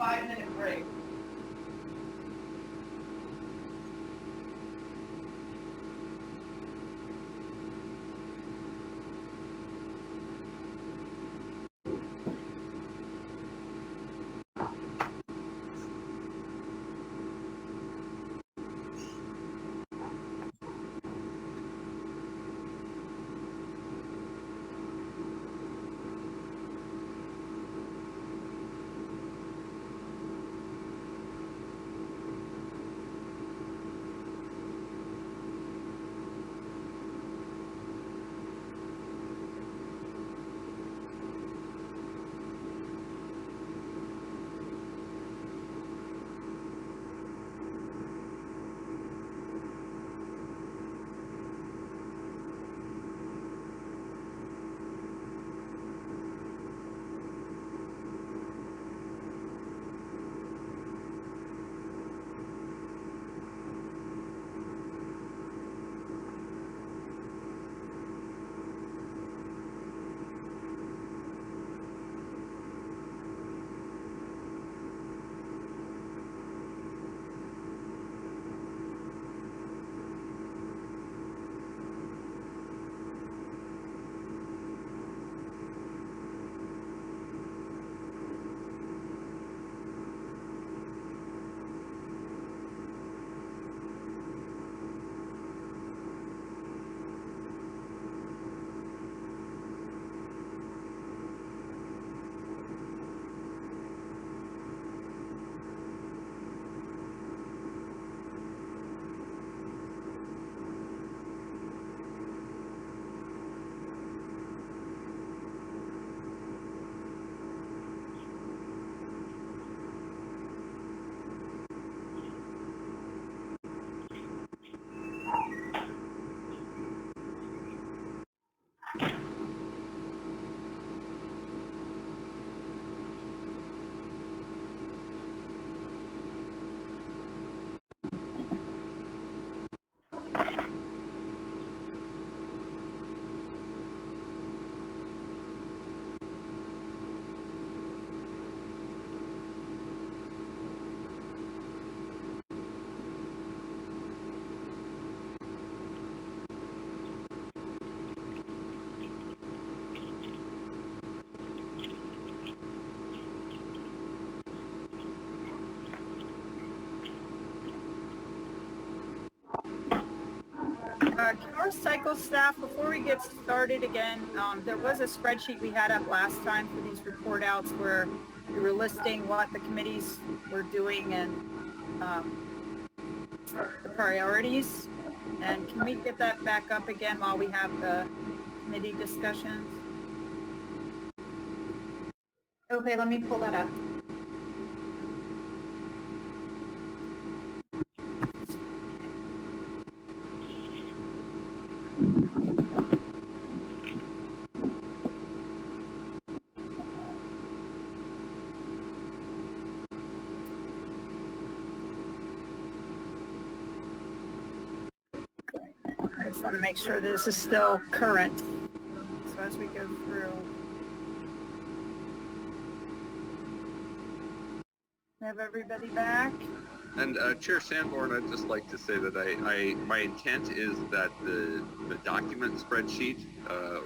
5-minute break. Cycle staff, before we get started again, there was a spreadsheet we had up last time for these report outs where we were listing what the committees were doing and the priorities. And can we get that back up again while we have the committee discussions? Okay, let me pull that up. I just want to make sure this is still current. So as we go through, have everybody back? And Chair Sanborn, I'd just like to say that my intent is that the document spreadsheet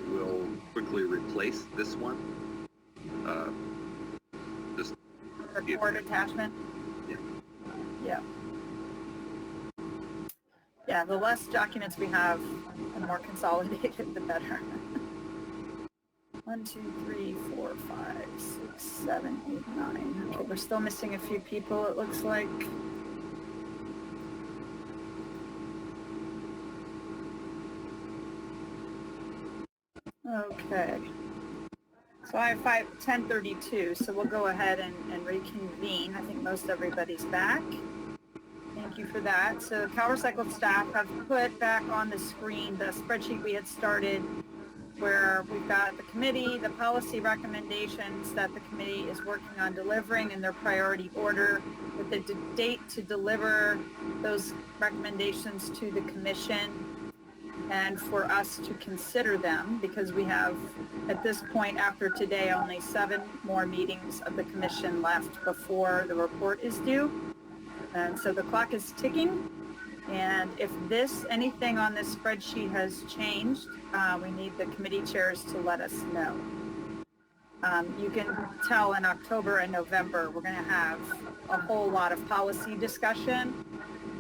will quickly replace this one. Just report attachment? Yeah. Yeah. Yeah, the less documents we have, the more consolidated, the better. 1, 2, 3, 4, 5, 6, 7, 8, 9. Okay, we're still missing a few people, it looks like. Okay. So I have 10:32, so we'll go ahead and reconvene. I think most everybody's back. Thank you for that. So CalRecycle staff have put back on the screen the spreadsheet we had started where we've got the committee, the policy recommendations that the committee is working on delivering in their priority order with the date to deliver those recommendations to the commission. and for us to consider them, because we have, at this point after today, only 7 more meetings of the commission left before the report is due. And so the clock is ticking. And if anything on this spreadsheet has changed, we need the committee chairs to let us know. You can tell in October and November, we're going to have a whole lot of policy discussion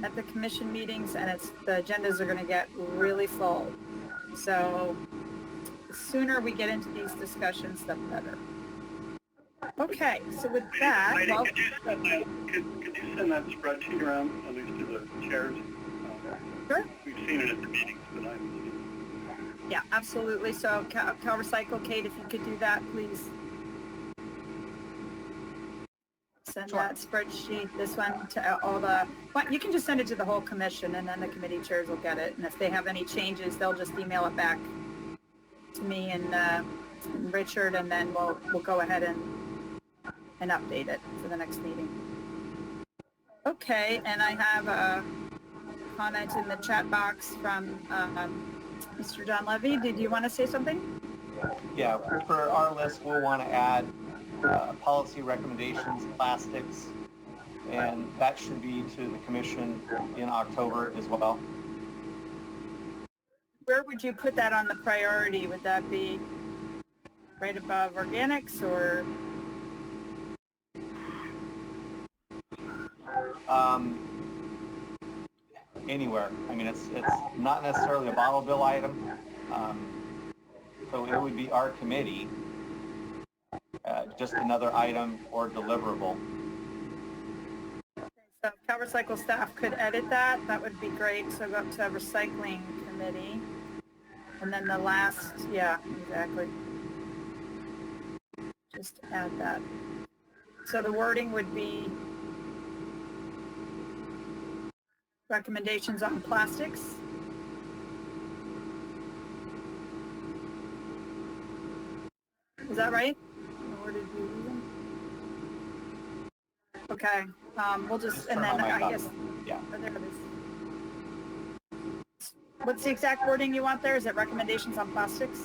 at the commission meetings, and the agendas are going to get really full. So the sooner we get into these discussions, the better. Okay, so with that, Could you send that spreadsheet around, at least to the chairs? Sure. We've seen it at the meetings, but I haven't seen it. Yeah, absolutely. So Cal Recycle, Kate, if you could do that, please. Send that spreadsheet, this one, to all the, you can just send it to the whole commission, and then the committee chairs will get it. And if they have any changes, they'll just email it back to me and Richard, and then we'll go ahead and update it for the next meeting. Okay, and I have a comment in the chat box from Mr. John Levy. Did you want to say something? Yeah, for our list, we'll want to add policy recommendations, plastics, and that should be to the commission in October as well. Where would you put that on the priority? Would that be right above organics or? Anywhere. I mean, it's not necessarily a bottle bill item, so it would be our committee, just another item or deliverable. So if Cal Recycle staff could edit that, that would be great. So go up to recycling committee, and then the last, yeah, exactly. Just add that. So the wording would be recommendations on plastics. Is that right? Or did you lose them? Okay, we'll just, and then I guess, yeah. Oh, there it is. What's the exact wording you want there? Is it recommendations on plastics?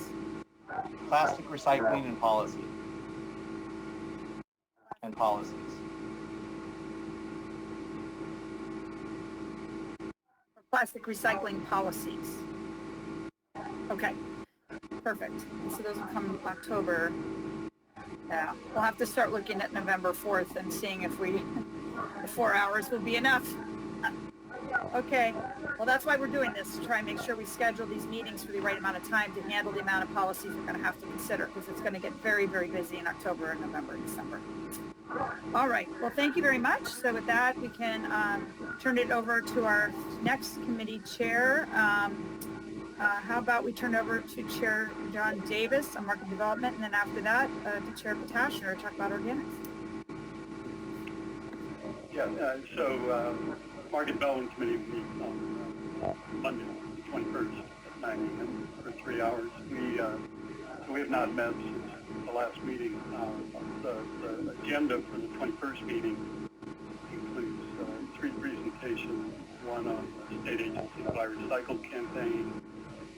Plastic recycling and policy. And policies. Plastic recycling policies. Okay, perfect. So those will come October. Yeah, we'll have to start looking at November 4th and seeing if the 4 hours will be enough. Okay, well, that's why we're doing this, to try and make sure we schedule these meetings for the right amount of time to handle the amount of policies we're going to have to consider, because it's going to get very, very busy in October and November and December. All right, well, thank you very much. So with that, we can turn it over to our next committee chair. How about we turn over to Chair John Davis on market development, and then after that, to Chair Potashner to talk about organics. Yeah, so Market Development Committee meets on Monday, the 21st at 9 a.m. for 3 hours. We have not met since the last meeting. The agenda for the 21st meeting includes 3 presentations, one on the state agency buy recycle campaign,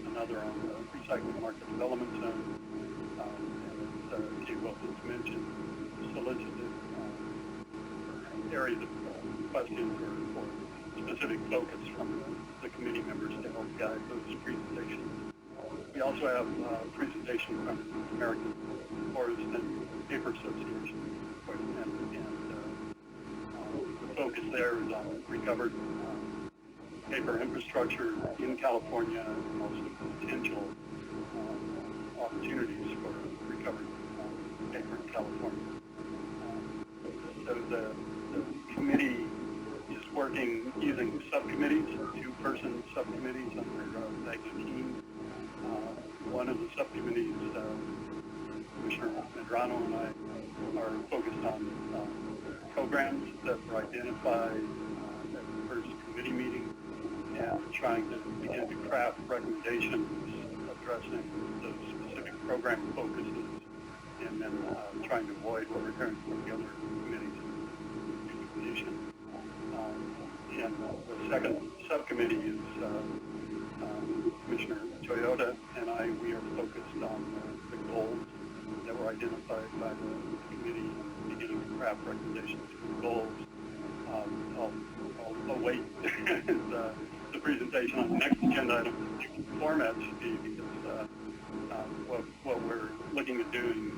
another on the recycling market development zone, and as Kate Wilkins mentioned, solicited areas of questions or specific focus from the committee members to help guide those presentations. We also have a presentation from the American Forest and Paper Association, and the focus there is on recovered paper infrastructure in California and also potential opportunities for recovered paper in California. So the committee is working using subcommittees, 2-person subcommittees under Meg's team. One of the subcommittees, Commissioner Medrano and I, are focused on programs that were identified at the first committee meeting, and trying to begin to craft recommendations addressing those specific program focuses, and then trying to avoid what we're hearing from the other committees in duplication. And the second subcommittee is Commissioner Toyota and I, we are focused on the goals that were identified by the committee beginning to craft recommendations for the goals. I'll await the presentation on the next agenda item. The format should be because what we're looking at doing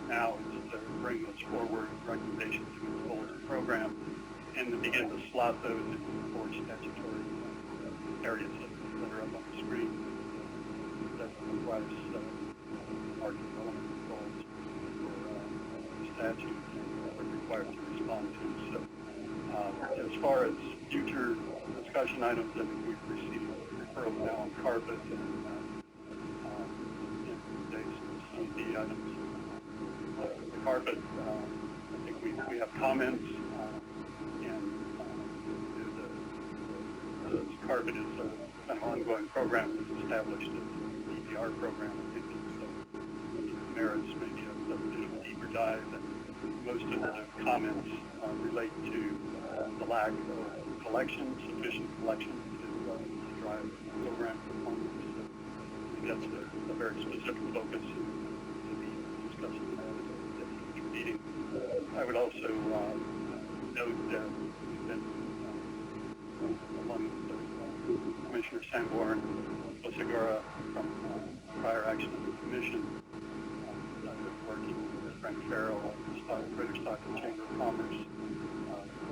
now is to bring those forward recommendations to its goals and program and to begin to slot those into 4 statutory areas that are up on the screen that comprise market development goals for statute and what we're required to respond to. So as far as future discussion items, I think we've received referrals now on carpet and C&D items. The carpet, I think we have comments and the carpet is an ongoing program that's established as an EPR program. I think it merits maybe a deeper dive, and most of the comments relate to the lack of collection, sufficient collection to drive program performance. So I think that's a very specific focus to be discussing at a future meeting. I would also note that we've been along with Commissioner Sanborn and Osagura from prior action of the Commission. I've been working with Frank Farrell at the Greater Stockton Chamber of Commerce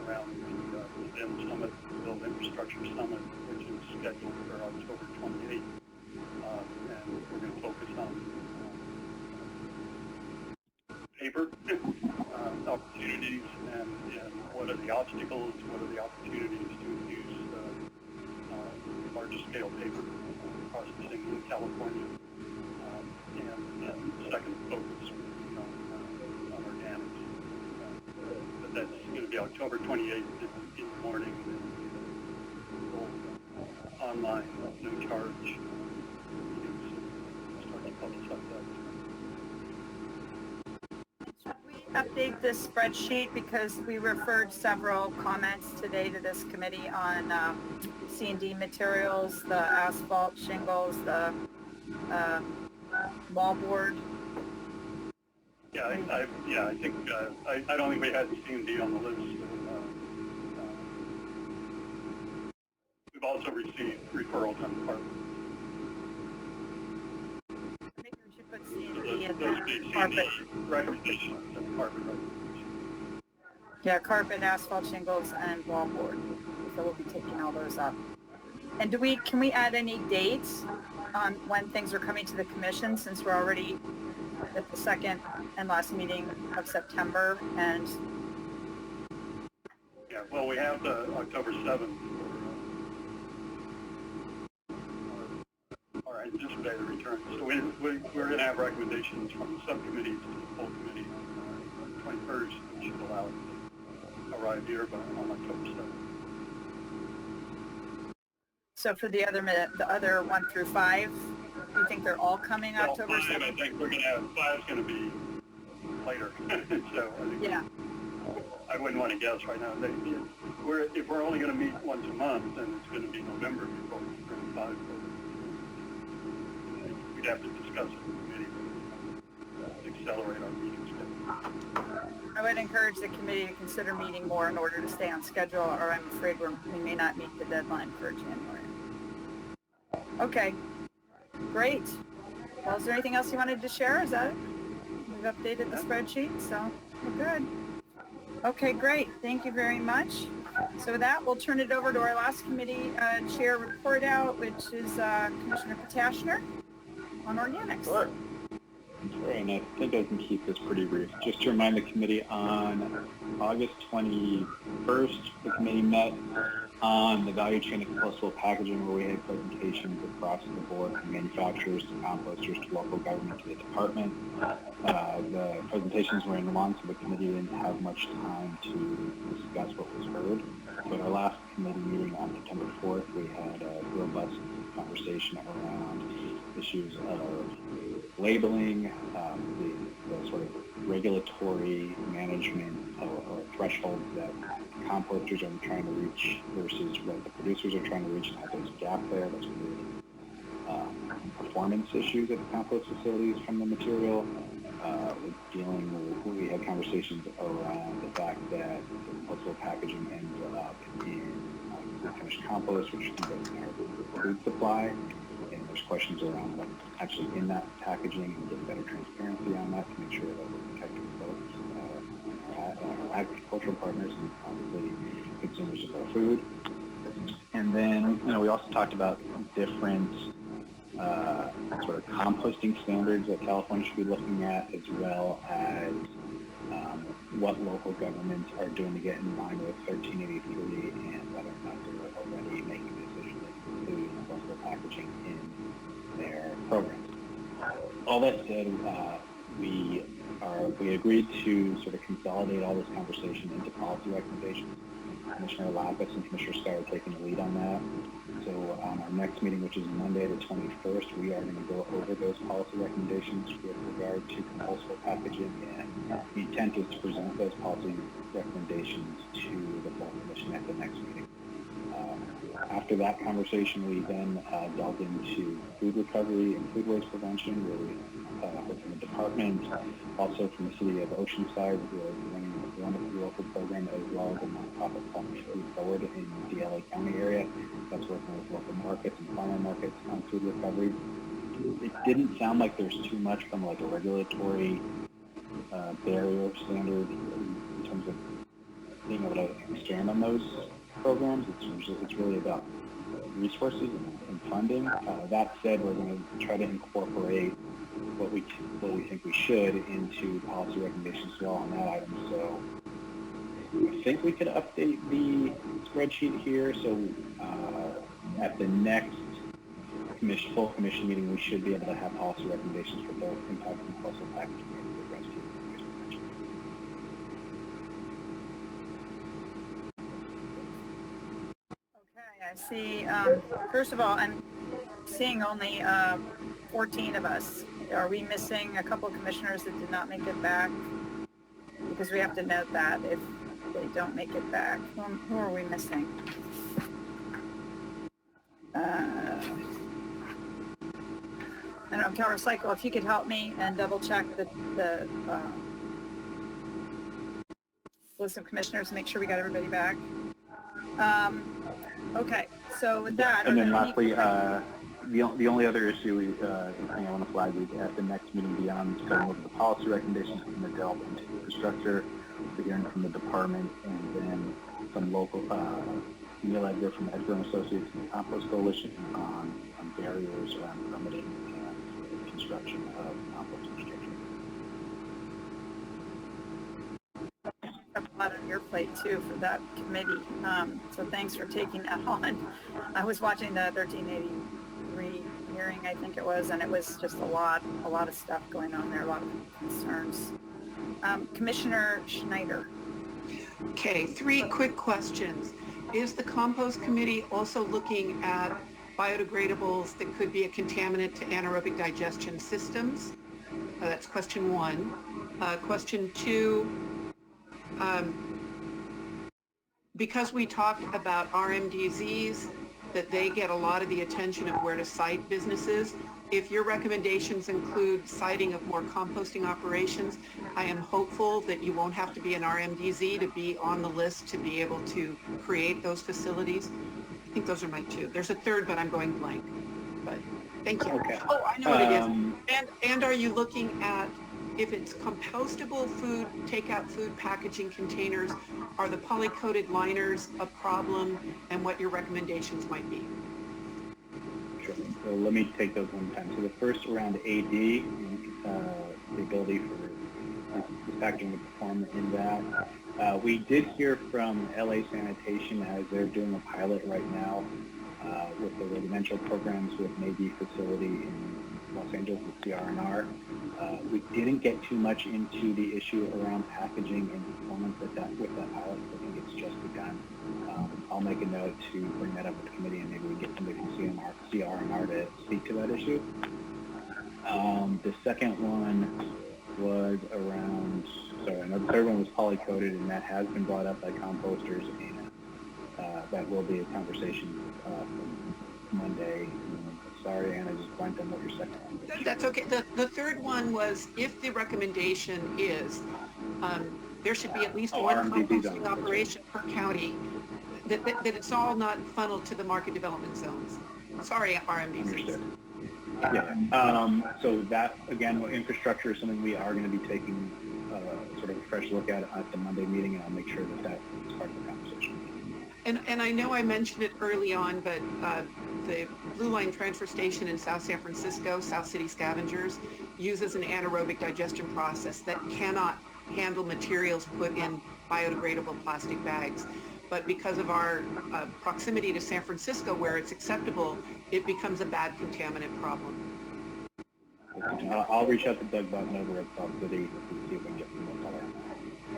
around the BIM Summit, Build Infrastructure Summit, which is scheduled for October 28th. And we're going to focus on paper opportunities and what are the obstacles, what are the opportunities to use larger scale paper processing in California. And the second focus would be on organics. But that's going to be October 28th in the morning. Online, no charge. Start to publicize that. Update this spreadsheet because we referred several comments today to this committee on C&D materials, the asphalt shingles, the wallboard. Yeah, I think I don't think we had C&D on the list. We've also received referrals on carpet. I think we should put C&D in the carpet. Recommendations and carpet recommendations. Yeah, carpet, asphalt shingles, and wallboard. So we'll be taking all those up. And can we add any dates on when things are coming to the commission, since we're already at the second and last meeting of September? And yeah, well, we have the October 7th for our anticipated return. So we're going to have recommendations from the subcommittees to the full committee on the 21st, which should allow it to arrive here on October 7th. so for the other 1 through 5, you think they're all coming October 7th? I think we're going to have 5's going to be later. So I think I wouldn't want to guess right now. If we're only going to meet once a month, then it's going to be November before we bring 5 forward. We'd have to discuss it in the committee to accelerate our meeting schedule. I would encourage the committee to consider meeting more in order to stay on schedule, or I'm afraid we may not meet the deadline for January. Okay, great. Well, is there anything else you wanted to share? Is that it? We've updated the spreadsheet, so we're good. Okay, great. Thank you very much. So with that, we'll turn it over to our last committee chair report out, which is Commissioner Potashner on organics. Sure, and I think I can keep this pretty brief. Just to remind the committee, on August 21st, the committee met on the value chain of compostable packaging, where we had presentations across the board from manufacturers to composters to local government to the department. The presentations were in long, so the committee didn't have much time to discuss what was heard. So at our last committee meeting on September 4th, we had a robust conversation around issues of labeling, the sort of regulatory management or thresholds that composters are trying to reach versus what the producers are trying to reach, and how there's a gap there that's creating performance issues at the compost facilities from the material. We had conversations around the fact that compostable packaging ends up in finished compost, which can go in our food supply. And there's questions around what's actually in that packaging and get better transparency on that to make sure that we're protecting folks, our agricultural partners, and obviously consumers of our food. And then, we also talked about different sort of composting standards that California should be looking at, as well as what local governments are doing to get in line with 1383 and whether or not they're already making decisions that include compostable packaging in their programs. All that said, we agreed to sort of consolidate all this conversation into policy recommendations. Commissioner Lapis and Commissioner Scott are taking the lead on that. So on our next meeting, which is Monday the 21st, we are going to go over those policy recommendations with regard to compostable packaging, and the intent is to present those policy recommendations to the full commission at the next meeting. After that conversation, we then delved into food recovery and food waste prevention, where we heard from the department, also from the city of Oceanside, who are running a wonderful local program, as well as a nonprofit called Food Forward in the LA County area that's working with local markets and farmer markets on food recovery. It didn't sound like there's too much from like a regulatory barrier standard in terms of being able to expand on those programs. It's really about resources and funding. That said, we're going to try to incorporate what we think we should into policy recommendations as well on that item. So I think we could update the spreadsheet here. So at the next full commission meeting, we should be able to have policy recommendations for both impact and compostable packaging and food rescue. I see, first of all, I'm seeing only 14 of us. Are we missing a couple of commissioners that did not make it back? Because we have to note that if they don't make it back. Who are we missing? I don't know, Cal Recycle, if you could help me and double check the list of commissioners and make sure we got everybody back. Okay, so with that, and then lastly, the only other issue thing I want to flag is at the next meeting beyond going over the policy recommendations, we're going to delve into infrastructure, we're hearing from the department, and then some local Neil Edgar from Edgar and Associates and the Compost Coalition on barriers around permitting and construction of compost infrastructure. A lot on your plate too for that committee, so thanks for taking that on. I was watching the 1383 hearing, I think it was, and it was just a lot of stuff going on there, a lot of concerns. Commissioner Schneider. Okay, 3 quick questions. Is the compost committee also looking at biodegradables that could be a contaminant to anaerobic digestion systems? That's question 1. Question 2, because we talked about RMDZs, that they get a lot of the attention of where to site businesses. If your recommendations include citing of more composting operations, I am hopeful that you won't have to be an RMDZ to be on the list to be able to create those facilities. I think those are my 2. There's a 3rd, but I'm going blank. But thank you. Okay. Oh, I know what it is. And are you looking at, if it's compostable food, takeout food packaging containers, are the poly-coated liners a problem, and what your recommendations might be? Sure. So let me take those one time. So the first around AD, the ability for this packaging to perform in that. We did hear from LA Sanitation as they're doing a pilot right now with the residential programs with Navy facility in Los Angeles with CR&R. We didn't get too much into the issue around packaging and performance with that pilot. I think it's just begun. I'll make a note to bring that up with the committee, and maybe we get somebody from CR&R to speak to that issue. The second one was around, sorry, I know the third one was poly-coated, and that has been brought up by composters, and that will be a conversation from Monday. Sorry, Anna, I just blanked on what your second one was. That's okay. The third one was if the recommendation is there should be at least one composting operation per county, that it's all not funneled to the market development zones. Sorry, RMDCs. Yeah. So that, again, infrastructure is something we are going to be taking sort of a fresh look at the Monday meeting, and I'll make sure that that is part of the conversation. And I know I mentioned it early on, but the Blue Line transfer station in South San Francisco, South City Scavengers, uses an anaerobic digestion process that cannot handle materials put in biodegradable plastic bags. But because of our proximity to San Francisco, where it's acceptable, it becomes a bad contaminant problem. I'll reach out to Doug Button over at South City to see if we can get some more color.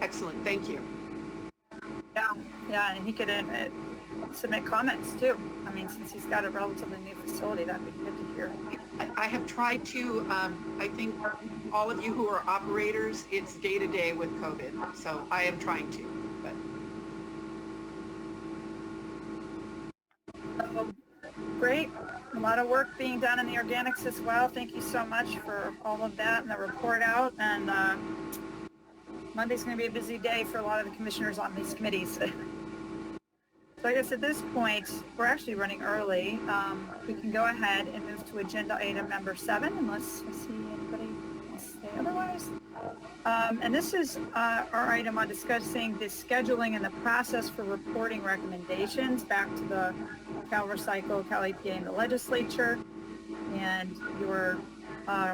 Excellent, thank you. Yeah, and he could submit comments too. I mean, since he's got a relatively new facility, that'd be good to hear. I have tried to, I think all of you who are operators, it's day to day with COVID, so I am trying to. Great. A lot of work being done in the organics as well. Thank you so much for all of that and the report out. And Monday's going to be a busy day for a lot of the commissioners on these committees. So I guess at this point, we're actually running early. We can go ahead and move to agenda item number 7, unless I see anybody say otherwise. And this is our item on discussing the scheduling and the process for reporting recommendations back to the Cal Recycle, Cal EPA, and the legislature. And you were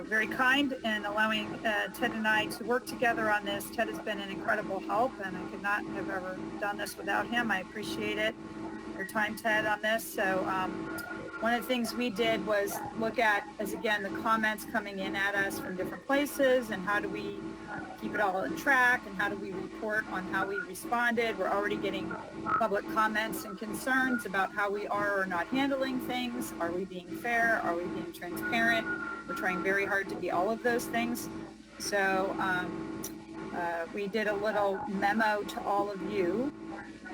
very kind in allowing Ted and I to work together on this. Ted has been an incredible help, and I could not have ever done this without him. I appreciate it, your time, Ted, on this. So one of the things we did was look at, as again, the comments coming in at us from different places, and how do we keep it all on track, and how do we report on how we responded. We're already getting public comments and concerns about how we are or not handling things. Are we being fair? Are we being transparent? We're trying very hard to be all of those things. So we did a little memo to all of you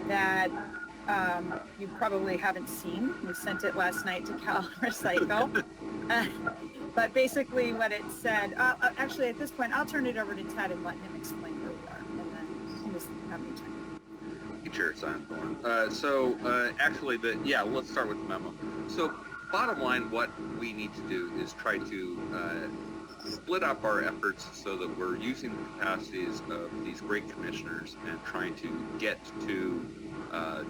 that you probably haven't seen. We sent it last night to Cal Recycle. But basically what it said, actually at this point, I'll turn it over to Ted and let him explain where we are, and then just have me check. Chair Sanborn. Actually, let's start with the memo. So bottom line, what we need to do is try to split up our efforts so that we're using the capacities of these great commissioners and trying to get to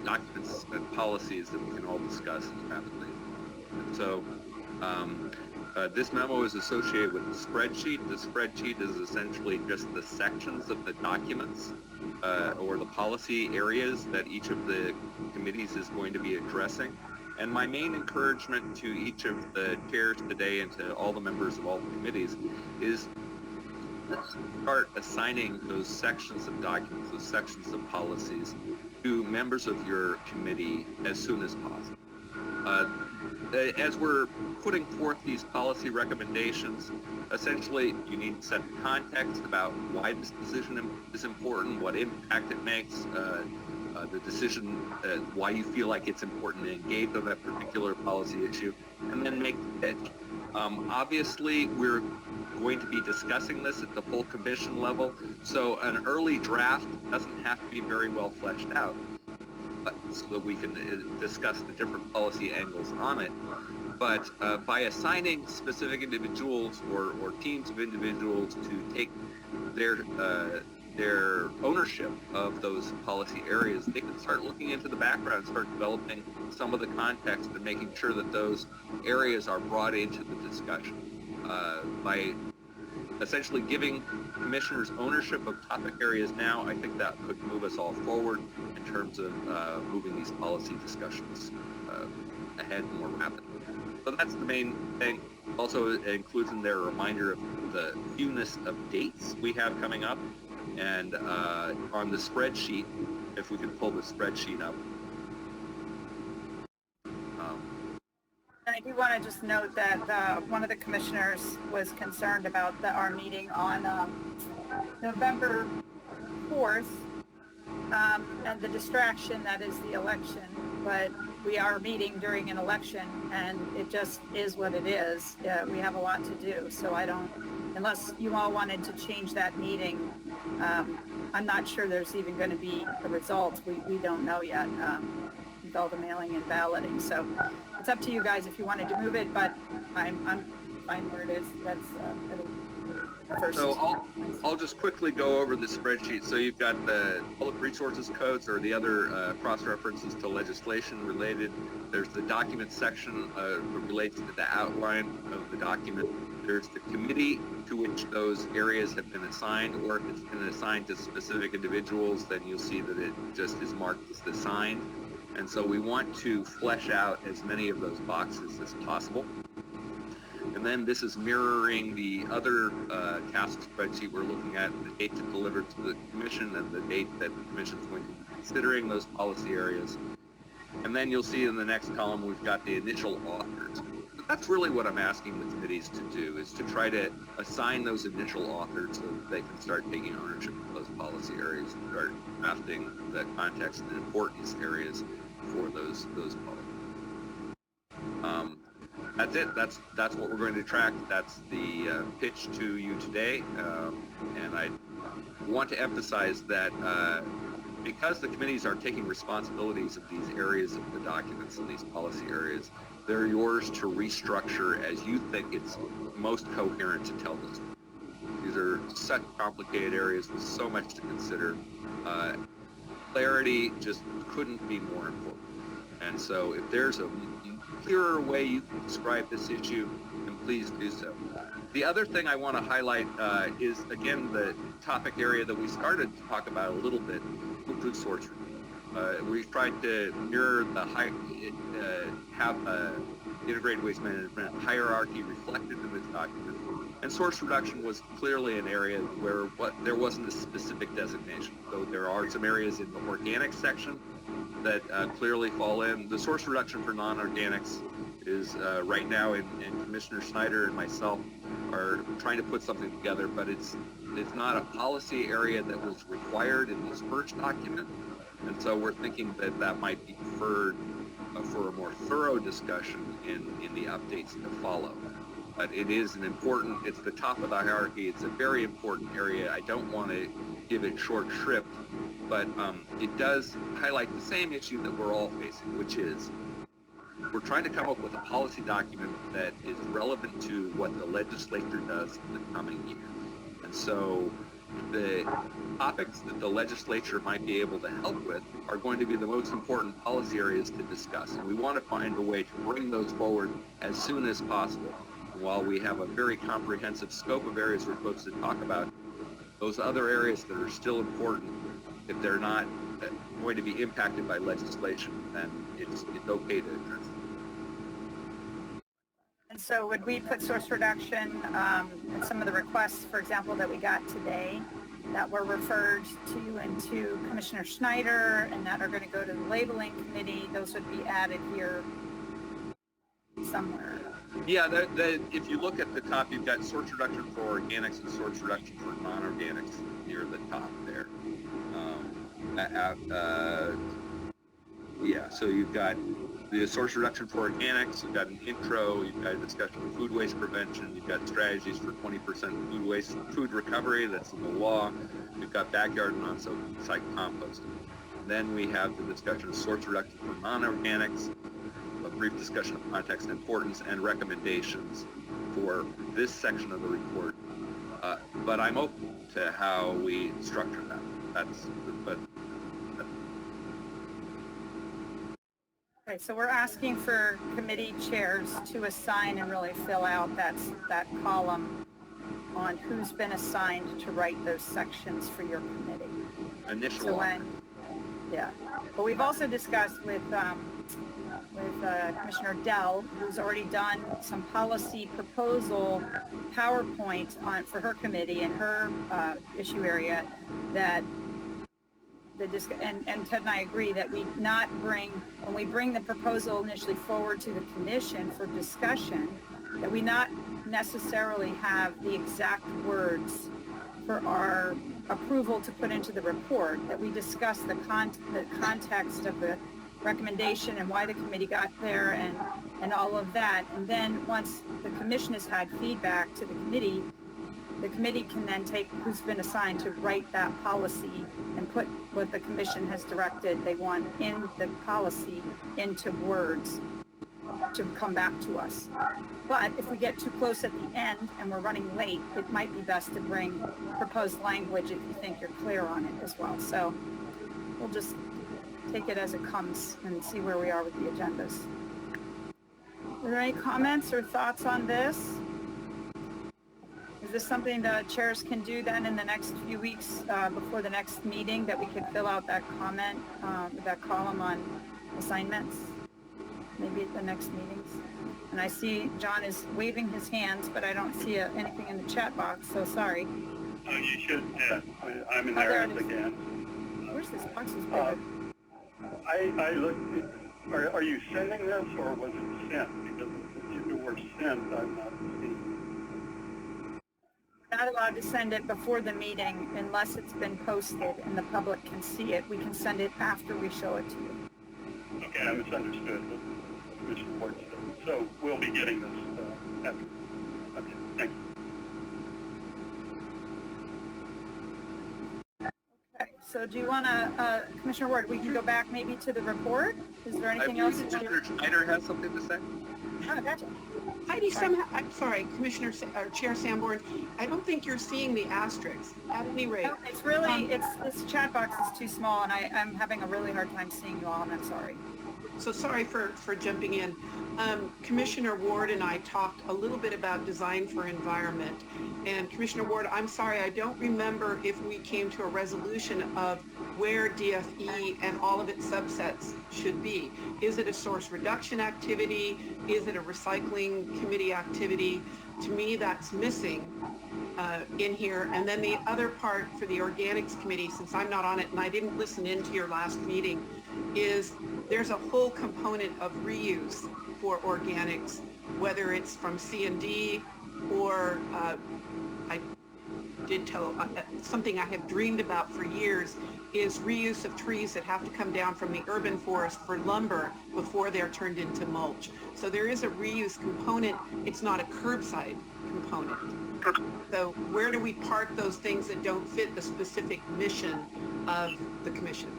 documents and policies that we can all discuss as rapidly as possible. And so this memo is associated with the spreadsheet. The spreadsheet is essentially just the sections of the documents or the policy areas that each of the committees is going to be addressing. And my main encouragement to each of the chairs today and to all the members of all the committees is let's start assigning those sections of documents, those sections of policies to members of your committee as soon as possible. As we're putting forth these policy recommendations, essentially you need to set the context about why this decision is important, what impact it makes, the decision, why you feel like it's important to engage on that particular policy issue, and then make the pitch. Obviously, we're going to be discussing this at the full commission level, so an early draft doesn't have to be very well fleshed out, so that we can discuss the different policy angles on it. But by assigning specific individuals or teams of individuals to take their ownership of those policy areas, they can start looking into the background, start developing some of the context and making sure that those areas are brought into the discussion. By essentially giving commissioners ownership of topic areas now, I think that could move us all forward in terms of moving these policy discussions ahead more rapidly. So that's the main thing. Also, it includes in there a reminder of the fewness of dates we have coming up. And on the spreadsheet, if we can pull the spreadsheet up. I do want to just note that one of the commissioners was concerned about our meeting on November 4th and the distraction that is the election. But we are meeting during an election, and it just is what it is. We have a lot to do, so I don't, unless you all wanted to change that meeting, I'm not sure there's even going to be a result. We don't know yet with all the mailing and balloting. So it's up to you guys if you wanted to move it, but I'm fine where it is. That's first. So I'll just quickly go over the spreadsheet. So you've got the public resources codes or the other cross-references to legislation related. There's the document section that relates to the outline of the document. There's the committee to which those areas have been assigned, or if it's been assigned to specific individuals, then you'll see that it just is marked as assigned. And so we want to flesh out as many of those boxes as possible. And then this is mirroring the other task spreadsheet we're looking at, the date to deliver to the commission and the date that the commission is going to be considering those policy areas. And then you'll see in the next column, we've got the initial authors. That's really what I'm asking the committees to do, is to try to assign those initial authors so that they can start taking ownership of those policy areas and start drafting the context and importance areas for those policies. That's it. That's what we're going to track. That's the pitch to you today. And I want to emphasize that because the committees are taking responsibilities of these areas of the documents and these policy areas, they're yours to restructure as you think it's most coherent to tell this. These are such complicated areas with so much to consider. Clarity just couldn't be more important. And so if there's a clearer way you can describe this issue, then please do so. The other thing I want to highlight is, again, the topic area that we started to talk about a little bit, food source review. We've tried to mirror the have integrated waste management hierarchy reflected in this document. And source reduction was clearly an area where there wasn't a specific designation. So there are some areas in the organic section that clearly fall in. The source reduction for non-organics is right now, and Commissioner Snyder and myself are trying to put something together, but it's not a policy area that was required in this first document. And so we're thinking that that might be preferred for a more thorough discussion in the updates to follow. But it is it's the top of the hierarchy. It's a very important area. I don't want to give it short shrift, but it does highlight the same issue that we're all facing, which is we're trying to come up with a policy document that is relevant to what the legislature does in the coming year. And so the topics that the legislature might be able to help with are going to be the most important policy areas to discuss. And we want to find a way to bring those forward as soon as possible. And while we have a very comprehensive scope of areas we're supposed to talk about, those other areas that are still important, if they're not going to be impacted by legislation, then it's okay to address them. And so would we put source reduction and some of the requests, for example, that we got today that were referred to and to Commissioner Snyder and that are going to go to the labeling committee, those would be added here somewhere? Yeah, if you look at the top, you've got source reduction for organics and source reduction for non-organics near the top there. Yeah, so you've got the source reduction for organics, you've got an intro, you've got a discussion of food waste prevention, you've got strategies for 20% food recovery, that's in the law, you've got backyard and on-site composting. Then we have the discussion of source reduction for non-organics, a brief discussion of context and importance, and recommendations for this section of the report. But I'm open to how we structure that. Okay, so we're asking for committee chairs to assign and really fill out that column on who's been assigned to write those sections for your committee. Initial. Yeah, but we've also discussed with Commissioner Dell, who's already done some policy proposal PowerPoint for her committee and her issue area, that and Ted and I agree that we not bring, when we bring the proposal initially forward to the commission for discussion, that we not necessarily have the exact words for our approval to put into the report, that we discuss the context of the recommendation and why the committee got there and all of that. And then once the commission has had feedback to the committee can then take who's been assigned to write that policy and put what the commission has directed they want in the policy into words to come back to us. But if we get too close at the end and we're running late, it might be best to bring proposed language if you think you're clear on it as well. So we'll just take it as it comes and see where we are with the agendas. Are there any comments or thoughts on this? Is this something the chairs can do then in the next few weeks before the next meeting, that we could fill out that comment, that column on assignments, maybe at the next meetings? And I see John is waving his hands, but I don't see anything in the chat box, so sorry. You should, yeah, I'm in there again. Where's this box? Is bigger. I looked, are you sending this or was it sent? Because if it were sent, I'm not seeing. Not allowed to send it before the meeting unless it's been posted and the public can see it. We can send it after we show it to you. Okay, I misunderstood the Commissioner Ward said. So we'll be getting this after. Okay, thank you. Okay, so do you want to, Commissioner Ward, we can go back maybe to the report? Is there anything else? Commissioner Schneider has something to say. Oh, gotcha. Heidi, I'm sorry, Commissioner or Chair Sanborn, I don't think you're seeing the asterisks. At any rate, No, it's really, this chat box is too small, and I'm having a really hard time seeing you all, and I'm sorry. So sorry for jumping in. Commissioner Ward and I talked a little bit about design for environment. And Commissioner Ward, I'm sorry, I don't remember if we came to a resolution of where DFE and all of its subsets should be. Is it a source reduction activity? Is it a recycling committee activity? To me, that's missing in here. And then the other part for the organics committee, since I'm not on it and I didn't listen into your last meeting, is there's a whole component of reuse for organics, whether it's from C&D or I did tell something I have dreamed about for years is reuse of trees that have to come down from the urban forest for lumber before they're turned into mulch. So there is a reuse component. It's not a curbside component. So where do we park those things that don't fit the specific mission of the commission?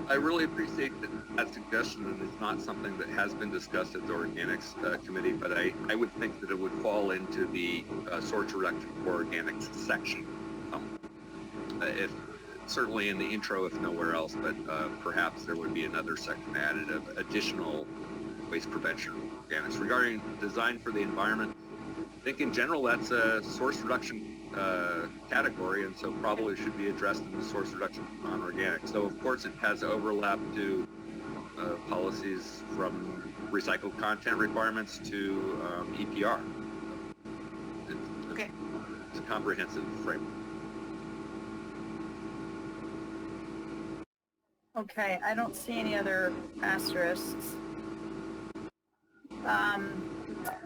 I really appreciate that suggestion, and it's not something that has been discussed at the Organics Committee, but I would think that it would fall into the source reduction for organics section. If certainly in the intro, if nowhere else, but perhaps there would be another section added of additional waste prevention organics. Regarding design for the environment, I think in general that's a source reduction category, and so probably should be addressed in the source reduction non-organic. So of course it has overlap to policies from recycled content requirements to EPR. Okay. It's a comprehensive framework. Okay, I don't see any other asterisks.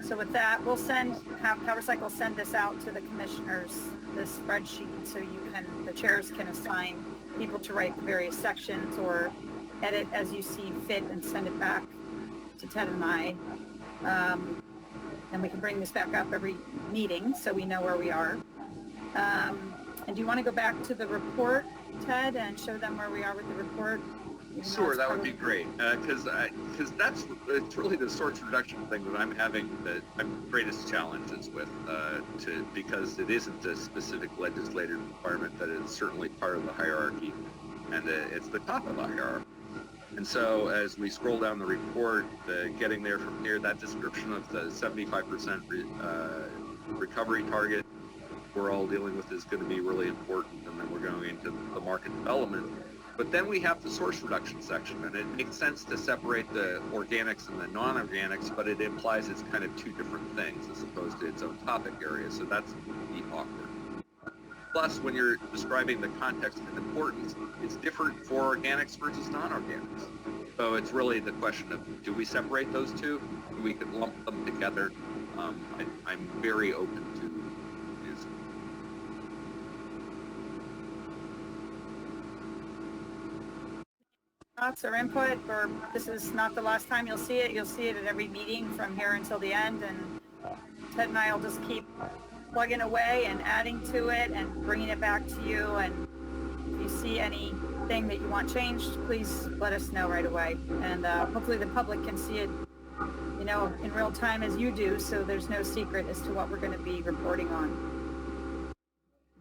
So with that, we'll have CalRecycle send this out to the commissioners, this spreadsheet, so the chairs can assign people to write the various sections or edit as you see fit and send it back to Ted and I. And we can bring this back up every meeting so we know where we are. And do you want to go back to the report, Ted, and show them where we are with the report? Sure, that would be great, because it's really the source reduction thing that I'm having the greatest challenges with, because it isn't a specific legislative requirement, that it's certainly part of the hierarchy, and it's the top of the hierarchy. And so as we scroll down the report, getting there from here, that description of the 75% recovery target we're all dealing with is going to be really important, and then we're going into the market development. But then we have the source reduction section, and it makes sense to separate the organics and the non-organics, but it implies it's kind of two different things as opposed to its own topic area, so that's awkward. Plus, when you're describing the context and importance, it's different for organics versus non-organics. So it's really the question of, do we separate those two? Do we could lump them together? I'm very open to this. Thoughts or input, or this is not the last time you'll see it. You'll see it at every meeting from here until the end, and Ted and I will just keep plugging away and adding to it and bringing it back to you. And if you see anything that you want changed, please let us know right away. And hopefully the public can see it, you know, in real time as you do, so there's no secret as to what we're going to be reporting on.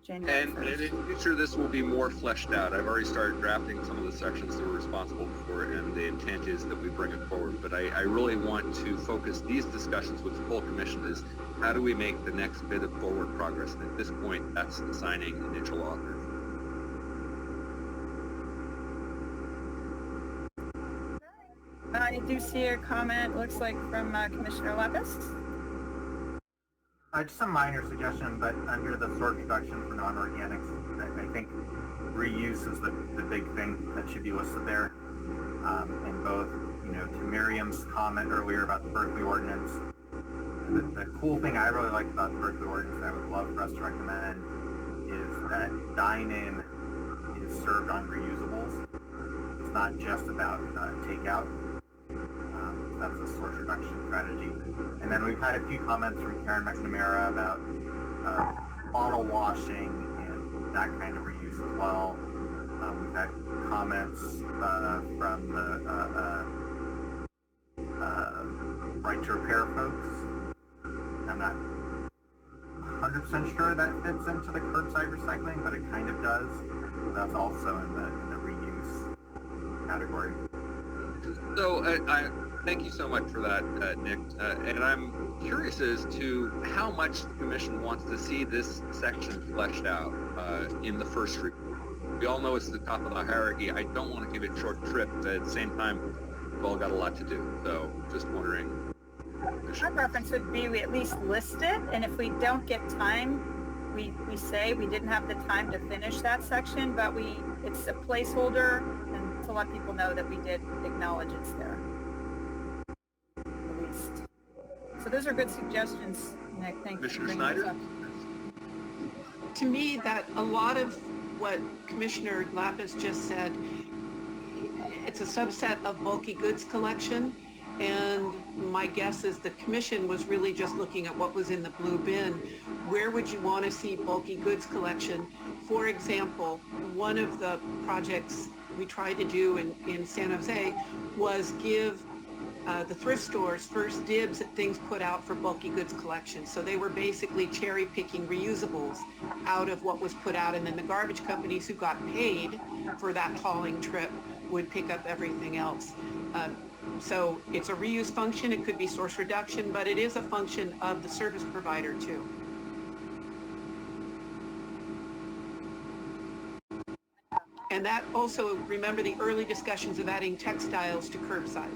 January And 1st. in the future, this will be more fleshed out. I've already started drafting some of the sections that we're responsible for, and the intent is that we bring it forward. But I really want to focus these discussions with the full commission is how do we make the next bit of forward progress? And at this point, that's assigning initial authors. I do see a comment, looks like from Commissioner Lapis. Just a minor suggestion, but under the sort reduction for non-organics, I think reuse is the big thing that should be listed there. And both, you know, to Miriam's comment earlier about the Berkeley ordinance, the cool thing I really like about the Berkeley ordinance that I would love for us to recommend is that dine-in is served on reusables. It's not just about takeout. That's a source reduction strategy. And then we've had a few comments from Karen McNamara about bottle washing and that kind of reuse as well. We've had comments from the right to repair folks. I'm not 100% sure that fits into the curbside recycling, but it kind of does. That's also in the reuse category. So I thank you so much for that, Nick. And I'm curious as to how much the commission wants to see this section fleshed out in the first report. We all know it's the top of the hierarchy. I don't want to give it short shrift, but at the same time, we've all got a lot to do. So just wondering. My preference would be we at least list it, and if we don't get time, we say we didn't have the time to finish that section, but it's a placeholder and to let people know that we did acknowledge it's there. At least. So those are good suggestions, Nick. Thank you. Commissioner Snyder? To me, that a lot of what Commissioner Lapis just said, it's a subset of bulky goods collection. And my guess is the commission was really just looking at what was in the blue bin. Where would you want to see bulky goods collection? For example, one of the projects we tried to do in San Jose was give the thrift stores first dibs at things put out for bulky goods collection. So they were basically cherry picking reusables out of what was put out, and then the garbage companies who got paid for that hauling trip would pick up everything else. So it's a reuse function. It could be source reduction, but it is a function of the service provider too. And that also, remember the early discussions of adding textiles to curbside.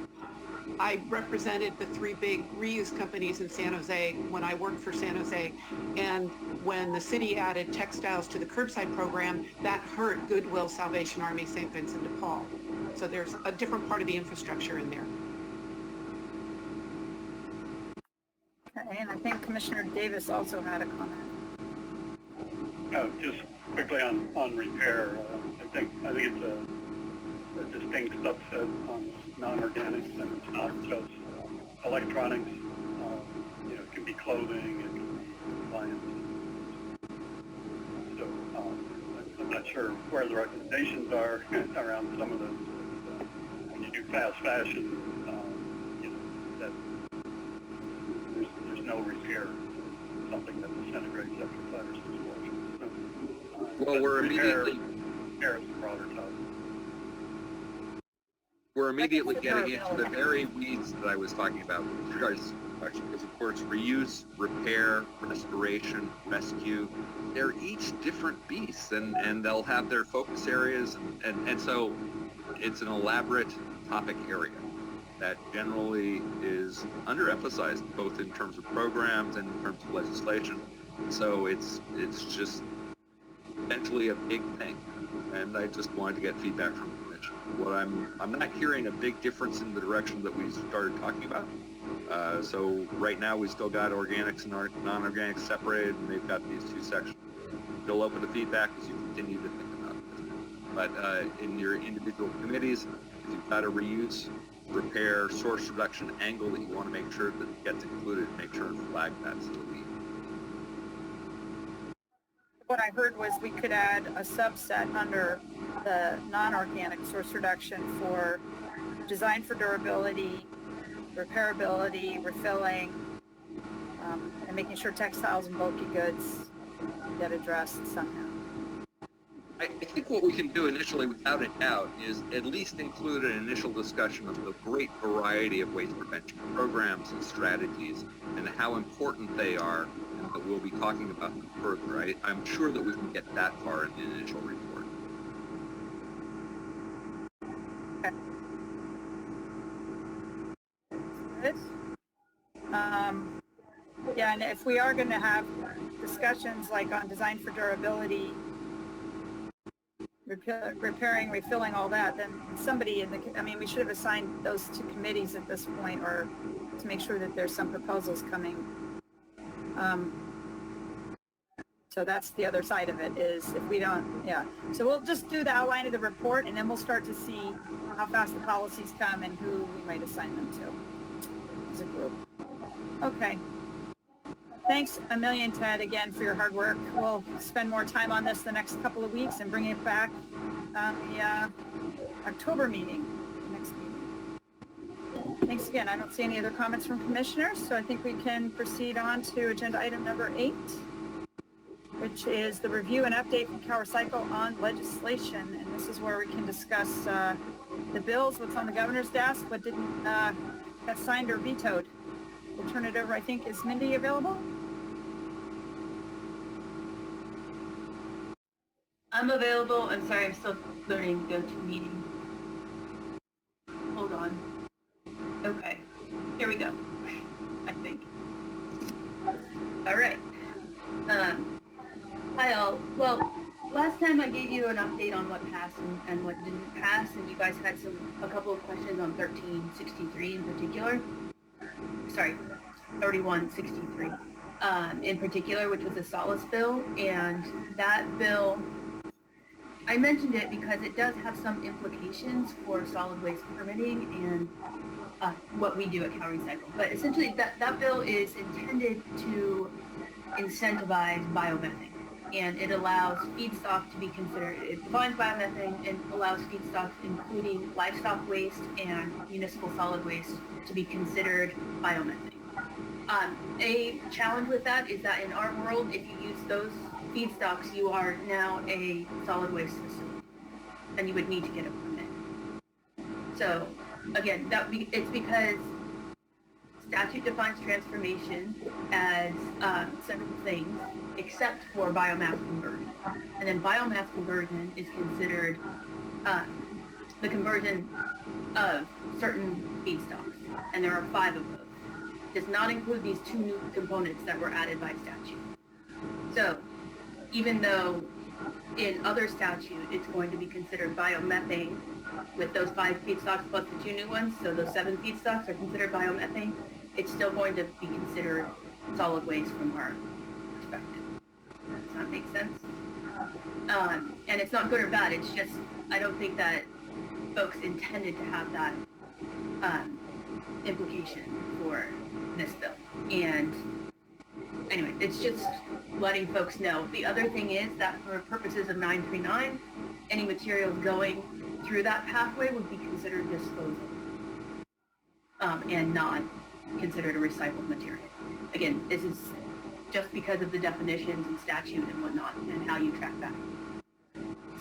I represented the three big reuse companies in San Jose when I worked for San Jose, and when the city added textiles to the curbside program, that hurt Goodwill, Salvation Army, St. Vincent de Paul. So there's a different part of the infrastructure in there. Okay, and I think Commissioner Davis also had a comment. Just quickly on repair, I think it's a distinct subset on non-organics, and it's not just electronics. It can be clothing, it can be appliances. So I'm not sure where the recommendations are around some of those. When you do fast fashion, that there's no repair, something that disintegrates after 5 or 6 washes. So, Well, we're immediately repair is a broader topic. We're immediately getting into the very weeds that I was talking about with regards to collection, because of course reuse, repair, restoration, rescue, they're each different beasts, and they'll have their focus areas, and so it's an elaborate topic area that generally is underemphasized both in terms of programs and in terms of legislation. So it's just potentially a big thing. And I just wanted to get feedback from the commission. What I'm not hearing a big difference in the direction that we started talking about. So right now we still got organics and non-organics separated, and they've got these two sections. Still open to feedback as you continue to think about this. But in your individual committees, if you've got a reuse, repair, source reduction angle that you want to make sure that gets included, make sure and flag that so that we. What I heard was we could add a subset under the non-organic source reduction for design for durability, repairability, refilling, and making sure textiles and bulky goods get addressed somehow. I think what we can do initially, without a doubt, is at least include an initial discussion of the great variety of waste prevention programs and strategies and how important they are, and that we'll be talking about them further. I'm sure that we can get that far in the initial report. Okay. Good. Yeah, and if we are going to have discussions like on design for durability, repairing, refilling, all that, then somebody in the, I mean, we should have assigned those to committees at this point, or to make sure that there's some proposals coming. So that's the other side of it, is if we don't, yeah. So we'll just do the outline of the report, and then we'll start to see how fast the policies come and who we might assign them to as a group. Okay. Thanks a million, Ted, again, for your hard work. We'll spend more time on this the next couple of weeks and bring it back on the October meeting, the next meeting. Thanks again. I don't see any other comments from commissioners, so I think we can proceed on to agenda item number 8, which is the review and update from CalRecycle on legislation. And this is where we can discuss the bills, what's on the governor's desk, what didn't get signed or vetoed. We'll turn it over. I think, is Mindy available? I'm available. I'm sorry, I'm still learning to go to meeting. Hold on. Okay, here we go, I think. All right. Hi all. Well, last time I gave you an update on what passed and what didn't pass, and you guys had a couple of questions on 1363 in particular. Sorry, 3163 in particular, which was a solace bill. And that bill, I mentioned it because it does have some implications for solid waste permitting and what we do at CalRecycle. But essentially that bill is intended to incentivize biomethane, and it allows feedstock to be considered, it defines biomethane and allows feedstocks including livestock waste and municipal solid waste to be considered biomethane. A challenge with that is that in our world, if you use those feedstocks, you are now a solid waste facility, and you would need to get a permit. So again, it's because statute defines transformation as several things except for biomass conversion. And then biomass conversion is considered the conversion of certain feedstocks, and there are 5 of those. Does not include these 2 new components that were added by statute. So even though in other statute it's going to be considered biomethane with those 5 feedstocks plus the 2 new ones, so those 7 feedstocks are considered biomethane, it's still going to be considered solid waste from our perspective. Does that make sense? And it's not good or bad, it's just, I don't think that folks intended to have that implication for this bill. And anyway, it's just letting folks know. The other thing is that for purposes of 939, any materials going through that pathway would be considered disposal and not considered a recycled material. Again, this is just because of the definitions and statute and whatnot and how you track that.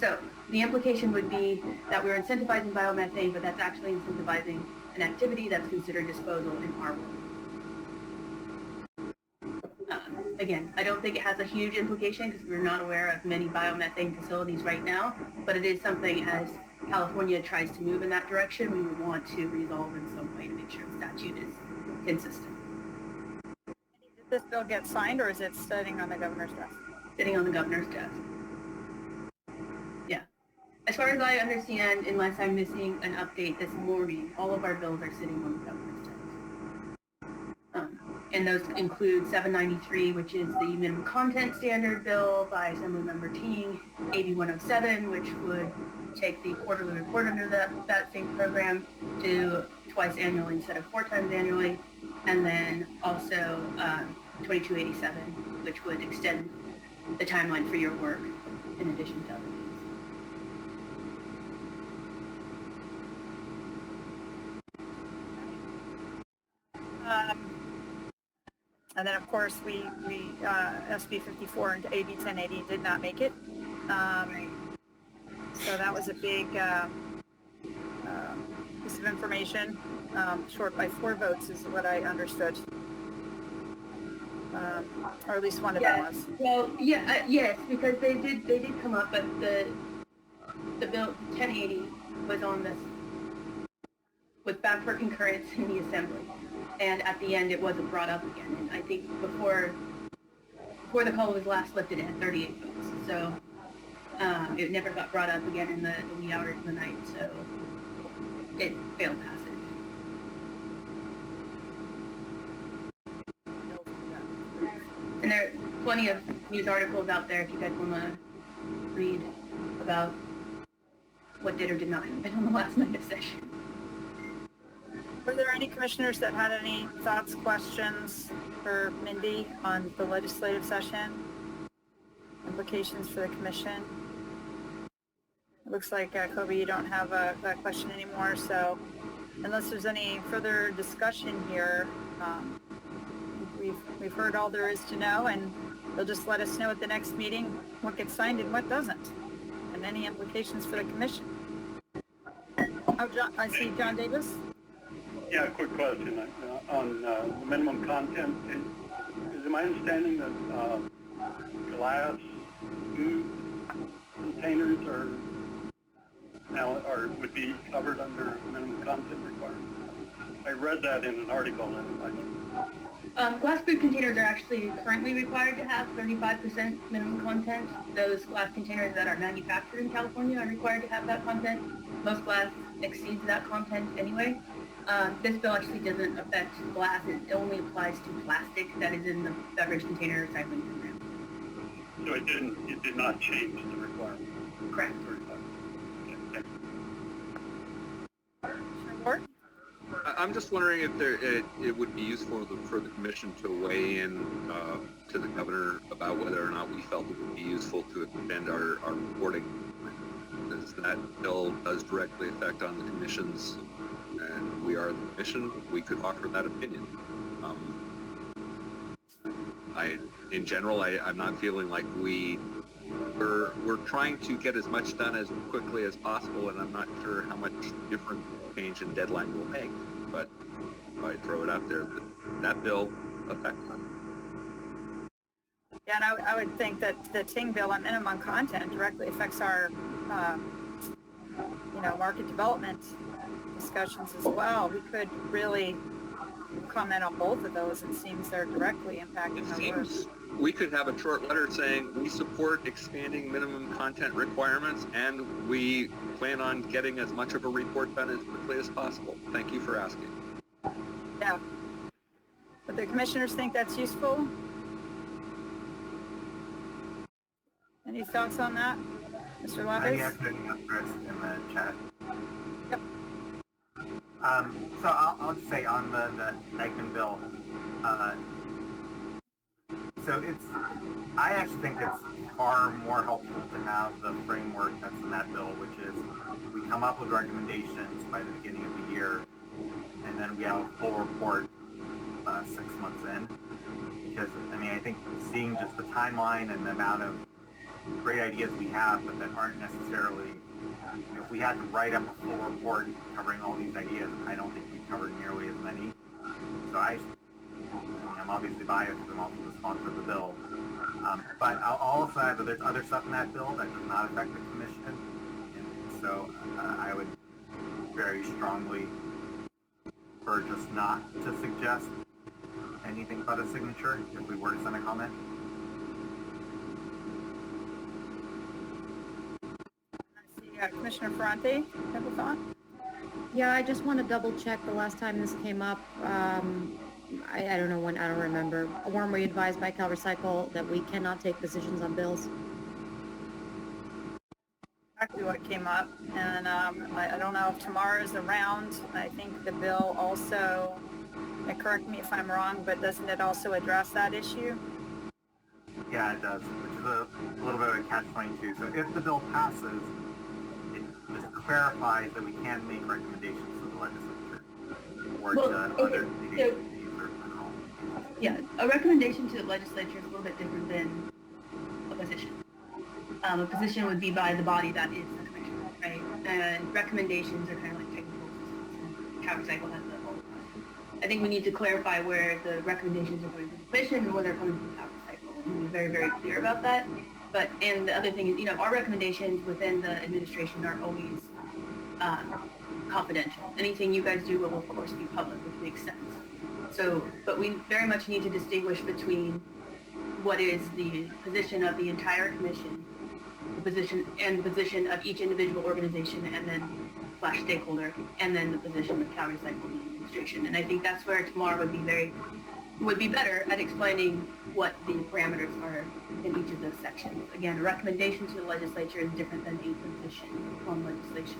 So the implication would be that we're incentivizing biomethane, but that's actually incentivizing an activity that's considered disposal in our world. Again, I don't think it has a huge implication because we're not aware of many biomethane facilities right now, but it is something as California tries to move in that direction, we would want to resolve in some way to make sure the statute is consistent. Did this bill get signed, or is it sitting on the governor's desk? Sitting on the governor's desk. As far as I understand, unless I'm missing an update this morning, all of our bills are sitting on the governor's desk. And those include 793, which is the minimum content standard bill by Assemblymember Ting, 8107, which would take the quarterly report under that same program to twice annually instead of 4 times annually, and then also 2287, which would extend the timeline for your work in addition to other things. And then, of course, we SB 54 and AB 1080 did not make it. So that was a big piece of information, short by 4 votes is what I understood. Or at least one of them was. Well, yeah, yes, because they did come up, but the bill 1080 was on this, was back for concurrence in the assembly. And at the end, it wasn't brought up again. And I think before the call was last lifted, it had 38 votes. So it never got brought up again in the wee hours of the night. So it failed passage. And there are plenty of news articles out there if you guys want to read about what did or did not happen on the last night of session. Were there any commissioners that had any thoughts, questions for Mindy on the legislative session? Implications for the commission? It looks like, Kobe, you don't have a question anymore, so unless there's any further discussion here, we've heard all there is to know, and they'll just let us know at the next meeting what gets signed and what doesn't, and any implications for the commission. Oh, John, I see John Davis. Yeah, quick question on the minimum content. Is it my understanding that glass food containers would be covered under minimum content requirements? I read that in an article and Glass food containers are actually currently required to have 35% minimum content. Those glass containers that are manufactured in California are required to have that content. Most glass exceeds that content anyway. This bill actually doesn't affect glass. It only applies to plastic that is in the beverage container recycling program. So it did not change the requirement? Correct. Okay, thanks. I'm just wondering if it would be useful for the commission to weigh in to the governor about whether or not we felt it would be useful to extend our reporting, because that bill does directly affect on the commission's, and we are the commission. We could offer that opinion. In general, I'm not feeling like we're trying to get as much done as quickly as possible, and I'm not sure how much different change in deadline will make. But if I throw it out there, that bill affects them. Yeah, and I would think that the Ting bill on minimum content directly affects our, market development discussions as well. We could really comment on both of those. It seems they're directly impacting our work. We could have a short letter saying we support expanding minimum content requirements, and we plan on getting as much of a report done as quickly as possible. Thank you for asking. Yeah. But the commissioners think that's useful? Any thoughts on that, Mr. Levis? Yes, in the chat. Yep. So I'll just say on the Eichmann bill, I actually think it's far more helpful to have the framework that's in that bill, which is we come up with recommendations by the beginning of the year, and then we have a full report 6 months in. Because, I think seeing just the timeline and the amount of great ideas we have, but that aren't necessarily, if we had to write up a full report covering all these ideas, I don't think we covered nearly as many. So I'm obviously biased because I'm also the sponsor of the bill. But I'll also add that there's other stuff in that bill that does not affect the commission. And so I would very strongly prefer just not to suggest anything but a signature if we were to send a comment. I see Commissioner Ferrante, have a thought? Yeah, I just want to double check the last time this came up. I don't know when, I don't remember. Weren't we advised by CalRecycle that we cannot take positions on bills? Exactly what came up, and I don't know if Tamara is around. I think the bill also, and correct me if I'm wrong, but doesn't it also address that issue? Yeah, it does, which is a little bit of a catch-22. So if the bill passes, it just clarifies that we can make recommendations to the legislature or to other agencies or federal. Yeah, a recommendation to the legislature is a little bit different than a position. A position would be by the body that is the commission, right? And recommendations are kind of like technical assistance. CalRecycle has the whole. I think we need to clarify where the recommendations are going to the commission and where they're coming from CalRecycle. And be very, very clear about that. But, and the other thing is, our recommendations within the administration are always confidential. Anything you guys do will, of course, be public, which makes sense. So, but we very much need to distinguish between what is the position of the entire commission, the position of each individual organization, and then / stakeholder, and then the position of CalRecycle in the administration. And I think that's where Tamara would be better at explaining what the parameters are in each of those sections. Again, a recommendation to the legislature is different than a position on legislation.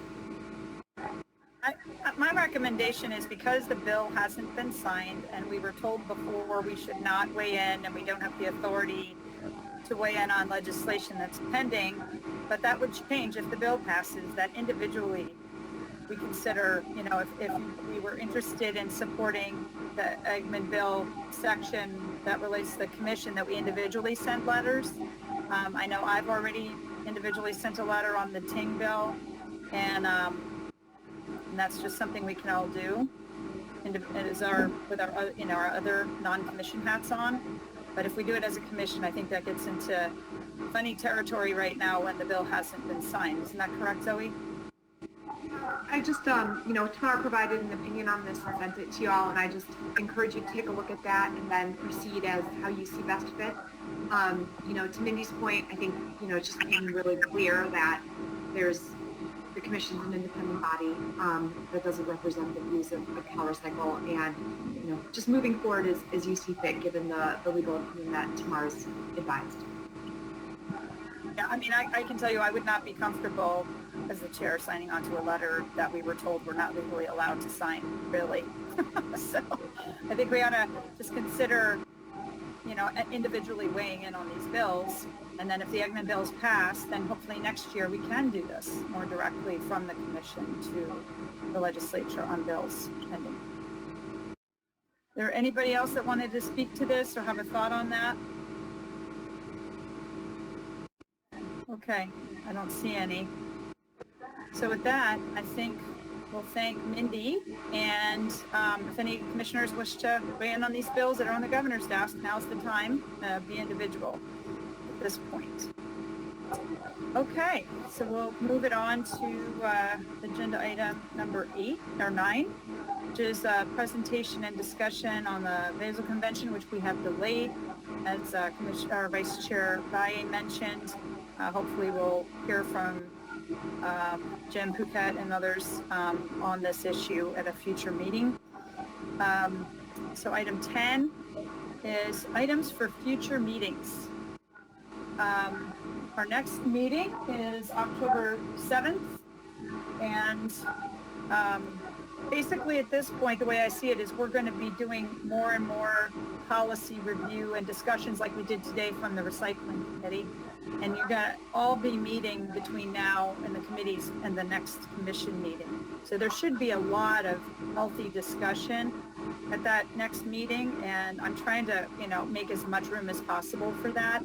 My recommendation is because the bill hasn't been signed and we were told before we should not weigh in and we don't have the authority to weigh in on legislation that's pending, but that would change if the bill passes, that individually we consider, if we were interested in supporting the Eggman bill section that relates to the commission, that we individually send letters. I know I've already individually sent a letter on the Ting bill, and that's just something we can all do. And it is with our other non-commission hats on. But if we do it as a commission, I think that gets into funny territory right now when the bill hasn't been signed. Isn't that correct, Zoe? I just, Tamara provided an opinion on this and sent it to y'all, and I just encourage you to take a look at that and then proceed as how you see best fit. To Mindy's point, I think, it's just being really clear that the commission's an independent body that doesn't represent the views of CalRecycle, and, just moving forward as you see fit, given the legal opinion that Tamara's advised. Yeah, I can tell you I would not be comfortable as the chair signing onto a letter that we were told we're not legally allowed to sign, really. So I think we ought to just consider, individually weighing in on these bills. And then if the Eggman bills pass, then hopefully next year we can do this more directly from the commission to the legislature on bills pending. Is there anybody else that wanted to speak to this or have a thought on that? Okay, I don't see any. So with that, I think we'll thank Mindy, and if any commissioners wish to weigh in on these bills that are on the governor's desk, now's the time. Be individual at this point. Okay, so we'll move it on to agenda item number 9, which is a presentation and discussion on the Basel Convention, which we have delayed, as Vice Chair Valle mentioned. Hopefully we'll hear from Jim Phuket and others on this issue at a future meeting. So item 10 is items for future meetings. Our next meeting is October 7th, and basically at this point, the way I see it is we're going to be doing more and more policy review and discussions like we did today from the recycling committee. And you're going to all be meeting between now and the committees and the next commission meeting. So there should be a lot of healthy discussion at that next meeting, and I'm trying to, make as much room as possible for that.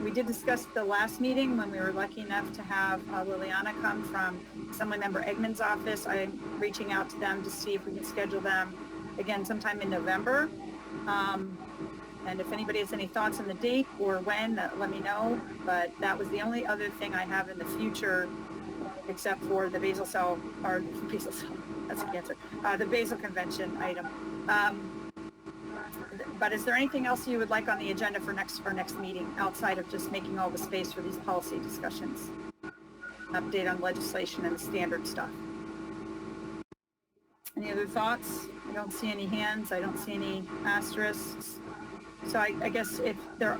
We did discuss the last meeting when we were lucky enough to have Liliana come from Assemblymember Eggman's office. I'm reaching out to them to see if we can schedule them again sometime in November. And if anybody has any thoughts on the date or when, let me know. But that was the only other thing I have in the future, except for the basal cell, that's cancer, the Basel Convention item. But is there anything else you would like on the agenda for next meeting outside of just making all the space for these policy discussions? update on legislation and the standard stuff. Any other thoughts? I don't see any hands. I don't see any asterisks. So I guess if there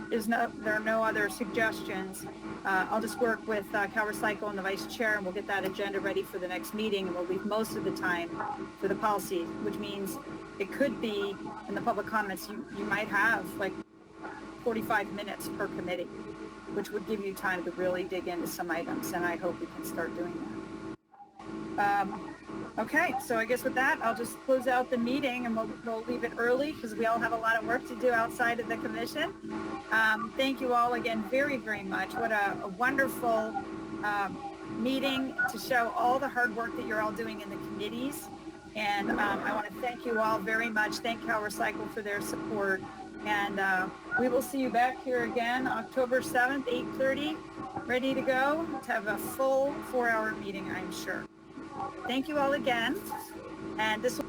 are no other suggestions, I'll just work with CalRecycle and the vice chair, and we'll get that agenda ready for the next meeting, and we'll leave most of the time for the policy, which means it could be in the public comments, you might have like 45 minutes per committee, which would give you time to really dig into some items, and I hope we can start doing that. Okay, so I guess with that, I'll just close out the meeting, and we'll leave it early because we all have a lot of work to do outside of the commission. Thank you all again very, very much. What a wonderful meeting to show all the hard work that you're all doing in the committees. And I want to thank you all very much. Thank CalRecycle for their support. And we will see you back here again October 7th, 8:30, ready to go to have a full 4-hour meeting, I'm sure. Thank you all again. And this will